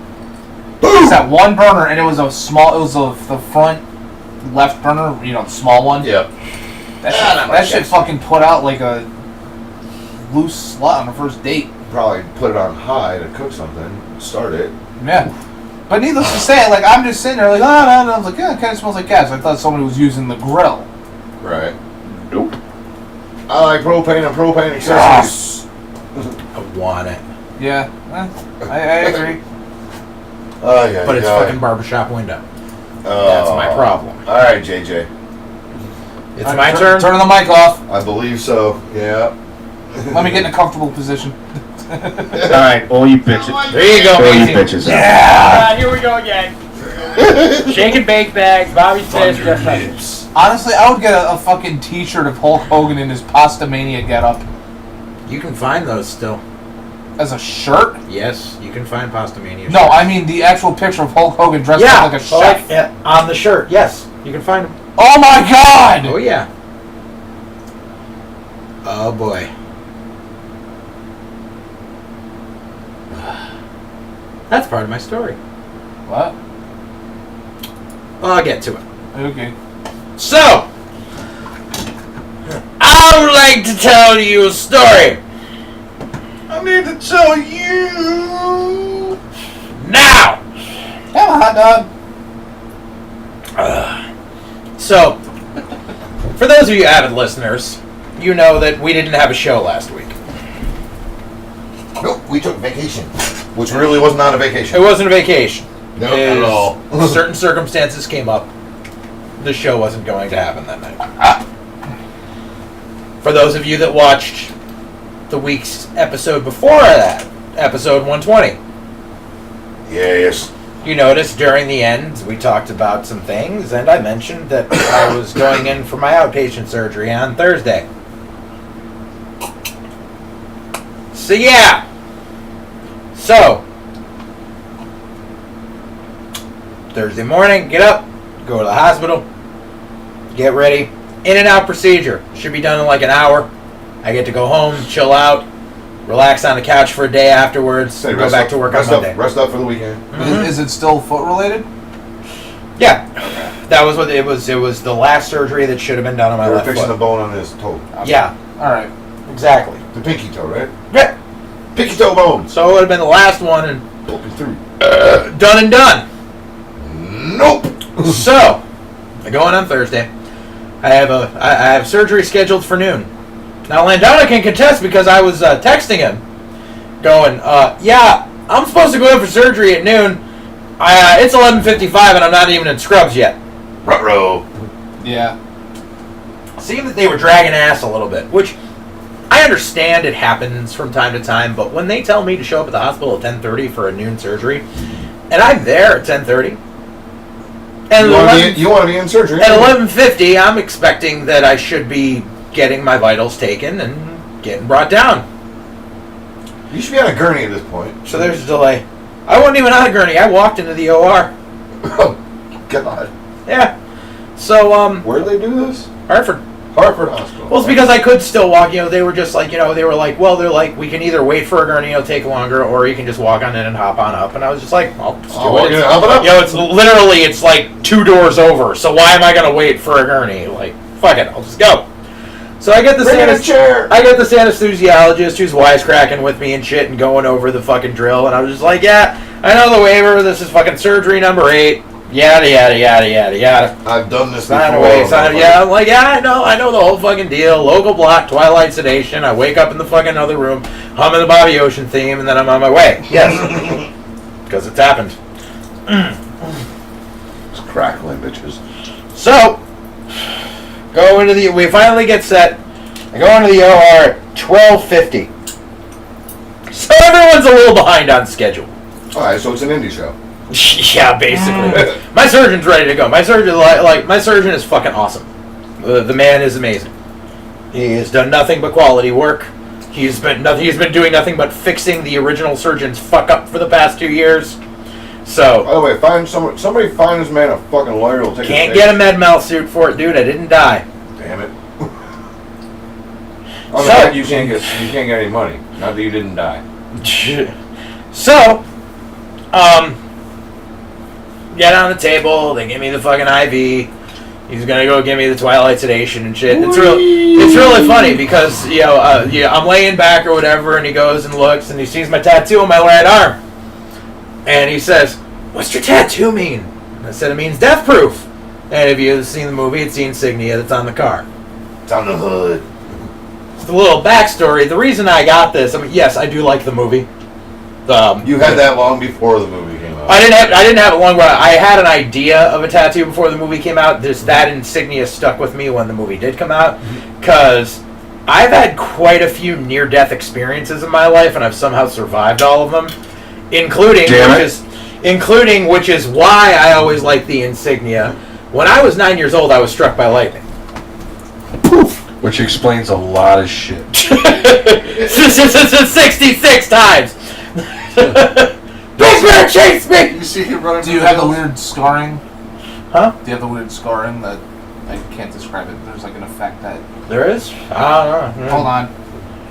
It's that one burner, and it was the front left burner. You know, the small one. Yep. That shit fucking put out like a loose slut on the first date. Probably put it on high to cook something. Start it. Yeah. But needless to say, like, I'm just sitting there like, oh, no. I was like, yeah, it kind of smells like gas. I thought somebody was using the grill. Right. Nope. I like propane and propane accessories. I want it. Yeah, I agree. Oh, yeah. But it's fucking barbershop window. Oh. That's my problem. All right, JJ. It's my turn. Turn the mic off. I believe so. Yeah. Let me get in a comfortable position. Alright, all you bitches. There you go, All you Meaz. bitches. Yeah. Here we go again. Shake and bake bags, Bobby's Fish, just like Honestly, I would get a fucking t-shirt of Hulk Hogan in his Pasta Mania getup. You can find those still. As a shirt? Yes, you can find Pasta Mania. No, I mean the actual picture of Hulk Hogan dressed up like a chef. On the shirt. Yes, you can find them. Oh my god! Oh yeah. Oh boy. That's part of my story. What? Well, I'll get to it. Okay. So, I would like to tell you a story. I need to tell you. Now! Have a hot dog. So, for those of you avid listeners, you know that we didn't have a show last week. Nope, we took vacation. Which really was not a vacation. It wasn't a vacation. No, not at all. Certain circumstances came up. The show wasn't going to happen that night. For those of you that watched the week's episode before that, episode 120, Yes. you noticed during the end we talked about some things, and I mentioned that I was going in for my outpatient surgery on Thursday. So yeah. So, Thursday morning, get up, go to the hospital, get ready. In and out procedure. Should be done in like an hour. I get to go home, chill out, relax on the couch for a day afterwards, and go back to work on Monday. Rest up for the weekend. Mhm. Is it still foot related? Yeah. That was what it was. It was the last surgery that should have been done on my They were left fixing the foot. bone on his toe. Yeah, Alright. exactly. The pinky toe, right? Yeah. Pinky toe bones. So it would have been the last one and Poking through. done and done. Nope. So, I go in on Thursday. I have surgery scheduled for noon. Now Landona can contest because I was texting him, going, yeah, I'm supposed to go in for surgery at noon. It's 11:55 and I'm not even in scrubs yet. Ruh-roh. Yeah. Seemed that they were dragging ass a little bit, which I understand it happens from time to time, but when they tell me to show up at the hospital at 10:30 for a noon surgery, and I'm there at 10:30, and you want to be in surgery at 11:50, I'm expecting that I should be getting my vitals taken and getting brought down. You should be on a gurney at this point. So there's a delay. I wasn't even on a gurney. I walked into the OR. Oh, God. Yeah. So, Where do they do this? Hartford Hospital. Well, it's because I could still walk. They were just like, they were like, well, they're like, we can either wait for a gurney, it'll take longer, or you can just walk on in and hop on up. And I was just like, I'll just do it. Hop it up. It's literally, it's like 2 doors over. So why am I going to wait for a gurney? Like, fuck it, I'll just go. So I get this anesthesiologist who's wisecracking with me and shit and going over the fucking drill. And I was just like, yeah, I know the waiver. This is fucking surgery number 8. Yada, yada, yada, yada, yada. I've done this Sign before. away, yeah, I'm like, yeah, I know the whole fucking deal. Local block, twilight sedation. I wake up in the fucking other room, humming the Bobby Ocean theme, and then I'm on my way. Yes. Because it's happened. It's crackling, bitches. So, we finally get set. I go into the OR at 12:50. So everyone's a little behind on schedule. Alright, so it's an indie show. Yeah, basically. My surgeon's ready to go. My surgeon is fucking awesome. The man is amazing. He has done nothing but quality work. He's been doing nothing but fixing the original surgeon's fuck up for the past 2 years. So, by the way, somebody find this man a fucking lawyer who'll take can't get a med mal suit for it, dude. I didn't die. Damn it. So, you can't get any money. Not that you didn't die. So, get on the table. They give me the fucking IV. He's gonna go give me the twilight sedation and shit. It's really funny because I'm laying back or whatever, and he goes and looks and he sees my tattoo on my right arm, and he says, "What's your tattoo mean?" And I said, "It means death proof." And if you've seen the movie, it's the insignia that's on the car. It's on the hood. The little backstory. The reason I got this, yes, I do like the movie. You had that long before the movie came out. I didn't have it long. I had an idea of a tattoo before the movie came out. That insignia stuck with me when the movie did come out, because I've had quite a few near-death experiences in my life, and I've somehow survived all of them, including which is why I always like the insignia. When I was 9 years old, I was struck by lightning. Poof. Which explains a lot of shit. 66 times. Big Bear chase me! You see him running. Do you have the weird scarring? Huh? Do you have the weird scarring that I can't describe it? There's like an effect that. There is? I don't know. Hold on.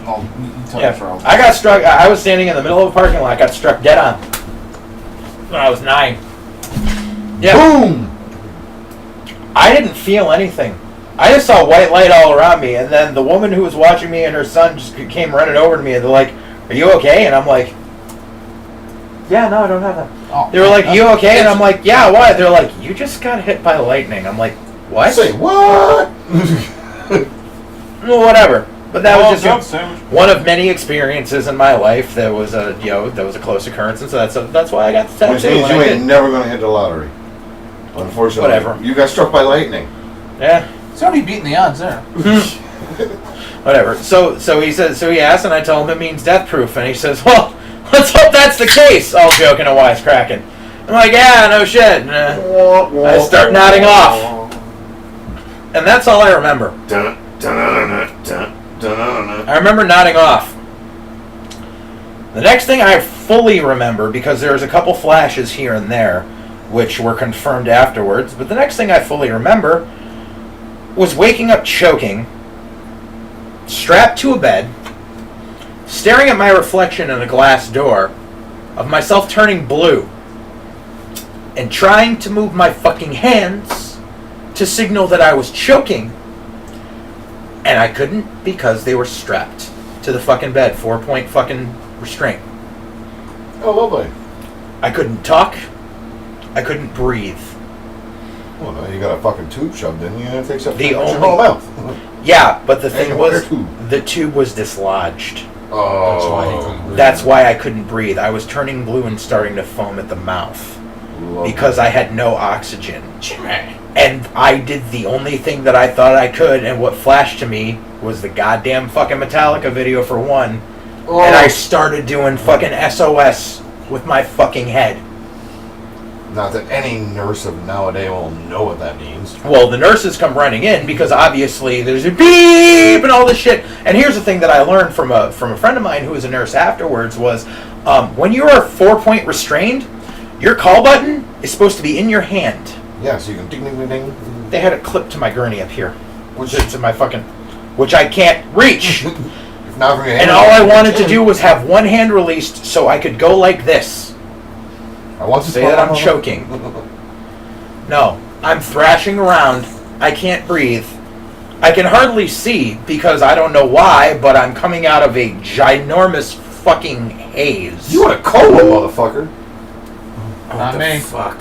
Oh, you tell me for I got struck. I was standing in the middle of a parking lot. I got struck dead on when I was 9. Yeah. Boom! I didn't feel anything. I just saw white light all around me, and then the woman who was watching me and her son just came running over to me, and they're like, "Are you okay?" And I'm like, "Yeah, no, I don't have that." Oh, they were like, "You okay?" And I'm like, "Yeah, why?" They're like, "You just got hit by lightning." I'm like, "What?" Say what? Well, whatever. But that was just one of many experiences in my life. That was a close occurrence, and so that's why I got the tattoo. Which means you ain't never gonna hit the lottery. Unfortunately, whatever. You got struck by lightning. Yeah. It's already beating the odds there. Whatever. So he asked, and I told him it means death proof, and he says, "Well, let's hope that's the case." All joking and wisecracking. I'm like, "Yeah, no shit." And, I start nodding off, and that's all I remember. I remember nodding off. The next thing I fully remember, because there was a couple flashes here and there, which were confirmed afterwards, but the next thing I fully remember was waking up choking, strapped to a bed, staring at my reflection in a glass door, of myself turning blue, and trying to move my fucking hands to signal that I was choking, and I couldn't because they were strapped to the fucking bed, 4-point fucking restraint. Oh, lovely. I couldn't talk. I couldn't breathe. Well, no, you got a fucking tube shoved in you, and it takes up The your only- whole mouth. Yeah, but the thing And was, tube. the tube was dislodged. That's why he couldn't breathe. That's why I couldn't breathe. I was turning blue and starting to foam at the mouth because I had no oxygen. And I did the only thing that I thought I could, and what flashed to me was the goddamn fucking Metallica video for one. And I started doing fucking SOS with my fucking head. Not that any nurse of nowadays will know what that means. Well, the nurses come running in because obviously there's a beep and all this shit. And here's the thing that I learned from a friend of mine who was a nurse afterwards was when you are 4-point restrained, your call button is supposed to be in your hand. Yeah, so you can ding, ding, ding, ding. They had it clipped to my gurney up here, which I can't reach. If not from your hand, And all I wanted to do was have one hand released so I could go like this. I want to Say that I'm choking. No, I'm thrashing around. I can't breathe. I can hardly see because I don't know why, but I'm coming out of a ginormous fucking haze. You want a coma, motherfucker? Not me. Fuck.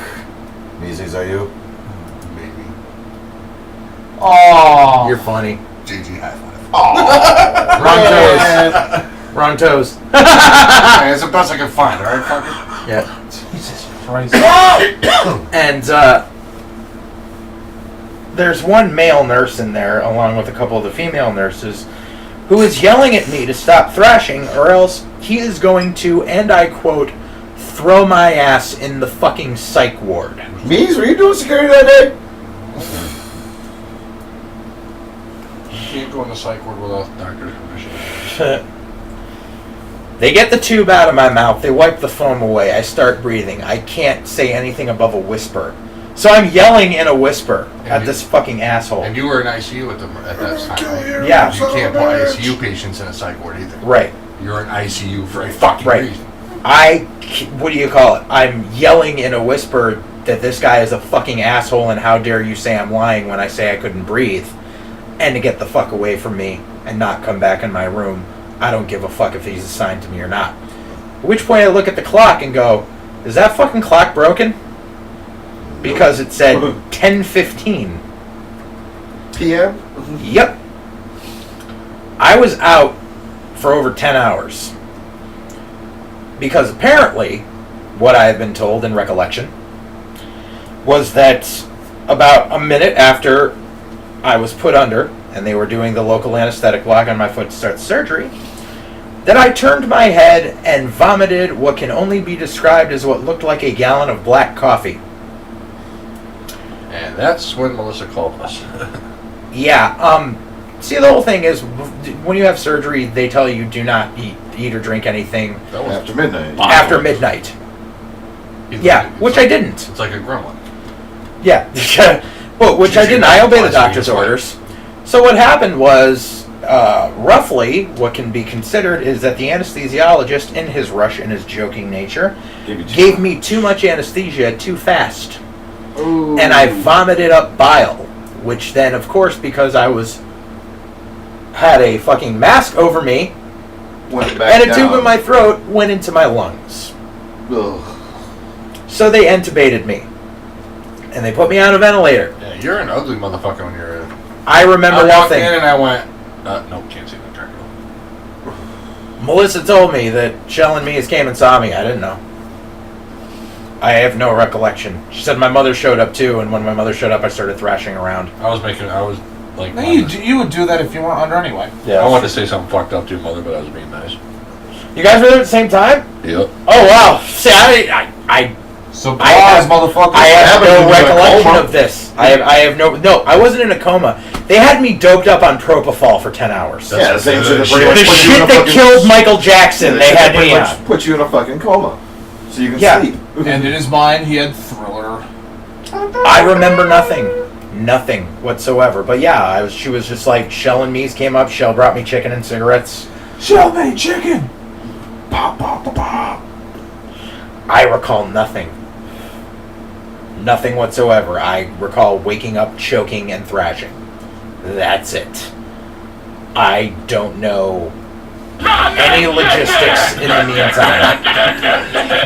Meaz, are you? Maybe. Oh. You're funny. JG high five. Wrong toes. Hey, it's the best I can find, alright, fucker? Yeah. Jesus Christ. And there's one male nurse in there, along with a couple of the female nurses, who is yelling at me to stop thrashing, or else he is going to, and I quote, throw my ass in the fucking psych ward. Meaz, were you doing security that day? You can't go in the psych ward without the doctor's permission. They get the tube out of my mouth, they wipe the foam away, I start breathing. I can't say anything above a whisper. So I'm yelling in a whisper at this fucking asshole. And you were in ICU at that time, right? Yeah. You can't put ICU patients in a psych ward either. Right. You're in ICU for a fucking Right. reason. What do you call it? I'm yelling in a whisper that this guy is a fucking asshole and how dare you say I'm lying when I say I couldn't breathe. And to get the fuck away from me and not come back in my room. I don't give a fuck if he's assigned to me or not. At which point I look at the clock and go, is that fucking clock broken? Because it said 10:15. PM? Yep. I was out for over 10 hours. Because apparently, what I have been told in recollection, was that about a minute after I was put under, and they were doing the local anesthetic block on my foot to start surgery, that I turned my head and vomited what can only be described as what looked like a gallon of black coffee. And that's when Melissa called us. Yeah, see, the whole thing is, when you have surgery, they tell you do not eat or drink anything That was After midnight. after midnight. Yeah, which I didn't. It's like a gremlin. Yeah, but which I didn't. I obey the doctor's orders. So what happened was, roughly, what can be considered is that the anesthesiologist, in his rush and his joking nature, gave me too much anesthesia too fast. Ooh. And I vomited up bile, which then, of course, because I had a fucking mask over me Went back and a tube down. in my throat, went into my lungs. Ugh. So they intubated me, and they put me on a ventilator. Yeah, you're an ugly motherfucker when you're I remember I walked nothing. in and I went, no, can't see the turn. Melissa told me that Shell and Meaz came and saw me. I didn't know. I have no recollection. She said my mother showed up too, and when my mother showed up, I started thrashing around. I was like, No, you would do that if you weren't under anyway. I wanted to say something fucked up to your mother, but I was being nice. You guys were there at the same time? Yep. Oh wow! See, I Surprise, I have- motherfucker. have happened no when you were in a recollection coma? of this. I have no. I wasn't in a coma. They had me doped up on propofol for 10 hours. Yeah, the same shit that The pretty much put you in shit a that fucking- killed Michael Jackson, Yeah, they shit had that pretty me much on. put you in a fucking coma. So you can Yeah. sleep. And in his mind, he had Thriller. I remember nothing whatsoever. But yeah, she was just like, Shell and Meaz came up. Shell brought me chicken and cigarettes. Shell made chicken! Pop, pop, pop, pop. I recall nothing. Nothing whatsoever. I recall waking up, choking, and thrashing. That's it. I don't know any logistics in the meantime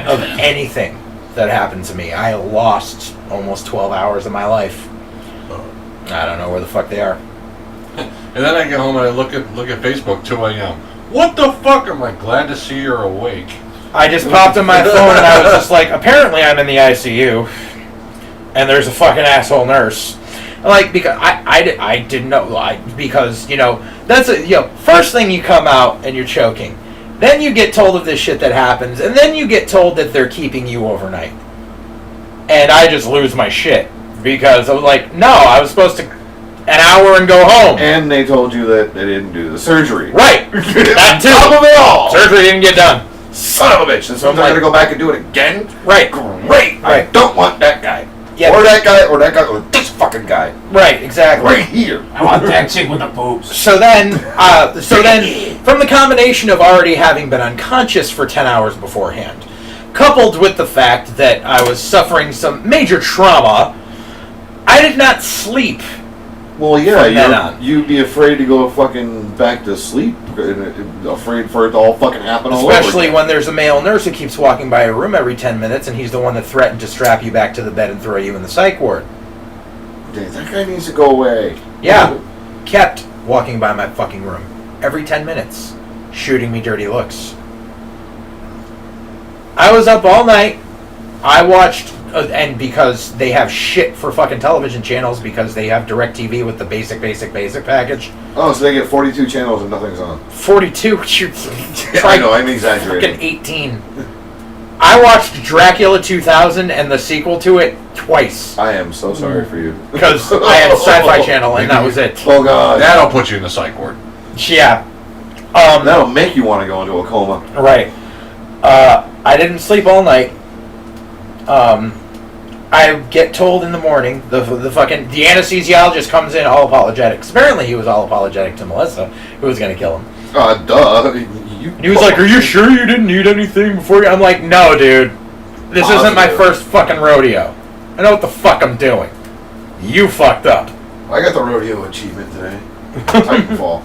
of anything that happened to me. I lost almost 12 hours of my life. I don't know where the fuck they are. And then I get home and I look at Facebook, 2 a.m. What the fuck? I'm like, glad to see you're awake. I just popped on my phone and I was just like, apparently I'm in the ICU, and there's a fucking asshole nurse. Like, because I didn't know, because that's first thing you come out and you're choking, then you get told of this shit that happens, and then you get told that they're keeping you overnight, and I just lose my shit because I was like, no, I was supposed to an hour and go home. And they told you that they didn't do the surgery. Right. That too. Top of it all. Surgery didn't get done. Son of a bitch. So I'm going to go back and do it again? Right. Great. I Right. don't want that guy. Yeah. Or that guy, or this fucking guy. Right, exactly. Right here. I want that chick with the boobs. So then, from the combination of already having been unconscious for 10 hours beforehand, coupled with the fact that I was suffering some major trauma, I did not sleep. Well, From then yeah, on. you'd be afraid to go fucking back to sleep, afraid for it to all fucking happen all over Especially again. when there's a male nurse who keeps walking by your room every 10 minutes, and he's the one that threatened to strap you back to the bed and throw you in the psych ward. Dude, that guy needs to go away. Yeah. Kept walking by my fucking room every 10 minutes, shooting me dirty looks. I was up all night. I watched, and because they have shit for fucking television channels, because they have DirecTV with the basic package. Oh, so they get 42 channels and nothing's on. 42. I know, I'm exaggerating. Fucking 18. I watched Dracula 2000 and the sequel to it twice. I am so sorry for you. Because I had Sci-Fi Channel and that was it. Oh, God. That'll put you in the psych ward. Yeah. That'll make you want to go into a coma. Right. I didn't sleep all night. I get told in the morning, the anesthesiologist comes in all apologetic. 'Cause apparently he was all apologetic to Melissa, who was going to kill him. Duh. And he was like, "Are you sure you didn't need anything before you?" I'm like, "No, dude. This isn't my first fucking rodeo. I know what the fuck I'm doing. You fucked up." I got the rodeo achievement today. Titanfall.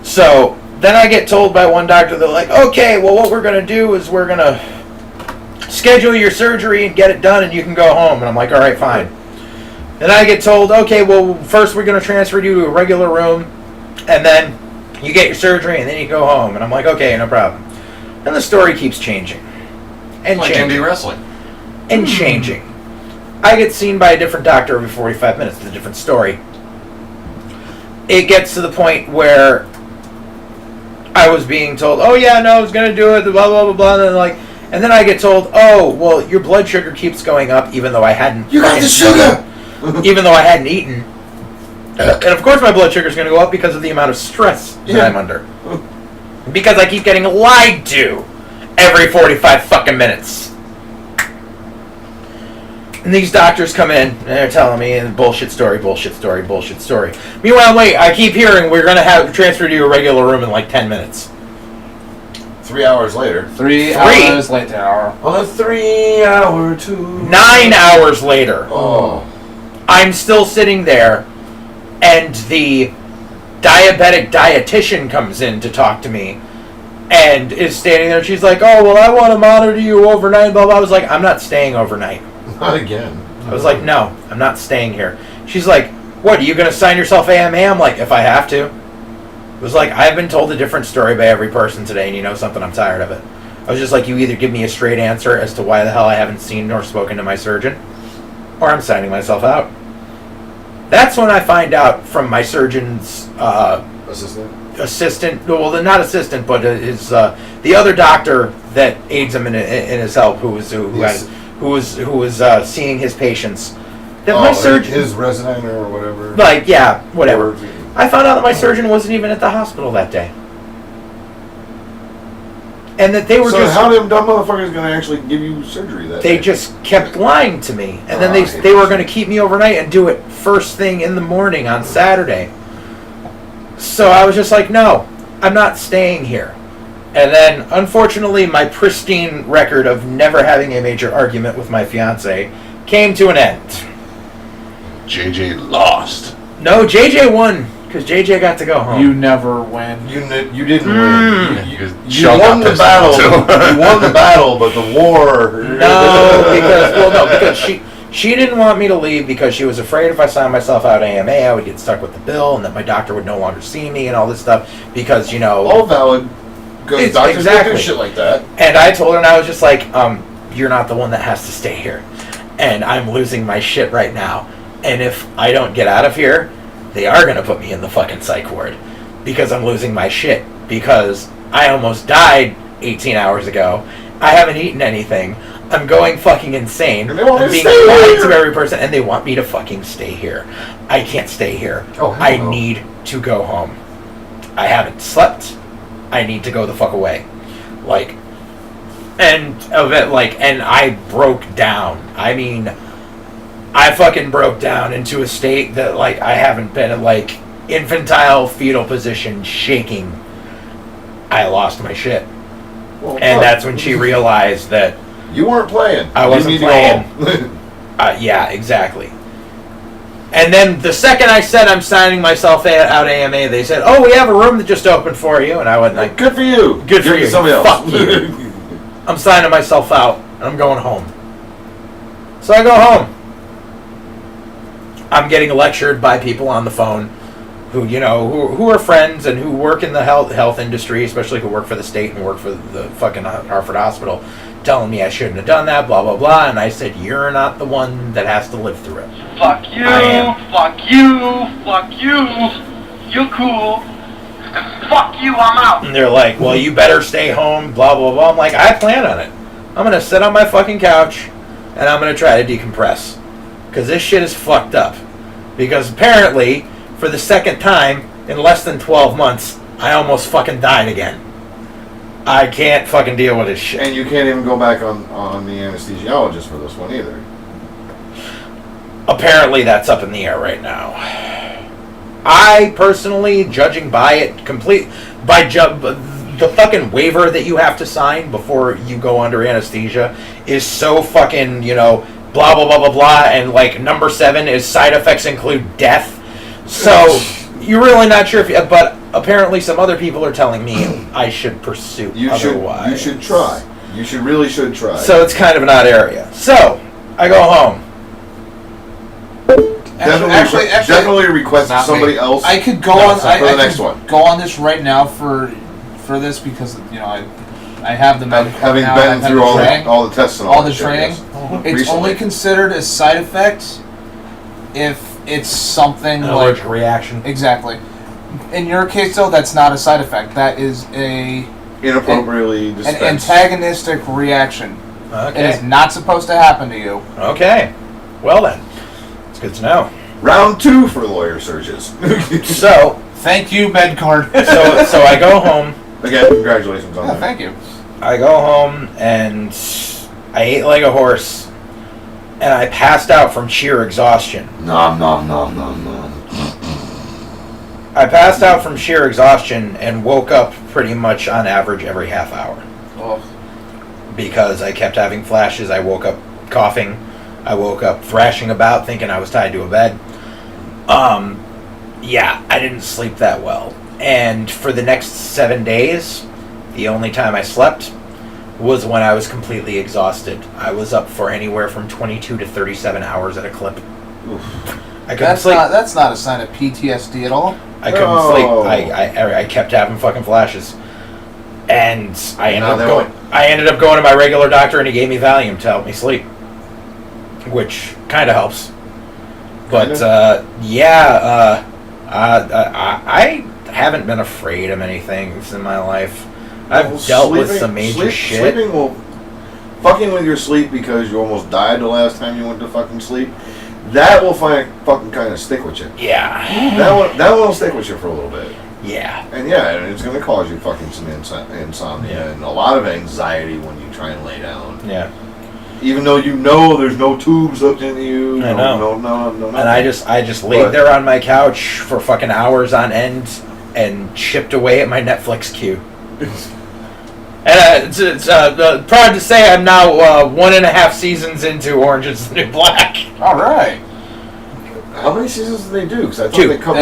So then I get told by one doctor, they're like, "Okay, well, what we're going to do is we're going to schedule your surgery and get it done and you can go home." And I'm like, "All right, fine." Then I get told, "Okay, well, first we're going to transfer you to a regular room and then you get your surgery and then you go home." And I'm like, "Okay, no problem." And the story keeps changing. And Like changing. indie wrestling. And changing. I get seen by a different doctor every 45 minutes. It's a different story. It gets to the point where I was being told, "Oh yeah, no, I was going to do it, blah, blah, blah, blah." And then I get told, "Oh, well, your blood sugar keeps going up," even though I hadn't. You got the sugar! Even though I hadn't eaten. And of course my blood sugar is going to go up because of the amount of stress that I'm under. Because I keep getting lied to every 45 fucking minutes. And these doctors come in and they're telling me bullshit story. Meanwhile, wait, I keep hearing we're going to have transfer to a regular room in like 10 minutes. 3 hours later. 3 hours later. On a 3 hour too. 9 hours later. Oh. I'm still sitting there, and the diabetic dietitian comes in to talk to me, and is standing there. She's like, "Oh, well, I want to monitor you overnight, blah, blah." I was like, "I'm not staying overnight." Not again. I was like, "No, I'm not staying here." She's like, "What, are you going to sign yourself AMA?" I'm like, "If I have to." It was like, I've been told a different story by every person today, and you know something, I'm tired of it. I was just like, you either give me a straight answer as to why the hell I haven't seen nor spoken to my surgeon, or I'm signing myself out. That's when I find out from my surgeon's assistant. Well, not assistant, but his the other doctor that aids him in his help, who was seeing his patients. That my surgeon, his resident or whatever. like, yeah, whatever. I found out that my surgeon wasn't even at the hospital that day. And that they were So how them dumb motherfuckers gonna actually give you surgery that they day? just kept lying to me. And then they were going to keep me overnight and do it first thing in the morning on Saturday. So I was just like, no, I'm not staying here. And then, unfortunately, my pristine record of never having a major argument with my fiance came to an end. JJ lost. No, JJ won, because JJ got to go home. You never win. You didn't win. You Chuck won got the pissed battle. off, too. You won the battle, but the war. No, because She didn't want me to leave because she was afraid if I signed myself out AMA, I would get stuck with the bill and that my doctor would no longer see me and all this stuff because, All valid. Because doctors don't do shit like that. And I told her, and I was just like, you're not the one that has to stay here. And I'm losing my shit right now. And if I don't get out of here, they are going to put me in the fucking psych ward. Because I'm losing my shit. Because I almost died 18 hours ago. I haven't eaten anything. I'm going fucking insane. And they want I'm me to being stay lied here. to every person, and they want me to fucking stay here. I can't stay here. Oh, hell I no. need to go home. I haven't slept. I need to go the fuck away. And I broke down. I mean, I fucking broke down into a state that, I haven't been in, infantile fetal position, shaking. I lost my shit. Well, And that's when she realized that you weren't playing. I wasn't You need playing. to go home. yeah, exactly. And then the second I said I'm signing myself out AMA, they said, "Oh, we have a room that just opened for you." And I went like, Good for you. Good for Give it you. to somebody else. Fuck you. I'm signing myself out, and I'm going home. So I go home. I'm getting lectured by people on the phone who are friends and who work in the health industry, especially who work for the state and work for the fucking Hartford Hospital, telling me I shouldn't have done that, blah, blah, blah. And I said, you're not the one that has to live through it. Fuck you, I am. fuck you, fuck you. You're cool. And fuck you, I'm out. And they're like, well, you better stay home, blah, blah, blah. I'm like, I plan on it. I'm going to sit on my fucking couch, and I'm going to try to decompress. Because this shit is fucked up. Because apparently, for the second time in less than 12 months, I almost fucking died again. I can't fucking deal with this shit. And you can't even go back on the anesthesiologist for this one either. Apparently, that's up in the air right now. I personally, judging by it, the fucking waiver that you have to sign before you go under anesthesia is so fucking, blah, blah, blah, blah, blah, and number 7 is side effects include death. So, you're really not sure but apparently some other people are telling me I should pursue otherwise. You should try. You should try. So it's kind of an odd area. So, I go home. Definitely request Not somebody me. else. I could go No, on. for I the could next one. Go on this right now for this because I have the medical Having now, been I've had through the training, all the tests and all that the shit, training. yes. It's Recently. only considered a side effect if it's something An like allergic reaction. exactly. In your case, though, that's not a side effect. That is an Inappropriately dispensed. antagonistic reaction. It Okay. is not supposed to happen to you. Okay. Well then. It's good to know. Round 2 for lawyer searches. So, Thank you, MedCard. so I go home. Again, congratulations on Yeah, that. thank you. I go home and I ate like a horse. And I passed out from sheer exhaustion. Nom nom nom nom nom. I passed out from sheer exhaustion and woke up pretty much on average every half hour. Oh. Because I kept having flashes. I woke up coughing. I woke up thrashing about thinking I was tied to a bed. Yeah, I didn't sleep that well. And for the next 7 days, the only time I slept was when I was completely exhausted. I was up for anywhere from 22 to 37 hours at a clip. I couldn't sleep. That's not a sign of PTSD at all. I couldn't Oh. sleep. I kept having fucking flashes. And I ended Now up they going. I ended up going to my regular doctor, and he gave me Valium to help me sleep, which kind of helps. But I haven't been afraid of many things in my life. I've dealt with some major shit. Sleeping will... Fucking with your sleep because you almost died the last time you went to fucking sleep, that will fucking kind of stick with you. Yeah. That one will stick with you for a little bit. Yeah. And and it's going to cause you fucking some insomnia and a lot of anxiety when you try and lay down. Yeah. Even though you know there's no tubes hooked into you. I know. No. And I just laid there on my couch for fucking hours on end and chipped away at my Netflix queue. And it's proud to say I'm now 1.5 seasons into Orange is the New Black. All right. How many seasons did they do? Because I thought 2. they cut.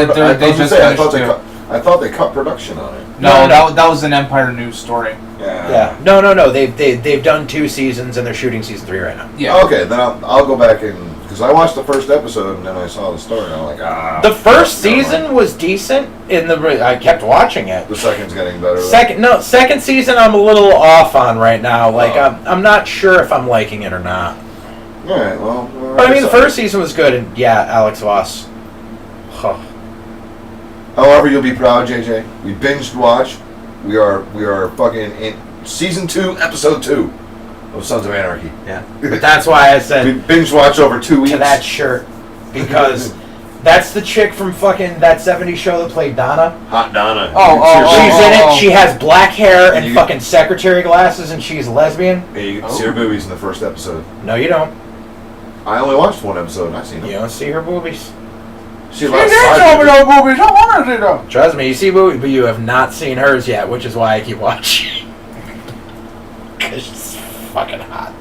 I thought they cut production on it. No, No. that was an Empire News story. Yeah. No. They've done 2 seasons and they're shooting season 3 right now. Yeah. Okay, then I'll go back and Because I watched the first episode and then I saw the story and I'm like, The first season was decent. I kept watching it. The second's getting better. Second season I'm a little off on right now. Like Oh. I'm not sure if I'm liking it or not. All right, well. But I mean, the first season was good, and yeah, Alex Voss. Huh. However, you'll be proud, JJ. We binged watch. We are fucking in season 2, episode 2 of Sons of Anarchy. Yeah. But that's why I said We binge watch over 2 weeks. to that shirt because that's the chick from fucking that '70s show that played Donna. Hot Donna. She's in it. She has black hair and You- fucking secretary glasses, and she's a lesbian. Hey, you can see her boobies in the first episode. No, you don't. I only watched one episode and I've seen You them. don't see her boobies. She You loves didn't show me no boobies. I want to see them. Trust me, you see boobies, but you have not seen hers yet, which is why I keep watching. Because she's fucking hot.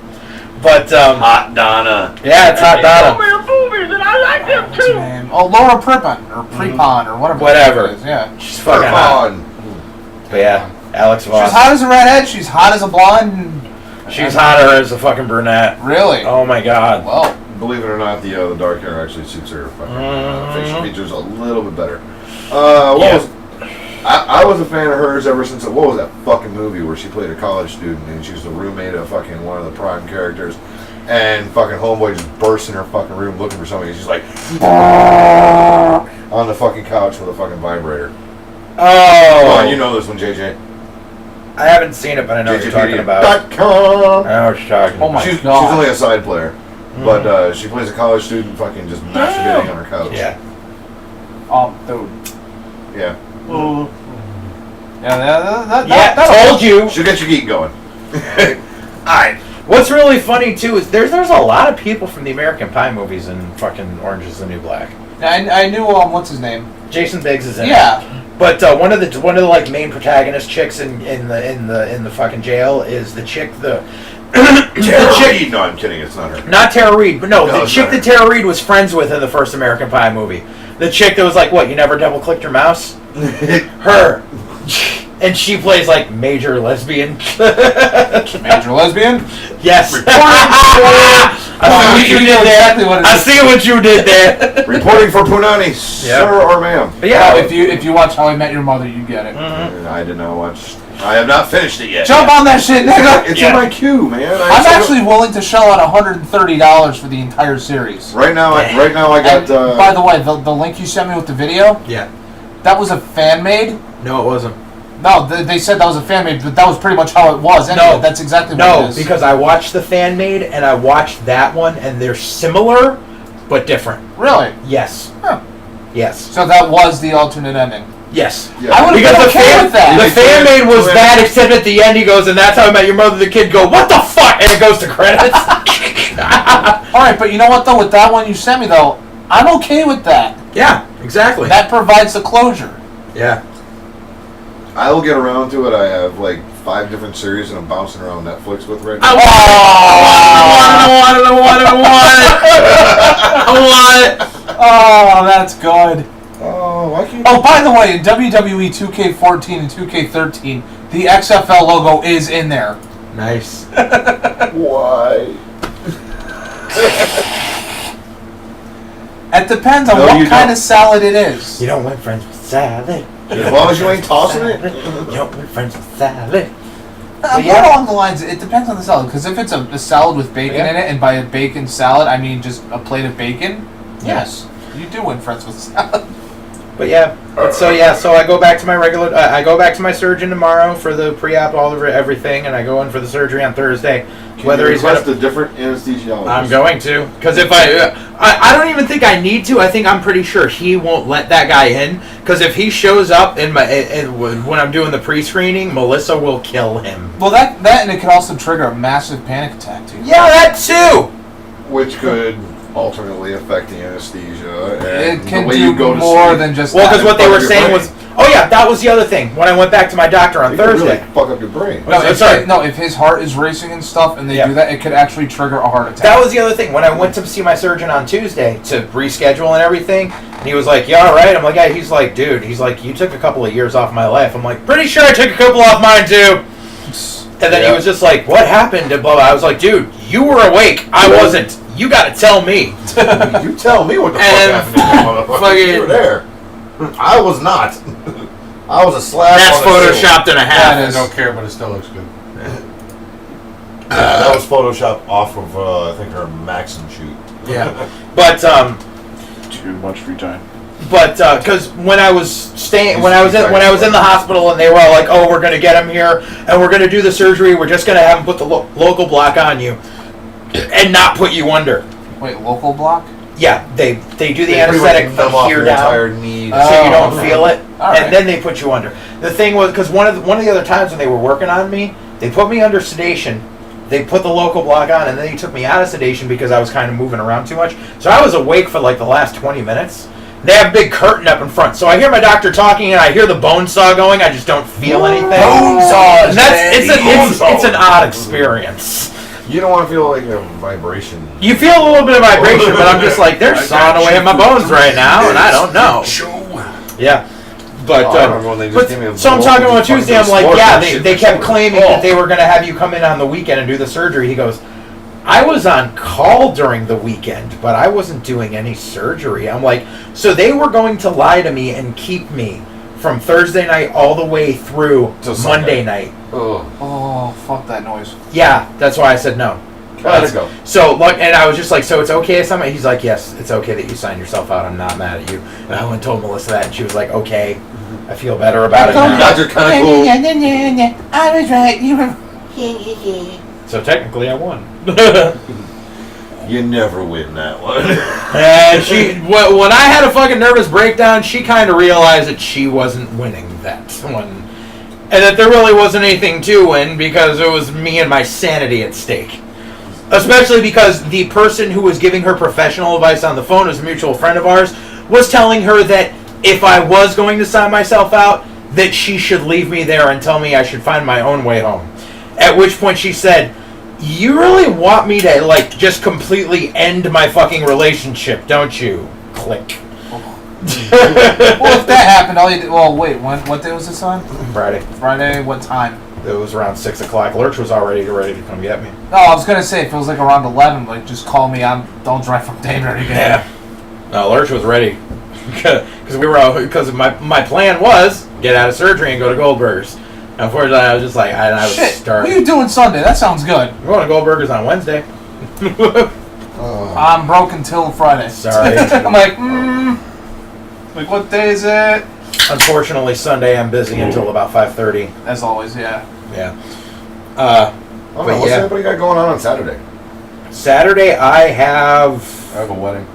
But, Hot Donna. yeah, it's hot Donna. boobies, and I like them What's her name? Oh, Laura Prepon or Prepon or whatever. Whatever. It is. Yeah. She's fucking hot. on. But yeah, Alex She's Voss. hot as a redhead. She's hot as a blonde. She's hotter as a fucking brunette. Really? Oh my god. Well, Believe it or not, the dark hair actually suits her fucking facial Mhm. features a little bit better. Yeah. I was a fan of hers ever since, what was that fucking movie where she played a college student and she was the roommate of fucking one of the prime characters, and fucking homeboy just bursts in her fucking room looking for something and she's like on the fucking couch with a fucking vibrator. Oh. Come on, you know this one, JJ. I haven't seen it, but I know what you're talking about. JJpedia.com. I know what you're talking Oh my about. She's God. only a side player, but she plays a college student fucking just masturbating on her couch. Yeah. dude. Yeah. Yeah, Yeah, told you. Should get your geek going. Alright. What's really funny too is there's a lot of people from the American Pie movies in fucking Orange Is the New Black. I knew what's his name? Jason Biggs is in it. Yeah. But one of the like main protagonist chicks in the fucking jail is the chick the Tara Reid. No, I'm kidding. It's not her. not Tara Reid, but no, No, the it's chick not that Tara Reid was friends with in the first American Pie movie. The chick that was like, what, you never double clicked your mouse? Her. And she plays like major lesbian. Major lesbian? Yes. I see what you You did know there. exactly what it I is. see what you did there. Reporting for Punani, sir or ma'am. But yeah, If you watch How I Met Your Mother, you get it. I did not watch. I have not finished it yet. Jump on that shit, nigga. It's Yeah. in my queue, man. I'm actually willing to shell out $130 for the entire series. right now. I And got. by the way, the link you sent me with the video, yeah. that was a fan made. No, it wasn't. No, they said that was a fan made, but that was pretty much how it was. Anyway, No. that's exactly what No, it is. because I watched the fan made and I watched that one, and they're similar but different. Really? Yes. Huh. Yes. So that was the alternate ending. Yes. Yeah. I would have Because been the okay fan, with that. the fan made was bad, except at the end he goes, and that's how I met your mother. The kid go, what the fuck? And it goes to credits. All right, but you know what though? With that one you sent me though, I'm okay with that. Yeah, exactly. That provides the closure. Yeah. I will get around to it. I have like 5 different series that I'm bouncing around Netflix with right now. I want it. Oh, that's good. Oh, why can't Oh, by the way, in WWE 2K14 and 2K13, the XFL logo is in there. Nice. Why? It depends on No, what you kind don't. of salad it is. You don't win friends with salad. As long as you ain't tossing it. You don't win friends with salad. More yeah. along the lines, it depends on the salad. Because if it's a salad with bacon in it, and by a bacon salad I mean just a plate of bacon, yes, you do win friends with salad. But yeah, so I go back to my regular. I go back to my surgeon tomorrow for the pre-op, all of everything, and I go in for the surgery on Thursday. Whether he's a different anesthesiologist. I'm going to, because if I don't even think I need to. I think I'm pretty sure he won't let that guy in. Because if he shows up when I'm doing the pre-screening, Melissa will kill him. Well, that and it could also trigger a massive panic attack too. Yeah, that too. Which could alternately affect the anesthesia and It can the way do you go to more sleep. than just Well, that. because what they were Fuck your saying brain. was, oh yeah, that was the other thing. When I went back to my doctor on It could Thursday. really fuck up your brain. No, Sorry. if his heart is racing and stuff, and they Yeah. do that, it could actually trigger a heart attack. That was the other thing. When I went to see my surgeon on Tuesday to reschedule and everything, and he was like, "Yeah, all right." I'm like, "Yeah." He's like, "Dude," he's like, "You took a couple of years off my life." I'm like, "Pretty sure I took a couple off mine too." And then he was just like, what happened? And blah, blah. I was like, dude, you were awake. I wasn't. You got to tell me. You tell me what the fuck happened to you, motherfucker. You were there. I was not. I was a slap. That's on a photoshopped and a half. I don't care, but it still looks good. That was photoshopped off of I think her Maxim shoot. Yeah, but Too much free time. But because when I was in the hospital and they were all like, "Oh, we're gonna get him here and we're gonna do the surgery. We're just gonna have him put the local block on you and not put you under." Wait, local block? Yeah, they do the anesthetic from here down, knee, so you don't feel it, All right. and then they put you under. The thing was because one of the other times when they were working on me, they put me under sedation. They put the local block on, and then they took me out of sedation because I was kind of moving around too much. So I was awake for like the last 20 minutes. They have a big curtain up in front, so I hear my doctor talking, and I hear the bone saw going. I just don't feel anything. Bone saws, It's an odd experience. You don't want to feel like a vibration. You feel a little bit of vibration, but I'm just like, they're sawing away at my bones right now, and I don't know. Yeah. But, I remember when they just gave me a so I'm talking about Tuesday, I'm like, sport yeah, and shit they for kept sure. claiming that they were going to have you come in on the weekend and do the surgery. He goes, I was on call during the weekend, but I wasn't doing any surgery. I'm like, so they were going to lie to me and keep me from Thursday night all the way through To Monday Sunday. night. Oh, fuck that noise. Yeah, that's why I said no. Let's go. So, and I was just like, so it's okay if somebody, he's like, yes, it's okay that you signed yourself out. I'm not mad at you. And I went and told Melissa that, and she was like, okay, I feel better about it now. Doctor kind of cool. I was right. You were. So technically I won. You never win that one. And when I had a fucking nervous breakdown, she kind of realized that she wasn't winning that one. And that there really wasn't anything to win because it was me and my sanity at stake. Especially because the person who was giving her professional advice on the phone, was a mutual friend of ours, was telling her that if I was going to sign myself out, that she should leave me there and tell me I should find my own way home. At which point she said, you really want me to, like, just completely end my fucking relationship, don't you? Click. Well, if that happened, all you did. Well, wait. What day was this on? Friday. Friday. What time? It was around 6 o'clock. Lurch was already ready to come get me. No, I was gonna say if it was like around 11, like just call me. Don't drive from Denver again. Yeah. No, Lurch was ready. Because my plan was get out of surgery and go to Goldberger's. Unfortunately, I was just like, I was Shit. starving. What are you doing Sunday? That sounds good. We're going to Goldberger's on Wednesday. I'm broke until Friday. Sorry. I'm like, like what day is it? Unfortunately, Sunday I'm busy until about 5:30. As always, yeah. Yeah. What's everybody got going on Saturday? Saturday I have a wedding.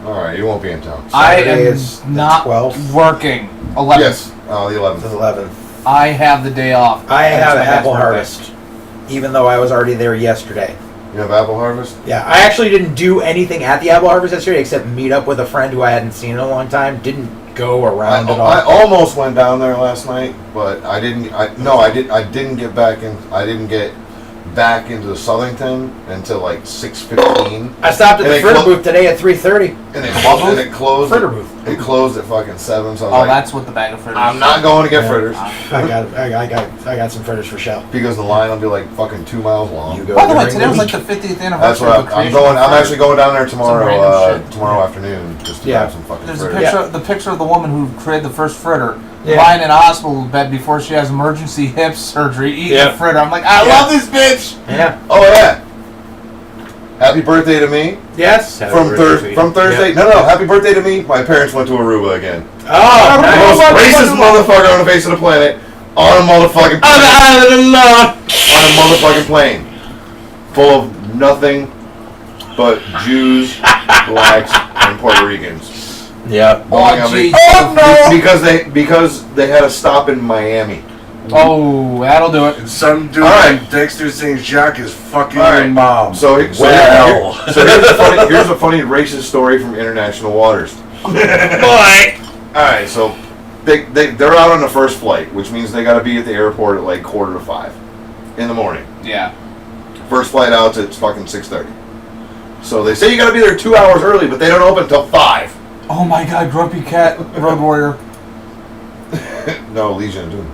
All right, you won't be in town. Saturday I am is the not 12th. working. 11th. Yes, the 11th. the 11th. I have the day off. I That's have my dad's Apple birthday. Harvest, even though I was already there yesterday. You have Apple Harvest? Yeah, I actually didn't do anything at the Apple Harvest yesterday except meet up with a friend who I hadn't seen in a long time. Didn't go around at all. I almost went down there last night, but I didn't. I didn't get back in. I didn't get back into the Southington until like 6:15. I stopped at And the they Fritter clo- booth today at 3:30. And it closed. Fritter booth. It closed at fucking 7. So I was Oh, like, that's what the bag of fritters. I'm not going to get Yeah. fritters I got some fritters for Shell. because the line will be like fucking 2 miles long. You go By the way, during today was like week. the 50th anniversary That's what of the I'm creation going. of I'm fritters. actually going down there random tomorrow. shit. Tomorrow afternoon, just to Yeah. grab some fucking There's a fritters. picture, the picture of the woman who created the first fritter, Yeah. lying in a hospital bed before she has emergency hip surgery, eating Yeah. a fritter. I'm like, I Yeah. love this bitch. Yeah. Oh yeah! Happy birthday to me Yes. from Thursday. Yeah. No, happy birthday to me. My parents went to Aruba again. Oh, The nice. most racist motherfucker on the face of the planet on a motherfucking On the plane. island of love. On a motherfucking plane, full of nothing but Jews, blacks, and Puerto Ricans. Yeah. Blowing Oh, on me. jeez. Because they had a stop in Miami. Oh, that'll do it. And some dude All right. named Dexter St. Jacques is fucking All right. your mom. So Well. here's a funny racist story from international waters. Boy. All right, so they're out on the first flight, which means they got to be at the airport at like 4:45 in the morning. Yeah. First flight out's at fucking 6:30. So they say you got to be there 2 hours early, but they don't open until 5. Oh my God, Grumpy Cat, Road Warrior. No, Legion of Doom.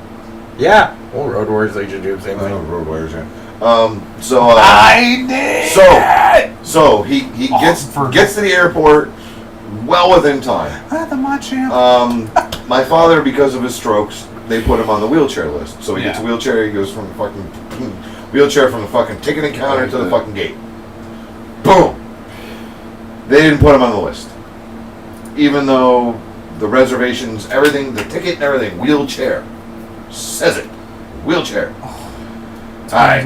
Yeah. Well, Road Warriors Legion do the same I know thing. Road Warriors, yeah. I did. So he gets to the airport well within time. The Machamp. My father, because of his strokes, they put him on the wheelchair list. So he gets a Yeah. wheelchair. He goes from the fucking wheelchair from the fucking ticketing counter to the fucking gate. Boom. They didn't put him on the list, even though the reservations, everything, the ticket and everything, wheelchair says it. Wheelchair. All right.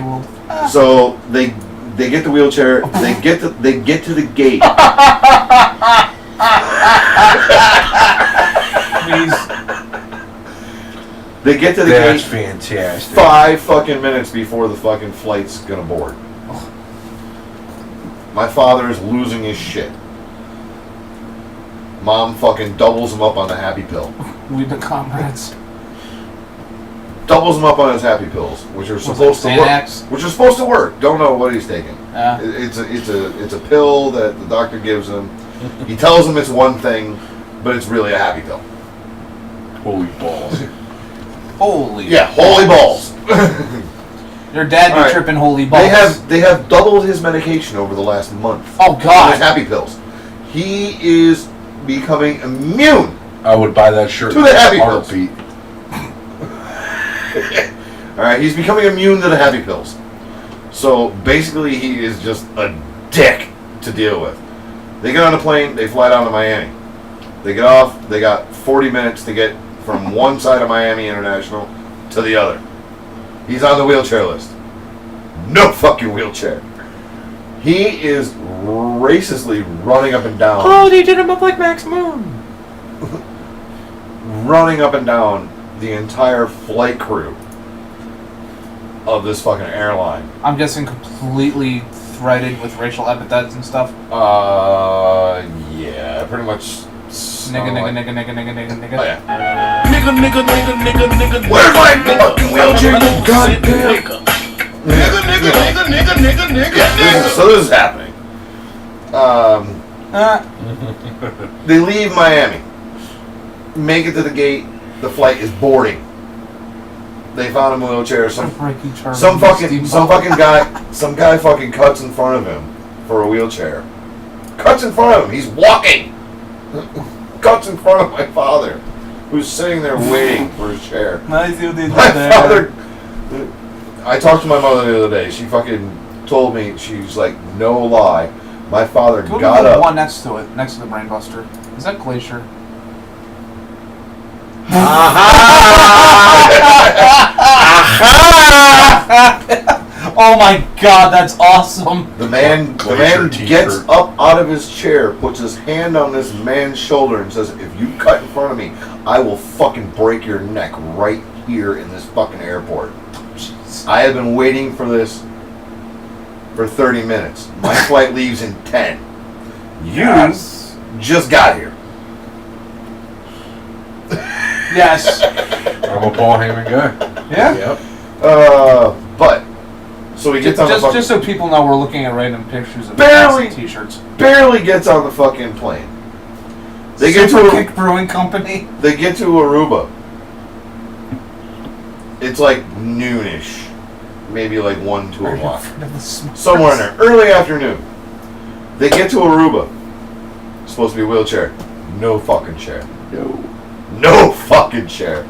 So they get the wheelchair. They get to the gate. They get to the That's gate fantastic. 5 fucking minutes before the fucking flight's gonna board. My father is losing his shit. Mom fucking doubles him up on the happy pill. We've been comrades. Doubles him up on his happy pills, which are supposed to work. Xanax? Which are supposed to work. Don't know what he's taking. Yeah. It's a pill that the doctor gives him. He tells him it's one thing, but it's really a happy pill. Holy balls. Holy. Yeah, holy balls. Your dad be All right. tripping holy balls. They have doubled his medication over the last month. Oh On God. his happy pills. He is becoming immune I would buy that shirt to the happy pills. heartbeat. Alright, he's becoming immune to the happy pills. So basically he is just a dick to deal with. They get on a plane, they fly down to Miami. They get off, they got 40 minutes to get from one side of Miami International to the other. He's on the wheelchair list. No fucking wheelchair. He is racistly running up and down. Oh, they did him up like Max Moon. Running up and down the entire flight crew of this fucking airline. I'm guessing completely threaded with racial epithets and stuff. Yeah, pretty much. Nigga, nigga, nigga, nigga, nigga, nigga, nigga. Oh, yeah. Nigga, nigga, nigga, nigga, nigga. Where's my fucking wheelchair, you goddamn? Nigga, nigga, nigga, nigga, nigga, nigga, Yeah, so this is happening. They leave Miami. Make it to the gate. The flight is boarding. They found him in a wheelchair. Some fucking guy fucking cuts in front of him for a wheelchair. Cuts in front of him. He's walking. Cuts in front of my father, who's sitting there waiting for his chair. My father. I talked to my mother the other day. She fucking told me, she's like, no lie. My father Go got to the up. one next to it, next to the Brainbuster. Is that Glacier? Oh my God, that's awesome! The man gets up out of his chair, puts his hand on this man's shoulder, and says, "If you cut in front of me, I will fucking break your neck right here in this fucking airport." I have been waiting for this for 30 minutes. My flight leaves in 10. You just got here. Yes. I'm a Paul Heyman guy. Yeah. Yep. But so he gets on the fucking, Just so people know, we're looking at random pictures of Barely. T-shirts. barely gets on the fucking plane. They get Super to Kick Brewing Company. They get to Aruba. It's like noonish, maybe like 1, 2 o'clock, somewhere in there, early afternoon. They get to Aruba. Supposed to be a wheelchair. No fucking chair. No fucking chair.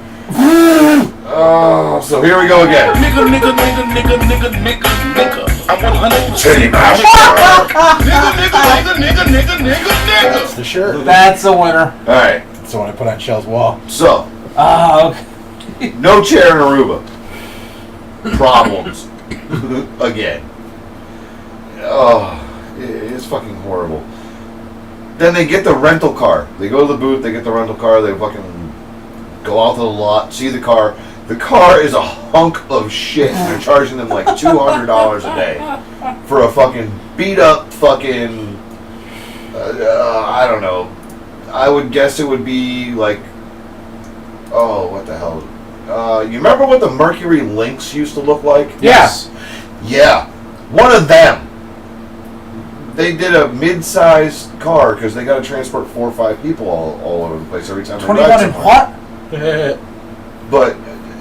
Oh, so here we go again. nigga, nigga, nigga, nigga, nigga, nigga, nigga. I'm 100%. Titty mash. Nigga, nigga, nigga, nigga, nigga, That's nigga. the shirt. That's a winner. All right. That's the one I put on Shell's wall. So Okay. no chair in Aruba. Problems again. Oh, it's fucking horrible. Then they get the rental car. They go to the booth. They get the rental car. They fucking go out to the lot, see the car. The car is a hunk of shit. They're charging them like $200 a day for a fucking beat up fucking. I don't know. I would guess it would be like. Oh, what the hell? You remember what the Mercury Lynx used to look like? Yes. Yeah, one of them. They did a mid-sized car because they got to transport 4 or 5 people all over the place every time. 21 and what? But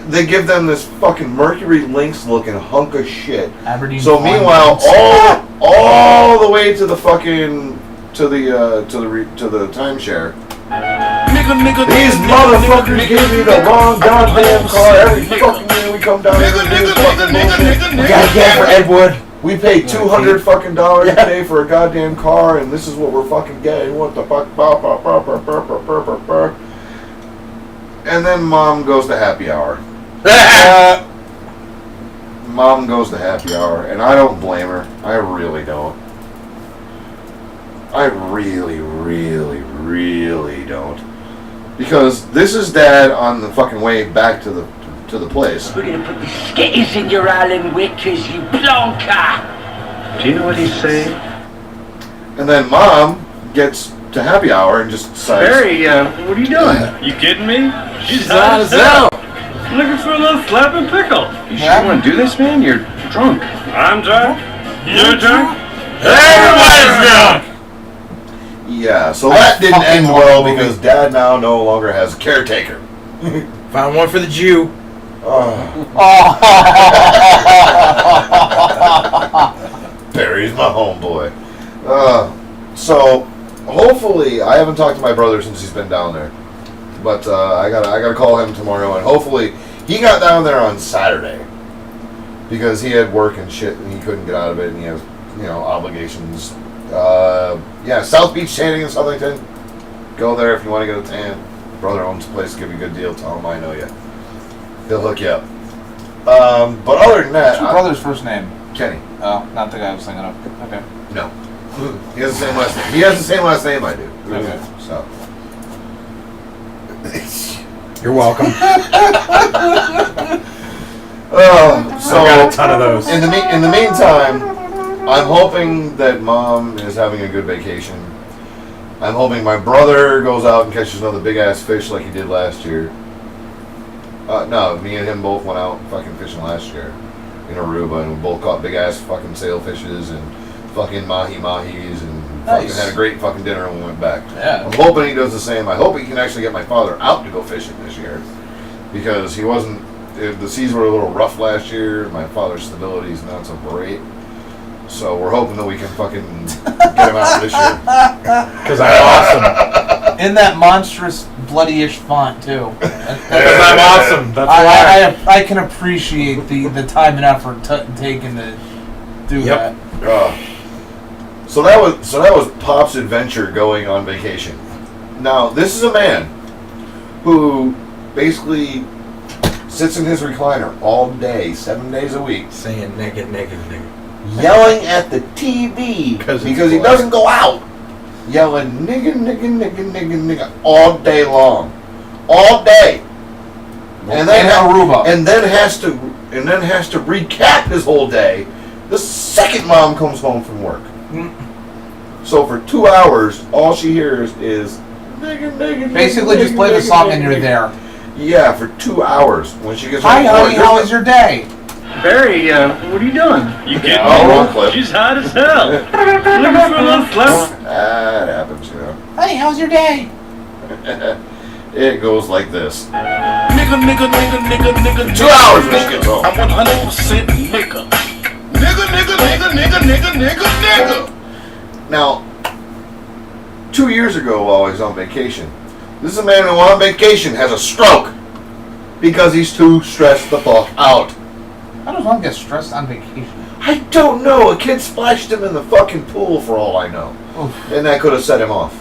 they give them this fucking Mercury Lynx looking hunk of shit. Aberdeen So Farm meanwhile, Lines. all the way to the fucking to the timeshare. These motherfuckers give me the wrong goddamn car every fucking year we come down here and do this fucking bullshit. We gotta get it for Ed Wood. We pay $200 fucking dollars a day for a goddamn car, and this is what we're fucking getting. What the fuck? And then Mom goes to happy hour. Mom goes to happy hour, and I don't blame her. I really don't. I really, really, really don't. Because this is Dad on the fucking way back to the place. We're gonna put the skitters in your Allen Wickers, you plonker! Do you know what he's saying? And then Mom gets to happy hour and just decides, Barry, what are you doing? You kidding me? She's hot as hell. Looking for a little slap and pickle. You sure want to do this, man? You're drunk. I'm drunk. You're drunk. Everybody's drunk. yeah, so that didn't end well because Dad now no longer has a caretaker. Found one for the Jew. Barry's my homeboy. So hopefully, I haven't talked to my brother since he's been down there, but I gotta call him tomorrow, and hopefully he got down there on Saturday because he had work and shit, and he couldn't get out of it, and he has obligations. South Beach Tanning in Southington. Go there if you want to get a tan. Brother owns a place, give you a good deal. Tell him I know you. He'll hook you up. But other than that, What's your brother's first name? Kenny. Oh, not the guy I was thinking of. Okay. No, he has the same last name. He has the same last name I do. Okay. So. You're welcome. So I got a ton of those. In the meantime, I'm hoping that Mom is having a good vacation. I'm hoping my brother goes out and catches another big ass fish like he did last year. No, me and him both went out fucking fishing last year in Aruba, and we both caught big ass fucking sailfishes and fucking mahis and fucking had a great fucking dinner when we went back. Yeah. I'm hoping he does the same. I hope he can actually get my father out to go fishing this year because he wasn't. The seas were a little rough last year. My father's stability is not so great. So we're hoping that we can fucking get him out this year. Because I'm awesome. In that monstrous, bloody-ish font, too. Because I'm awesome. That's why. I can appreciate the time and effort taken to do that. So that was Pop's adventure going on vacation. Now, this is a man who basically sits in his recliner all day, 7 days a week, Saying nigga. yelling at the TV because he doesn't go out. Yelling nigga all day long. All day. And then has to recap his whole day the second Mom comes home from work. So for 2 hours, all she hears is nigga. Basically, just play the song and you're there. Yeah, for 2 hours. When she gets Hi, home, honey, how was your day? Barry, what are you doing? You kidding wrong me? clip. She's hot as hell. Looking for a little slap. That happens, Hey, how's your day? It goes like this. Nigga. 2 hours when she gets home. I'm 100% nigga. Nigga. Now, 2 years ago while I was on vacation, this is a man who on vacation has a stroke because he's too stressed the fuck out. How does one get stressed on vacation? I don't know. A kid splashed him in the fucking pool for all I know. Oof. And that could have set him off.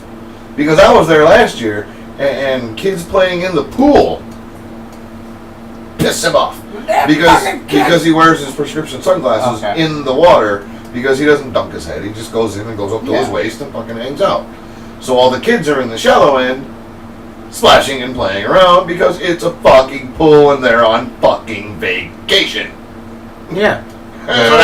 Because I was there last year, and kids playing in the pool pissed him off. Because he wears his prescription sunglasses in the water because he doesn't dunk his head. He just goes in and goes up to his waist and fucking hangs out. So all the kids are in the shallow end splashing and playing around because it's a fucking pool and they're on fucking vacation. Yeah. That's what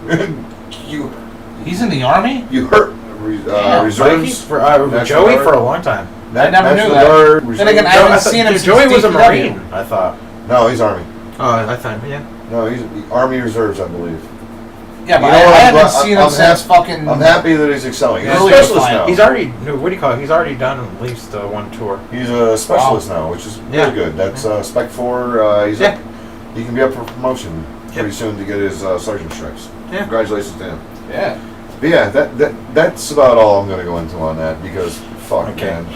happens. He's in the Army? You hurt reserves for Joey for a long time. I never knew that. Then again, I haven't seen him since Joey was a DPW. Marine, I thought. No, he's Army. Oh, I thought, yeah. No, he's Army Reserves, I believe. Yeah, but You know what, I haven't I'm seen him I'm since hap- fucking. I'm happy that he's excelling. He's a Early specialist Defiant. now. He's already, what do you call it? He's already done at least one tour. He's a specialist now, which is Yeah. really good. That's Spec 4. He's Yeah. he can be up for promotion pretty Yep. soon to get his sergeant stripes. Yeah. Congratulations to him. Yeah. But yeah, that's about all I'm going to go into on that because fuck, Okay. man.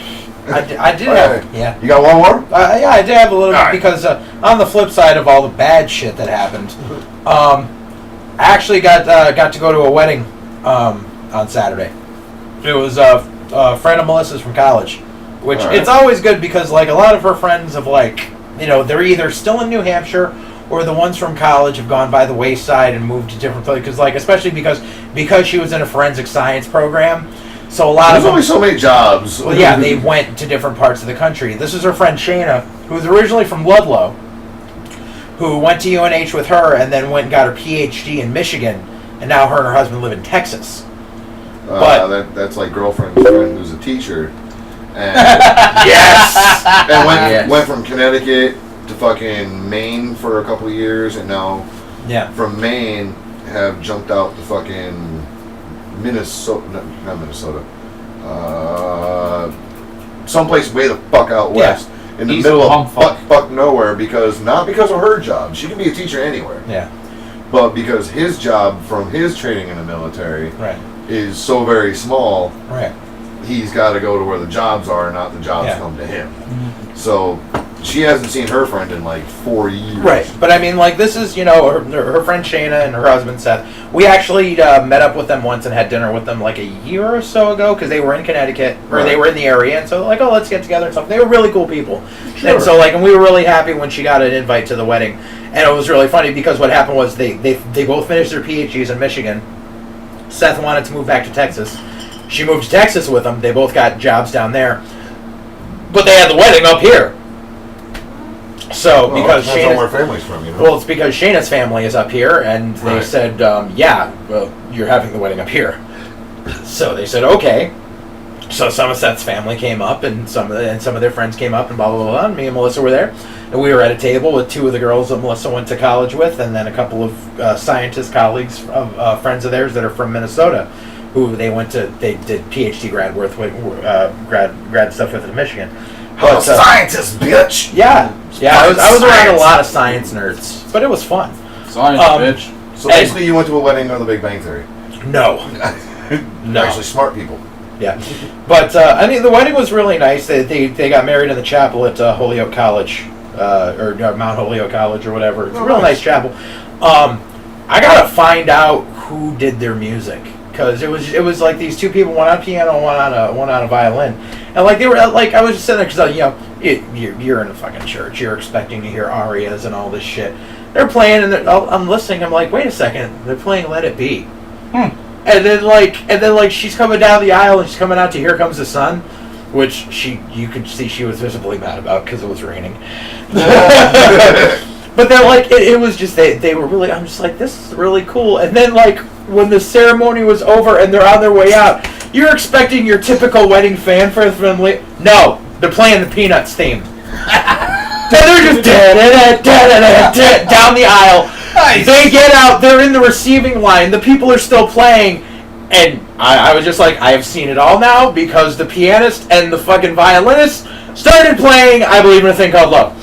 I did Alright. have, yeah. You got one more? Yeah, I did have a little bit Alright. because on the flip side of all the bad shit that happened, I actually got to go to a wedding on Saturday. It was a friend of Melissa's from college, which Alright. it's always good because like a lot of her friends have like, you know, they're either still in New Hampshire or the ones from college have gone by the wayside and moved to different places. Because like especially because she was in a forensic science program, so a lot There's of them. only so many jobs. Well, yeah, they went to different parts of the country. This is her friend Shayna, who was originally from Ludlow, who went to UNH with her and then went and got her PhD in Michigan, and now her and her husband live in Texas. But that's like girlfriend's friend who's a teacher, and yes, and Yes. went from Connecticut to fucking Maine for a couple of years, and now yeah, from Maine have jumped out to fucking Minnesota, not Minnesota, someplace way the fuck out west, in the East middle of bumfuck. fuck nowhere, not because of her job. She can be a teacher anywhere, yeah, but because his job from his training in the military right, is so very small, right. he's got to go to where the jobs are, not the jobs Yeah. come to him. So she hasn't seen her friend in like 4 years. Right, but I mean, like, this is, you know, her friend Shayna and her husband Seth. We actually met up with them once and had dinner with them like a year or so ago because they were in Connecticut, or they Right. were in the area, and so like, oh, let's get together and stuff. They were really cool people. Sure. And so, like, and we were really happy when she got an invite to the wedding. And it was really funny because what happened was they both finished their PhDs in Michigan. Seth wanted to move back to Texas. She moved to Texas with them. They both got jobs down there. But they had the wedding up here. So, Well, because that's all where Shayna's, family's from, you know. well, it's because Shayna's family is up here, and they Right. said, yeah, well, you're having the wedding up here. So they said, okay. So some of Seth's family came up, and some of their friends came up, and blah, blah, blah, blah. And me and Melissa were there. And we were at a table with two of the girls that Melissa went to college with, and then a couple of scientist colleagues, friends of theirs that are from Minnesota, who they did PhD grad stuff with in Michigan. But, scientist, bitch! yeah, I was around a Science. lot of science nerds, but it was fun. Science, bitch. So basically, you went to a wedding of the Big Bang Theory. No, no. Actually, smart people. Yeah, but I mean, the wedding was really nice. They got married in the chapel at Holyoke College, or Mount Holyoke College, or whatever. It's a real nice chapel. I gotta find out who did their music because it was like these two people, one on piano, one on a violin, and like they were like I was just sitting there because you know you're in a fucking church, you're expecting to hear arias and all this shit. They're playing and I'm listening. I'm like, wait a second, they're playing "Let It Be." And then like she's coming down the aisle and she's coming out to "Here Comes the Sun," which you could see she was visibly mad about because it was raining. But they're like it was just they were really, I'm just like, this is really cool. And then like when the ceremony was over and they're on their way out, you're expecting your typical wedding fanfare from no, they're playing the Peanuts theme. And they're just down the aisle. Nice. They get out, they're in the receiving line, the people are still playing, and I was just like, I have seen it all now, because the pianist and the fucking violinist started playing I Believe in a Thing Called Love.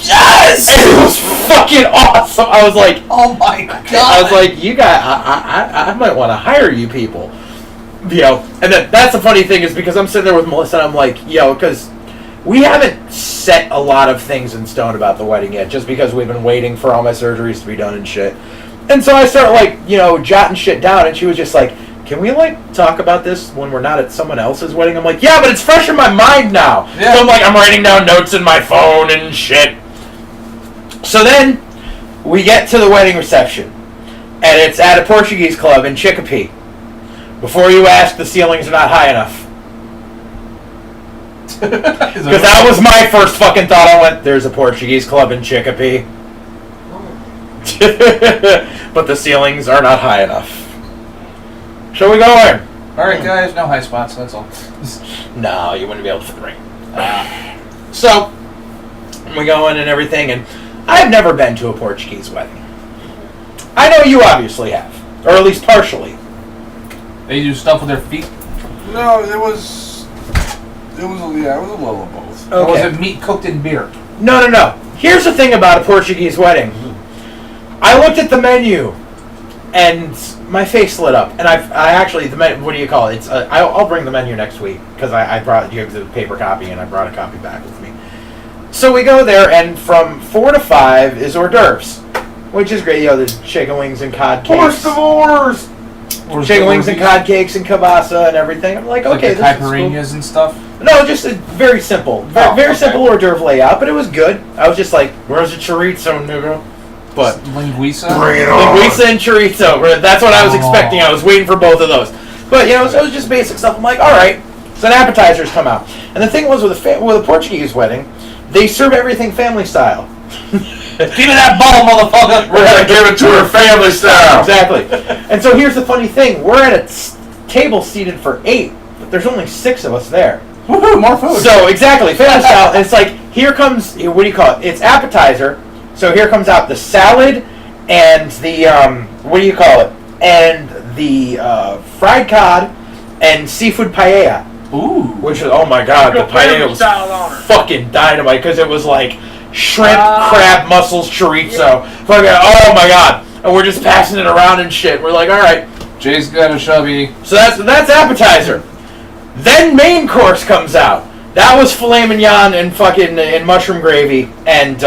Yes! And it was fucking awesome. I was like, Oh my god. I was like, you got, I might want to hire you people. You know, and that's the funny thing is because I'm sitting there with Melissa and I'm like, yo, because we haven't set a lot of things in stone about the wedding yet, just because we've been waiting for all my surgeries to be done and shit. And so I start like, you know, jotting shit down, and she was just like, can we like talk about this when we're not at someone else's wedding? I'm like, yeah, but it's fresh in my mind now. Yeah. So I'm like, I'm writing down notes in my phone and shit. So then we get to the wedding reception, and it's at a Portuguese club in Chicopee. Before you ask, the ceilings are not high enough. Because that was my first fucking thought. I went, there's a Portuguese club in Chicopee. But the ceilings are not high enough. Shall we go in? Alright guys, no high spots, that's all. No, you wouldn't be able to fit the ring. So, we go in and everything, and I've never been to a Portuguese wedding. I know you obviously have. or at least partially. They do stuff with their feet. No, it was a little of both. Or was it meat cooked in beer? No. Here's the thing about a Portuguese wedding. I looked at the menu, and my face lit up. And I actually, what do you call it? It's I'll bring the menu next week because I brought you the paper copy and I brought a copy back with me. So we go there, and from 4 to 5 is hors d'oeuvres, which is great. You know, there's chicken wings and cod cakes. Divorce! Chicken wings and cod cakes and kielbasa and everything. I'm like, okay, like the this is cool. caipirinhas and stuff. No, just a very simple, very simple hors d'oeuvre layout, but it was good. I was just like, "Where's the chorizo, nigga?" But linguiça, linguiça and chorizo. That's what I was expecting. I was waiting for both of those. But so it was just basic stuff. I'm like, all right. So then appetizers come out, and the thing was with a Portuguese wedding, they serve everything family style. Give me that bottle, motherfucker! We're gonna give it to her family style. Exactly. And so here's the funny thing: we're at a table seated for 8, but there's only 6 of us there. Woohoo! More food. So exactly, family style. And it's like here comes what do you call it? It's appetizer. So here comes out the salad and the what do you call it? And the fried cod and seafood paella. Ooh. Which was, oh my god, the paella was fucking dynamite because it was like shrimp, crab, mussels, chorizo. Fucking, oh my god. And we're just passing it around and shit. We're like, all right. Jay's got a chubby. So that's appetizer. Then main course comes out. That was filet mignon and mushroom gravy and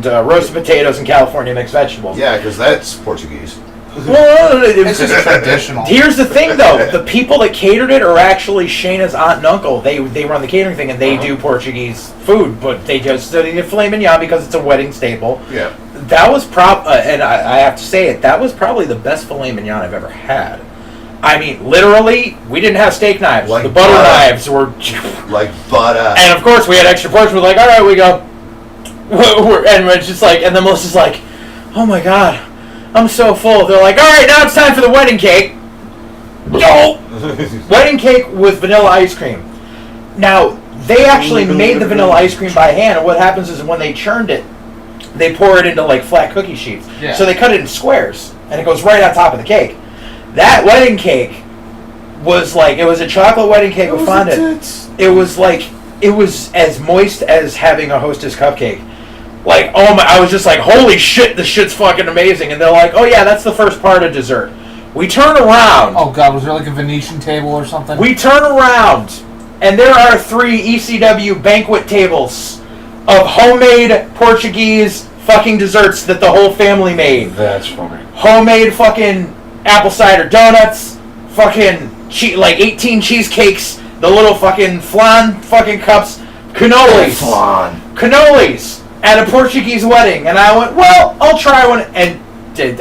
roasted potatoes and California mixed vegetables. Yeah, because that's Portuguese. Well, It's just traditional. Here's the thing, though: the people that catered it are actually Shayna's aunt and uncle. They run the catering thing, and they do Portuguese food, but they did filet mignon because it's a wedding staple. Yeah. That was and I have to say it. That was probably the best filet mignon I've ever had. I mean, literally, we didn't have steak knives. Like the butter knives were like butter. And of course, we had extra portions. We're like, all right, we go. And we're just like, and then Melissa's like, oh my god, I'm so full. They're like, all right, now it's time for the wedding cake. No, wedding cake with vanilla ice cream. Now they actually made the vanilla ice cream by hand, and what happens is when they churned it, they pour it into like flat cookie sheets. Yeah. So they cut it in squares, and it goes right on top of the cake. That wedding cake was like, it was a chocolate wedding cake with fondant. It was like, it was as moist as having a Hostess cupcake. Like, oh my, I was just like, holy shit, this shit's fucking amazing. And they're like, oh yeah, that's the first part of dessert. We turn around. Oh god, was there like a Venetian table or something? We turn around, and there are 3 ECW banquet tables of homemade Portuguese fucking desserts that the whole family made. That's funny. Homemade fucking apple cider donuts, fucking like 18 cheesecakes, the little fucking flan fucking cups, cannolis at a Portuguese wedding. And I went, well, I'll try one. And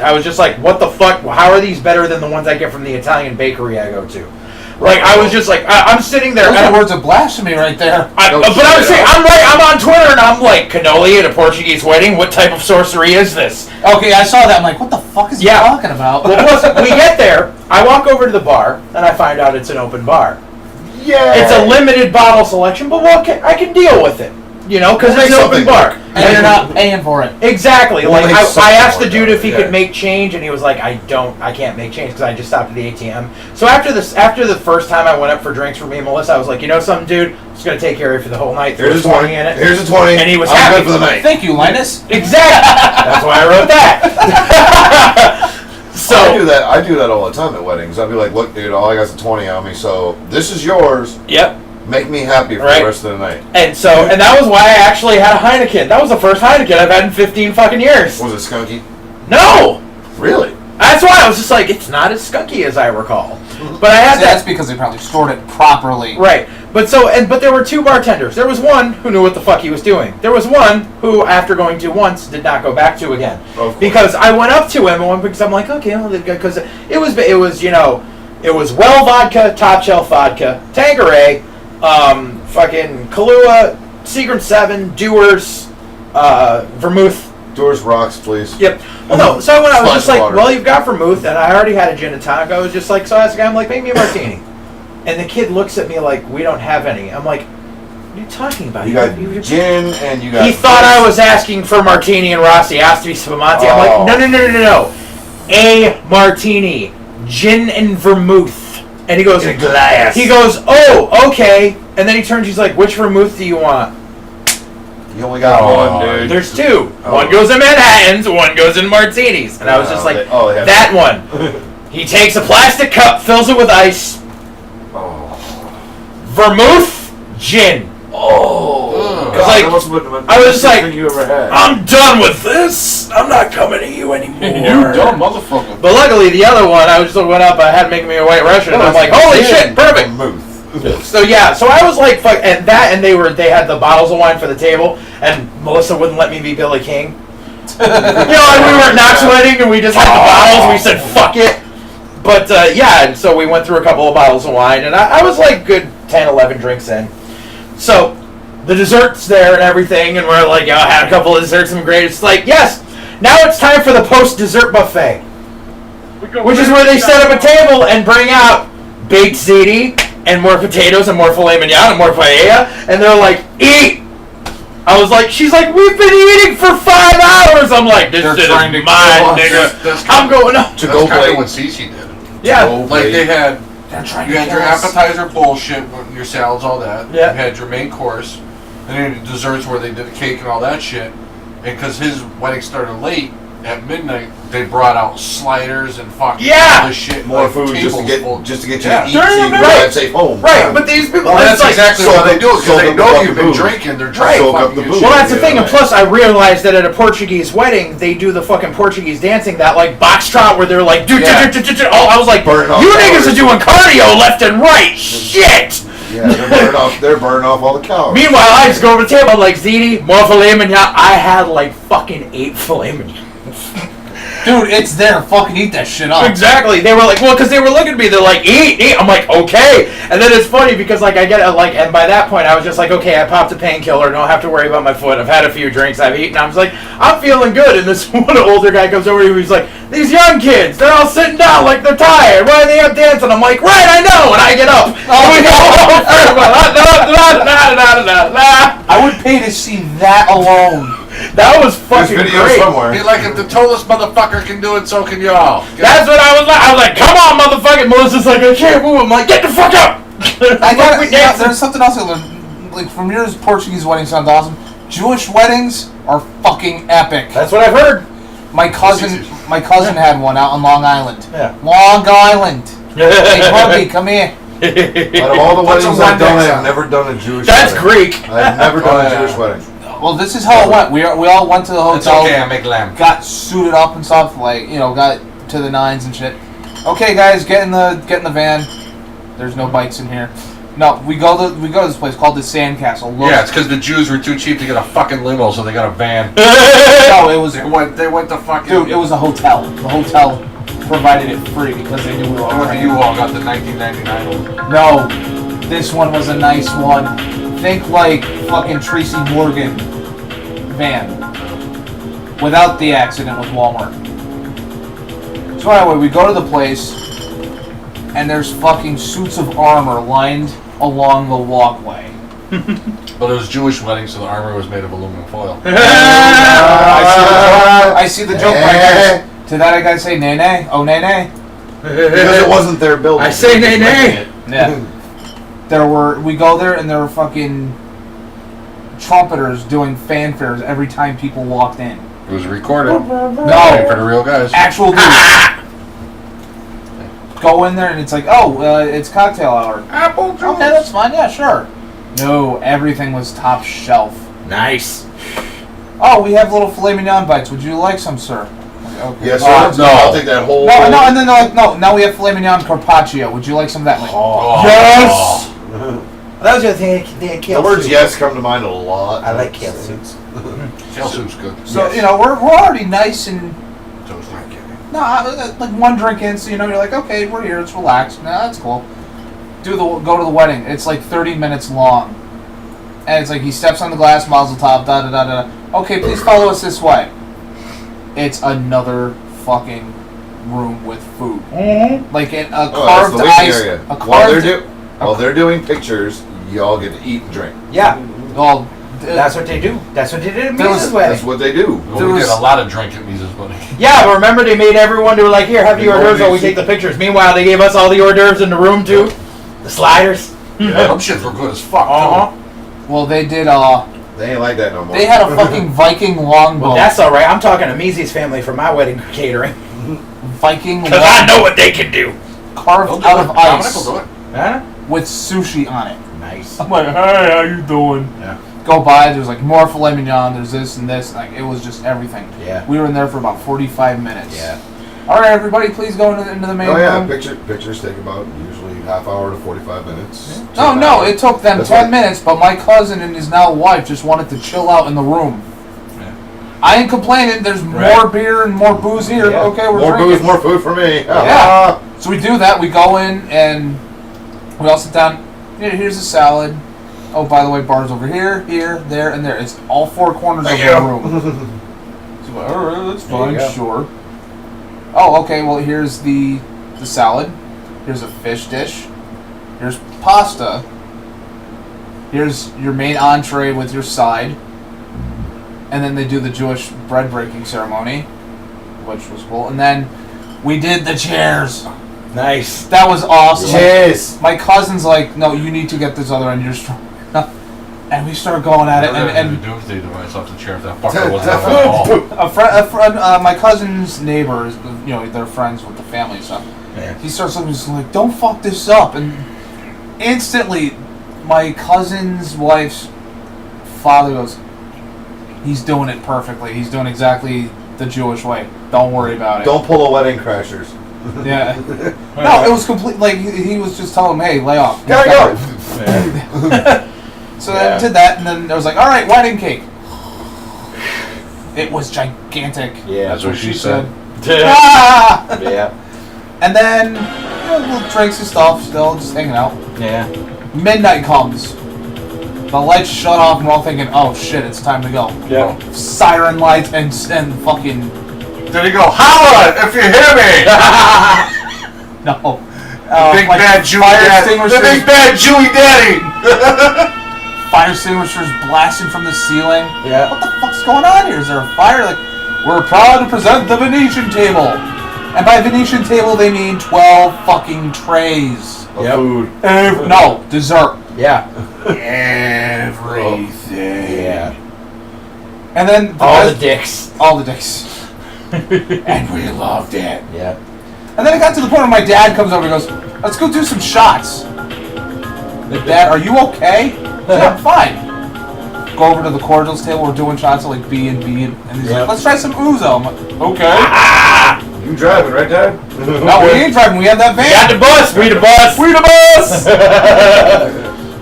I was just like, what the fuck? How are these better than the ones I get from the Italian bakery I go to? Like, I was just like, I'm sitting there. Those are words of blasphemy right there. But I was saying, I'm on Twitter and I'm like, cannoli at a Portuguese wedding? What type of sorcery is this? Okay, I saw that. I'm like, what the fuck is he talking about? Well, plus, we get there, I walk over to the bar, and I find out it's an open bar. Yeah. It's a limited bottle selection, but I can deal with it. You know, because it's an open bar. And you're not paying for it. Exactly. Well, like, I asked the dude if he yeah. could make change, and he was like, I can't make change because I just stopped at the ATM. So after the first time I went up for drinks for me and Melissa, I was like, you know something, dude? I'm just going to take care of you for the whole night. Here's a 20 in it. Here's a 20. And he was I'm happy. good for the night. Thank you, Linus. Exactly. That's why I wrote that. So I do that all the time at weddings. I'd be like, look, dude, all I got is a 20 on me, so this is yours. Yep. Make me happy for the rest of the night. And that was why I actually had a Heineken. That was the first Heineken I've had in 15 fucking years. Was it skunky? No! Really? That's why I was just like, it's not as skunky as I recall. But I had That's because they probably stored it properly. Right. But there were 2 bartenders. There was one who knew what the fuck he was doing. There was one who, after going to once, did not go back to again. Because I went up to him because I'm like, okay, well, because it was well vodka, top shelf vodka, Tanqueray, fucking Kahlua, Seagram 7, Dewar's, Vermouth. Dewar's rocks, please. Yep. Well, no. So when I was just like, water. well, you've got Vermouth, and I already had a gin and tonic. I was just like, so I asked the guy, I'm like, make me a martini. And the kid looks at me like, we don't have any. I'm like, what are you talking about? You got gin and you got... He thought I was asking for martini and Rossi. Asked me Spumante. I'm like, no. a martini, gin and vermouth. And he goes, In a glass. He goes, oh, okay. And then he turns, he's like, which vermouth do you want? You only got one, dude. There's two. Oh. One goes in Manhattans, one goes in martinis. And I was just like, they have that one. He takes a plastic cup, fills it with ice, vermouth, gin. Oh, It's like, that must have been the I was just best like, thing you ever had. I'm done with this. I'm not coming to you anymore. You dumb motherfucker. But luckily, the other one, I just went up, I had making me a white Russian, and I'm like, holy shit, perfect. So yeah, so I was like, fuck, and they had the bottles of wine for the table, and Melissa wouldn't let me be Billy King. You know, and we were at Knox wedding, and we just had the bottles, we said, fuck it. But yeah, and so we went through a couple of bottles of wine, and I was like good 10, 11 drinks in. So the dessert's there and everything, and we're like, I had a couple of desserts, and great. It's like, yes, now it's time for the post-dessert buffet, which is where they set up a table and bring out baked ziti and more potatoes and more filet mignon and more paella, and they're like, eat. I was like, she's like, we've been eating for 5 hours. I'm like, this shit is mine, nigga. I'm going up. To go play what Cece did. Yeah. Like they had, you had your kill us. appetizer bullshit, your salads, all that. Yeah. You had your main course, and then the desserts where they did the cake and all that shit. And because his wedding started late, at midnight they brought out sliders and fucking all this shit. More like, food just to get tables you to eat, Yeah. so you can drive safe home. Right, but these people, Well, that's it's like, exactly what they do because they know you've been booze. drinking. They're Right. trying to Soak up fucking the get booze. shit. well, that's the thing, and Yeah. plus I realized that at a Portuguese wedding, they do the fucking Portuguese dancing, that like box trot where they're like, Yeah. oh, I was like, Burn off you niggas calories. are doing cardio left and right, shit! Yeah, they're burning off all the calories. Meanwhile, I just go over the table, I'm like, ziti, more filet mignon. I had like fucking 8 filet mignons. Dude, it's there. Fucking eat that shit up. Exactly. They were like, well, because they were looking at me. They're like, eat. I'm like, okay. And then it's funny because like I get it, like, and by that point I was just like, okay, I popped a painkiller. Don't have to worry about my foot. I've had a few drinks. I've eaten. I was like, I'm feeling good. And this one older guy comes over to me. He's like, these young kids, they're all sitting down like they're tired. Why are they up dancing? I'm like, right, I know. And I get up. And we go I would pay to see that alone. That was There's fucking video great. somewhere. Be like, if the tallest motherfucker can do it, so can y'all. That's what I was like. I was like, come on, motherfucker. Melissa's like, I can't move. I'm like, get the fuck up. I got We dancing. there's something else I learned. Like from yours, Portuguese wedding sounds awesome. Jewish weddings are fucking epic. That's what I've heard. My cousin had one out on Long Island. Yeah. Long Island. Hey, Bobby, come here. Out of all the Put some weddings I've done, Windex I've on. never done a Jewish That's wedding. Greek. I've never done Oh, a yeah. Jewish wedding. Well, this is how it went. We all went to the It's hotel. okay, I make lamb. Got suited up and stuff, like got to the nines and shit. Okay, guys, get in the van. There's no bikes in here. No, we go to this place called the Sandcastle. Yeah, it's because the Jews were too cheap to get a fucking limo, so they got a van. No, it was They went to fucking. dude. It was a hotel. The hotel provided it free because they knew we were I all went to U-Haul, got the 1999 one. No, this one was a nice one. Think like fucking Tracy Morgan van. Without the accident with Walmart. So anyway, we go to the place, and there's fucking suits of armor lined along the walkway. But it was Jewish wedding, so the armor was made of aluminum foil. I see the joke right there. To that I gotta say nay nay. Oh nay nay. Because it wasn't their building. I say nay nay. Yeah. We go there and there were fucking trumpeters doing fanfares every time people walked in. It was recorded. No. For the real guys. Actual dudes. Go in there and it's like, it's cocktail hour. Apple juice. Okay, that's fine. Yeah, sure. No, everything was top shelf. Nice. Oh, we have little filet mignon bites. Would you like some, sir? Like, okay. Yes, Oh, sir. No, I'll take that whole. No, and then they're like, no, now we have filet mignon carpaccio. Would you like some of that? Like, Yes. That was the other thing. They The words "yes" come to mind a lot. I like kale soups. Kale soup's good. so we're already nice and Toast. like one drink in, so you're like, okay, we're here, let's relax. Nah, that's cool. Go to the wedding. It's like 30 minutes long, and it's like he steps on the glass, mazel tov, da da da da. Okay, please follow us this way. It's another fucking room with food, like a Oh, that's carved the waiting ice. area. A While carved. they're doing pictures, y'all get to eat and drink. Yeah. Well, That's what they do. That's what they did at There was- Meaz's wedding. That's what they do. Well, There we was- did a lot of drinking at Meaz's wedding. Yeah, but remember they made everyone do like, here, have the hors d'oeuvres while we take the pictures. Meanwhile, they gave us all the hors d'oeuvres in the room too. The sliders. Them shits were good as fuck. Uh-huh. Well, they did. They ain't like that no more. They had a fucking Viking longbow. Well, that's all right. I'm talking to Measy's family for my wedding catering. Viking Because I know what they can do. carved They'll do out it. of Dominic ice will do it. Huh? with sushi on it. Nice. I'm like, hey, how you doing? Yeah. Go by. There's like more filet mignon. There's this and this. Like it was just everything. Yeah. We were in there for about 45 minutes. Yeah. All right, everybody, please go into the main Oh yeah, room. pictures take about usually half hour to 45 minutes. Oh no, it took them That's 10 right. minutes, but my cousin and his now wife just wanted to chill out in the room. Yeah. I ain't complaining. There's more beer and more booze here. Yeah. Okay, we're more drinking. booze, more food for me. Yeah. So we do that. We go in and we all sit down. Here's a salad. Oh, by the way, bar's over here, here, there, and there. It's all four corners Thank of you. the room. So we're like, all right, that's There you fine, go. sure. Oh, okay. Well, here's the salad. Here's a fish dish. Here's pasta. Here's your main entree with your side. And then they do the Jewish bread breaking ceremony, which was cool. And then we did the chairs. Nice. That was awesome. Cheers. My cousin's like, no, you need to get this other end. You're strong. And we start going at it. And the doomsday device off the chair if that fucker wasn't on the wall. a friend, my cousin's neighbors, you know, they're friends with the family and stuff. Yeah. He starts looking, just like, don't fuck this up. And instantly, my cousin's wife's father goes, he's doing it perfectly. He's doing exactly the Jewish way. Don't worry about it. Don't pull a wedding crashers. Yeah. No, it was complete. Like he was just telling him, "Hey, lay off." Gotta go. So I did that, and then I was like, "All right, wedding cake." It was gigantic. Yeah. That's what she said. Ah! Yeah. And then little drinks and stuff. Still just hanging out. Yeah. Midnight comes. The lights shut off, and we're all thinking, "Oh shit, it's time to go." Yeah. Siren lights and fucking Then he go, holla if you hear me! no. Big like bad Jewy fire daddy. The extinguishers. big bad Jewy daddy! Fire extinguishers blasting from the ceiling. Yeah. What the fuck's going on here? Is there a fire? Like, we're proud to present the Venetian table. And by Venetian table, they mean 12 fucking trays. Of Yep. food. No, dessert. Yeah. Everything. Yeah. And then All the dicks. all the dicks. And we loved it. Yeah. And then it got to the point where my dad comes over and goes, let's go do some shots. Like, Dad, are you okay? Yeah, I'm fine. Go over to the cordials table. We're doing shots of like B and B, and he's Yep. like, let's try some Ouzo. I'm like, okay. You driving, right, Dad? No, we ain't driving. We have that van. Got the bus. We the bus. We the bus.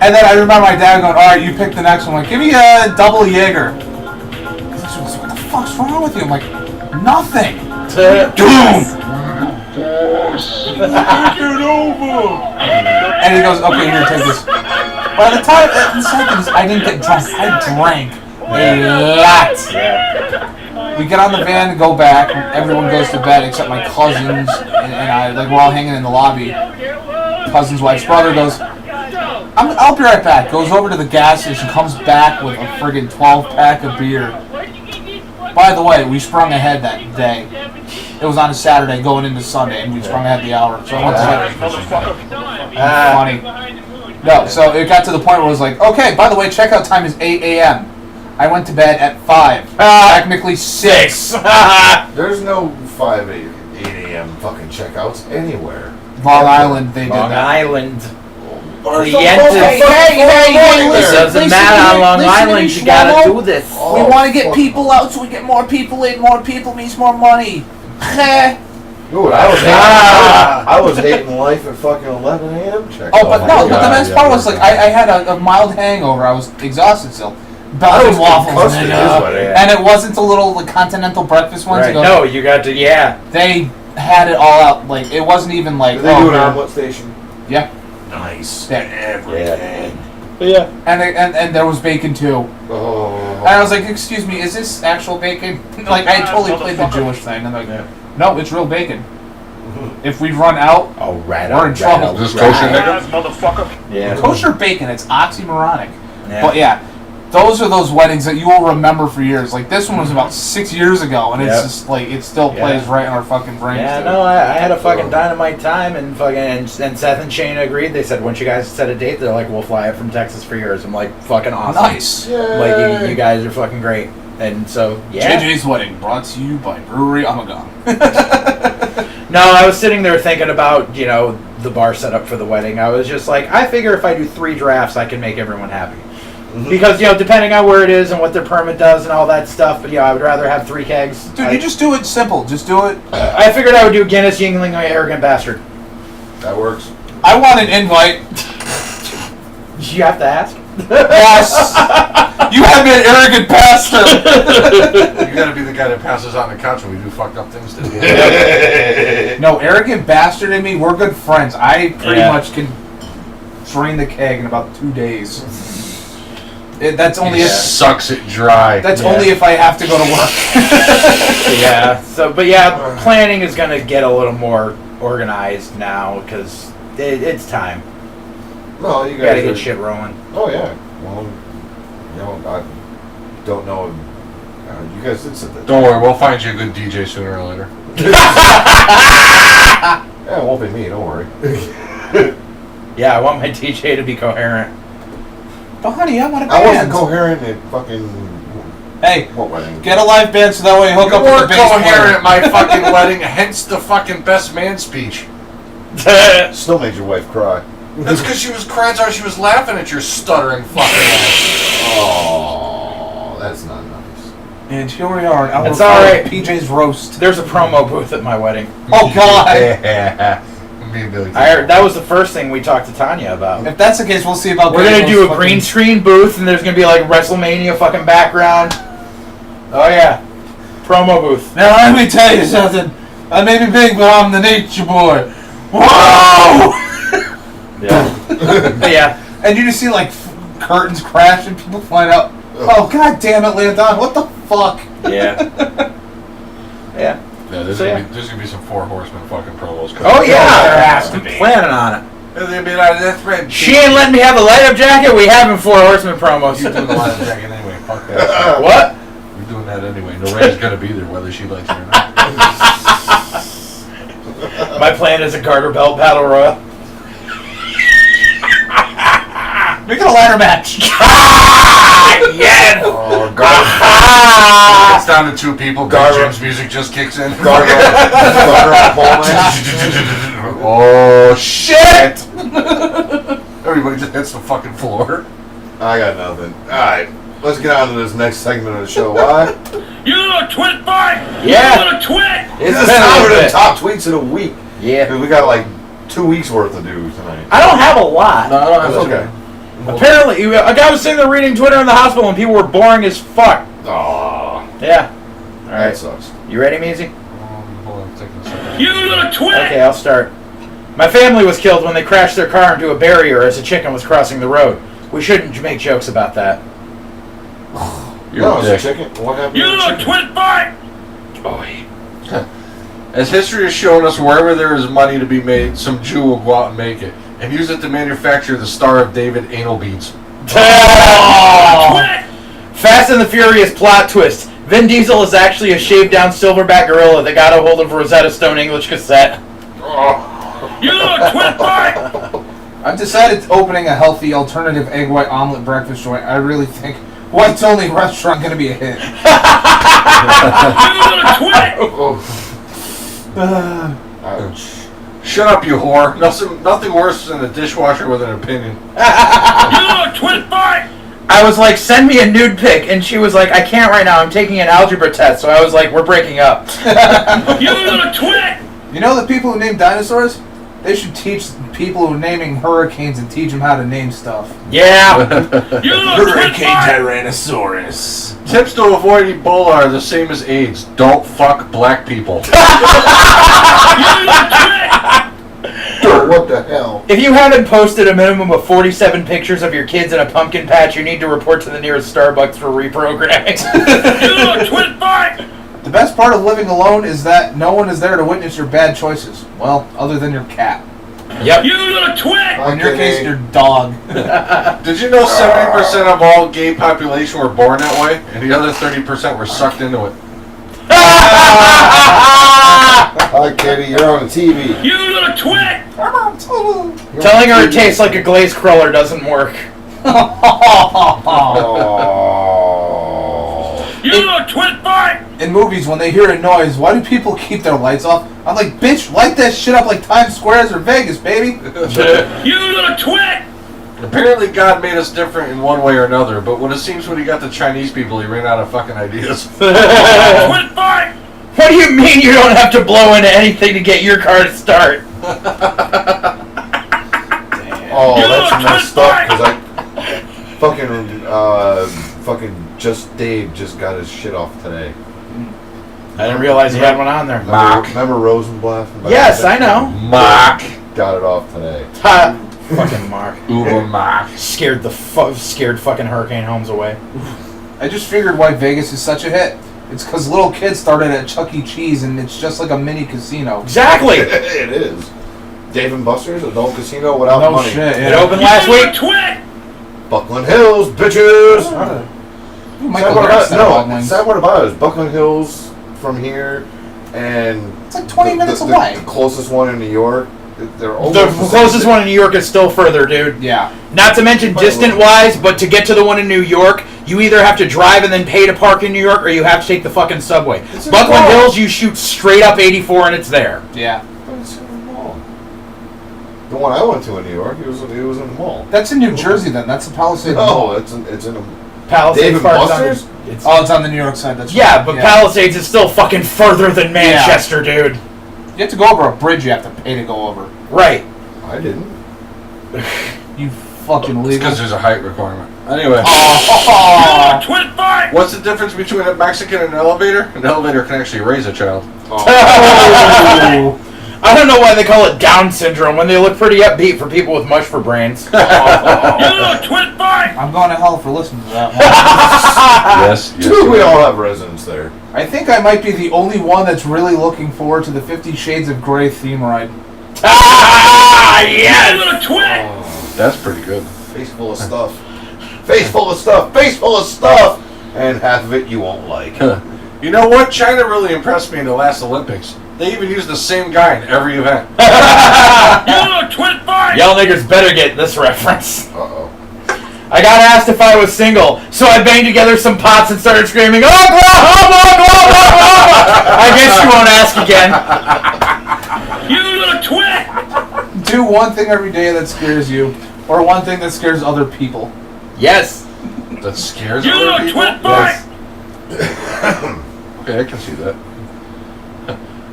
And then I remember my dad going, all right, you pick the next one. I'm like, give me a double Jaeger. He's like, what the fuck's wrong with you? I'm like, nothing. Doom. And he goes, okay, here, take this. By the time, the second is, I didn't get drunk. I drank a lot. We get on the van and go back. Everyone goes to bed except my cousins and I. Like, we're all hanging in the lobby. Cousin's wife's brother goes, I'll be right back. Goes over to the gas station, comes back with a friggin' 12-pack of beer. By the way, we sprung ahead that day. It was on a Saturday going into Sunday, and we sprung ahead the hour. So I went to funny. No, so it got to the point where it was like, okay, by the way, checkout time is 8 a.m. I went to bed at 5. Technically 6. There's no 5, 8 a.m. fucking checkouts anywhere. Long Island, they did Long that. Island. Where's The the end fucking of- morning It there? doesn't matter on Long Island. You gotta do this. We want to get people out so we get more people in. More people means more money. Dude, I was hating life at fucking 11 a.m. Check. Oh, but no, but the God, best yeah, part was like I had a mild hangover. I was exhausted still. Belgian waffles, concussed and, it is what it is. and it wasn't the little the continental breakfast ones. Right. You go, No, you got to. Yeah. they had it all out. Like it wasn't even like Did they do it here. on what station? Yeah, Nice. they had everything. Yeah. And there was bacon too. Oh. And I was like, excuse me, is this actual bacon? Like I had totally played the Jewish thing. And I'm like, no, it's real bacon. If we run out, Oh, right. We're in on, trouble. right Is this on. kosher, nigga? Motherfucker. Yeah. kosher bacon, it's oxymoronic. Yeah. But yeah, Those are those weddings that you will remember for years. Like this one was about 6 years ago, and it's just like it still plays right in our fucking brains. Yeah, dude. no, I had a fucking dynamite time, and Seth and Shane agreed. They said once you guys set a date, they're like, we'll fly it from Texas for yours. I'm like, fucking awesome. Nice. Like you guys are fucking great, and so yeah. JJ's wedding brought to you by Brewery Amagon. No, I was sitting there thinking about the bar setup for the wedding. I was just like, I figure if I do 3 drafts, I can make everyone happy. Because, depending on where it is and what their permit does and all that stuff, but, I would rather have 3 kegs. Dude, you just do it simple. Just do it. I figured I would do Guinness, Yingling, my arrogant bastard. That works. I want an invite. You have to ask? Yes. You have an arrogant bastard. You gotta be the guy that passes out on the couch when we do fucked up things today. No, arrogant bastard and me, we're good friends. I pretty much can drain the keg in about 2 days. That's only if sucks it dry. That's only if I have to go to work. Yeah. So, but planning is gonna get a little more organized now because it's time. No, you gotta guys get shit rolling. Oh yeah. Well, I don't know. You guys did something. Don't worry, we'll find you a good DJ sooner or later. Yeah, it won't be me. Don't worry. Yeah, I want my DJ to be coherent. But honey, I want a I band. wasn't coherent in fucking. Hey, what wedding? get a live band so that way you hook up with the bass coherent player. at my fucking wedding, hence the fucking best man speech. Still made your wife cry. That's because she was crying so she was laughing at your stuttering fucking ass. Oh, that's not nice. And here we are. It's all right. PJ's roast. There's a promo booth at my wedding. Oh God. Yeah. Me and Billy. I heard that was the first thing we talked to Tanya about. If that's the case, we'll see about. We're gonna do a green screen booth, and there's gonna be like WrestleMania fucking background. Oh yeah, promo booth. Now let me tell you something. I may be big, but I'm the nature boy. Whoa! Yeah. Yeah. And you just see like curtains crash and people flying out. Oh God damn it, Landon! What the fuck? Yeah. Yeah. Yeah, there's gonna be some 4 Horsemen fucking promos coming. Oh yeah, there has to I'm be. planning on it. There's gonna be like that's red. She ain't letting me have the light up jacket. We having 4 Horsemen promos. You're doing the light jacket anyway. Fuck that. What? We're doing that anyway. Lorraine's gonna be there whether she likes it or not. My plan is a garter belt battle royal. Make it a ladder match. Yes. Oh, It's down to 2 people. Jim's music just kicks in. Oh shit! Everybody just hits the fucking floor. I got nothing. Alright, let's get on to this next segment of the show. Why? You little twit bite! Yeah. You little twit! It's This been a is little the bit. top tweets of the week. Yeah. We got like 2 weeks worth to do tonight. I don't have a lot. No, I don't have That's to. okay. Apparently, a guy was sitting there reading Twitter in the hospital, and people were boring as fuck. Aww. Yeah. All That right. sucks. You ready, Meazy? Hold on, taking a second. You little twit! Okay, I'll start. My family was killed when they crashed their car into a barrier as a chicken was crossing the road. We shouldn't make jokes about that. You're No, a it's a dick. chicken. What happened? You to the little chicken? twit bite! As history has shown us, wherever there is money to be made, some Jew will go out and make it, and use it to manufacture the Star of David anal beads. Twit! Fast and the Furious plot twist. Vin Diesel is actually a shaved-down silverback gorilla that got a hold of Rosetta Stone English cassette. You little twit bite! I've decided opening a healthy alternative egg white omelet breakfast joint. I really think white's only restaurant gonna be a hit. You little twit! Ouch. Shut up, you whore. Nothing worse than a dishwasher with an opinion. You little twit bite! I was like, send me a nude pic, and she was like, I can't right now, I'm taking an algebra test. So I was like, we're breaking up. You little twit! You know the people who name dinosaurs? They should teach people who are naming hurricanes and teach them how to name stuff. Yeah. You little twit bite! Tyrannosaurus. Tips to avoid Ebola are the same as AIDS. Don't fuck black people. You little twit! What the hell? If you haven't posted a minimum of 47 pictures of your kids in a pumpkin patch, you need to report to the nearest Starbucks for reprogramming. You little twit bite! The best part of living alone is that no one is there to witness your bad choices. Well, other than your cat. Yep. You little twit! Or in your case, your dog. Did you know 70% of all gay population were born that way, and the other 30% were sucked into it? Hi, Kitty. You're on the TV. You little twit! Telling her it tastes like a glazed cruller doesn't work. You little twit fight! In movies, when they hear a noise, why do people keep their lights off? I'm like, bitch, light that shit up like Times Squares or Vegas, baby. You little twit! Apparently God made us different in one way or another, but when it seems when he got the Chinese people, he ran out of fucking ideas. Twit fight! What do you mean you don't have to blow into anything to get your car to start? Oh, that's messed up because fucking just Dave just got his shit off today. I didn't realize you had one on there. Remember Rosenblatt? Yes, I know. Mark. Got it off today. Ha! Fucking Mark. Uber Mark. Scared fucking Hurricane Holmes away. I just figured why Vegas is such a hit. It's because little kids started at Chuck E. Cheese, and it's just like a mini casino. Exactly! It is. Dave and Buster's adult casino without No money. shit, It yeah. opened last week. Twit! Buckland Hills, bitches. Michael Jackson said about No, wings. sad part about it is Buckland Hills from here, and It's like 20 minutes away. The closest one in New York, they're The almost closest one in New York is still further, dude. Yeah. Not to mention distant-wise, but to get to the one in New York, you either have to drive and then pay to park in New York, or you have to take the fucking subway. It's in Buckland the mall. Hills, you shoot straight up 84 and it's there. Yeah. But it's in the mall. The one I went to in New York, it was in the mall. That's in New Jersey, then. That's the Palisades No, Mall. it's in a Palisades Dave and Park's on Buster's? the- Oh, it's on the New York side. That's Yeah, right. but Palisades is still fucking further than Manchester, dude. You have to go over a bridge you have to pay to go over. Right. I didn't. You fucking It's legal. because there's a height requirement. Anyway, Oh. Twit fight! what's the difference between a Mexican and an elevator? An elevator can actually raise a child. I don't know why they call it Down syndrome when they look pretty upbeat for people with mush for brains. You little twit fight! I'm going to hell for listening to that one. Yes. Dude, we all have residents there. I think I might be the only one that's really looking forward to the 50 Shades of Grey theme ride. Ah, You yes! little twit! That's pretty good. Face full of stuff. Face full of stuff. Face full of stuff. And half of it you won't like. You know what? China really impressed me in the last Olympics. They even used the same guy in every event. You little twit fight! Y'all niggas better get this reference. Uh-oh. I got asked if I was single, so I banged together some pots and started screaming, Oklahoma, Oklahoma! I guess you won't ask again. You little twit! Do one thing every day that scares you, or one thing that scares other people. Yes. That scares You other little people? twit fight! Okay, I can see that.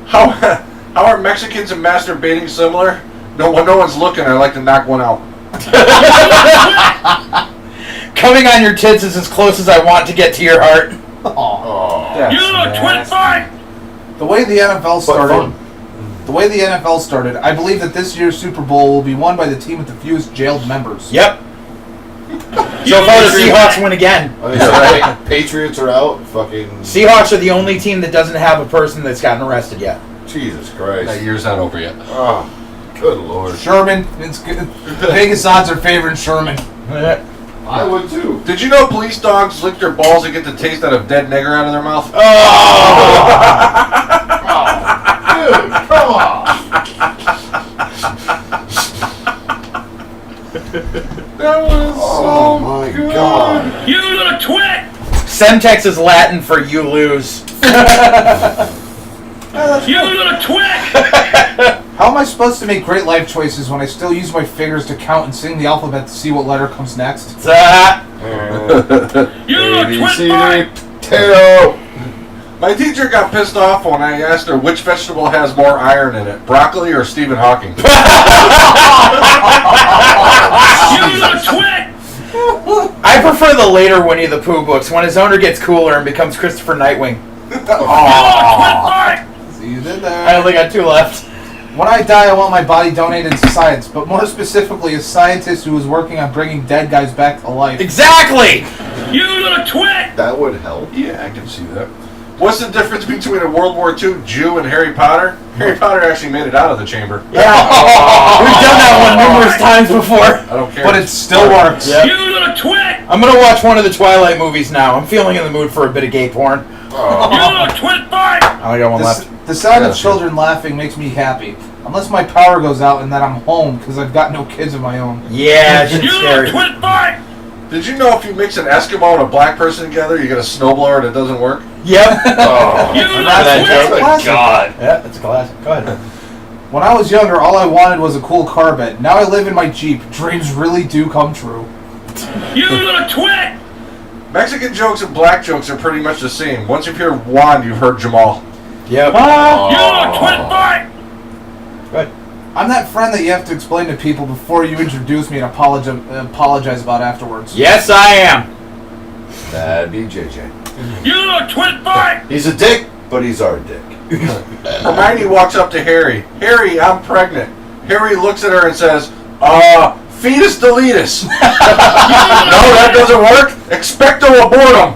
How are Mexicans and masturbating similar? No, when no one's looking, I like to knock one out. Coming on your tits is as close as I want to get to your heart. You little twit fight! The way the NFL started, I believe that this year's Super Bowl will be won by the team with the fewest jailed members. Yep. So far, the Seahawks win again. I mean, so, like, Patriots are out. Fucking Seahawks are the only team that doesn't have a person that's gotten arrested yet. Jesus Christ. That year's not over yet. Oh, good lord. Sherman, it's good. Vegas odds are favoring Sherman. I would too. Did you know police dogs lick their balls to get the taste out of dead nigger out of their mouth? Dude, come on. That was Oh my god. You little twit! Semtex is Latin for you lose. You little twit! How am I supposed to make great life choices when I still use my fingers to count and sing the alphabet to see what letter comes next? You little twit fight! Potato. My teacher got pissed off when I asked her which vegetable has more iron in it, broccoli or Stephen Hawking. You little twit! I prefer the later Winnie the Pooh books when his owner gets cooler and becomes Christopher Nightwing. You little twit fight! See, you did I that. only got 2 left. When I die, I want my body donated to science, but more specifically, a scientist who is working on bringing dead guys back to life. Exactly! You little twit! That would help. Yeah, I can see that. What's the difference between a World War II Jew and Harry Potter? Harry Potter actually made it out of the chamber. Yeah. We've done that one numerous times before. I don't care. But it still works. Yep. You little twit! I'm gonna watch one of the Twilight movies now. I'm feeling in the mood for a bit of gay porn. You little twit fart! I only got one left. The sound of children laughing makes me happy. Unless my power goes out and then I'm home because I've got no kids of my own. Yeah, shit's You scary. little twit fart! Did you know if you mix an Eskimo and a black person together, you get a snowblower that doesn't work? Yep. You little that twit! joke. Classic. God. Yeah, that's a classic. Go ahead. When I was younger, all I wanted was a cool car bed. Now I live in my Jeep. Dreams really do come true. You little twit! Mexican jokes and black jokes are pretty much the same. Once you hear Juan, you've heard Jamal. Yep. You little twit fart! Good. I'm that friend that you have to explain to people before you introduce me and apologize about afterwards. Yes, I am. That'd be JJ. You little twit fart! He's a dick, but he's our dick. Hermione walks up to Harry. Harry, I'm pregnant. Harry looks at her and says, fetus deletus. No, that doesn't work. Expecto abortum.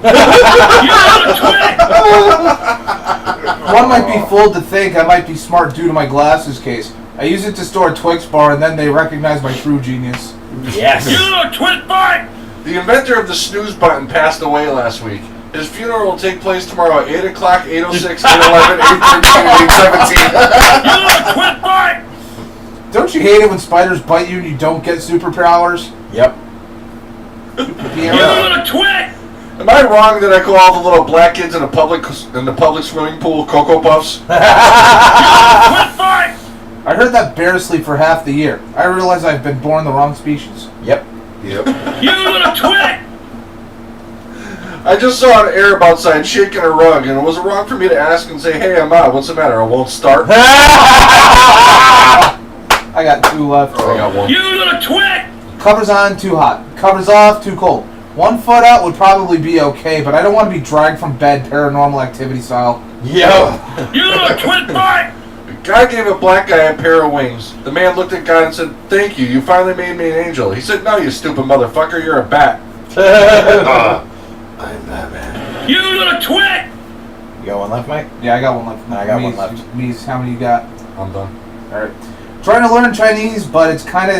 You little twit! One might be fooled to think I might be smart due to my glasses case. I use it to store a Twix bar and then they recognize my true genius. Yes. You little twit fart! The inventor of the snooze button passed away last week. His funeral will take place tomorrow at 8 o'clock, 8:06, 8:11, 8:13, and 8:17. You little twit fart! Don't you hate it when spiders bite you and you don't get superpowers? Yep. You little twit! Am I wrong that I call all the little black kids in the public swimming pool Cocoa Puffs? Twit fart! I heard that bears sleep for half the year. I realize I've been born the wrong species. Yep. Yep. You little twit! I just saw an Arab outside shaking a rug, and it was wrong for me to ask and say, "Hey, Ahmad, what's the matter? I won't start." I got two left. I got one. You little twit! Covers on, too hot. Covers off, too cold. 1 foot out would probably be okay, but I don't want to be dragged from bed paranormal activity style. Yep. You little twit fart! God gave a black guy a pair of wings. The man looked at God and said, "Thank you, you finally made me an angel." He said, "No, you stupid motherfucker, you're a bat." I'm Batman. You little twit! You got one left, Mike? Yeah, I got one left. I got one Meaz, left. Meaz, how many you got? I'm done. Alright. Trying to learn Chinese, but it's kind of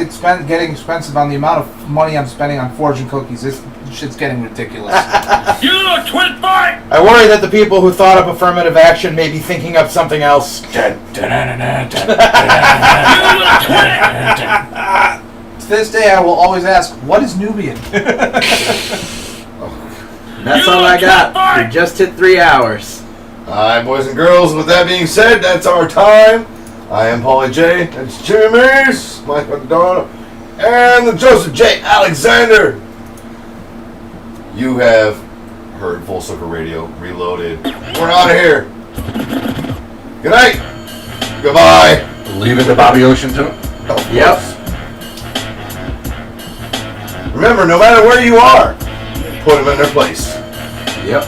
getting expensive on the amount of money I'm spending on fortune cookies. This shit's getting ridiculous. You little twit fart! I worry that the people who thought of affirmative action may be thinking of something else. You little twit! To this day, I will always ask, what is Nubian? That's You all I little got. twat. We just hit 3 hours. Alright, boys and girls, with that being said, that's our time. I am Paulie J. That's Jimmy Meaz, Mike Landona, and the Joseph J. Alexander. You have heard Full Circle Radio Reloaded. We're out of here. Good night. Goodbye. Leave it to Bobby Ocean, too? Yep. Remember, no matter where you are, put them in their place. Yep.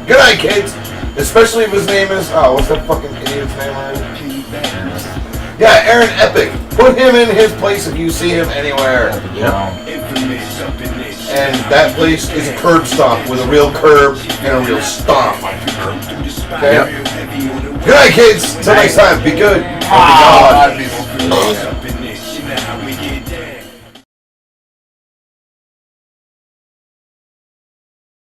Good night, kids. Especially if his name is, what's that fucking idiot's name? Yeah, Aaron Epic. Put him in his place if you see him anywhere. Yep. And that place is a curb stomp with a real curb and a real stomp. Okay? Yep. Good night, kids. Till next time. Be good. Be God.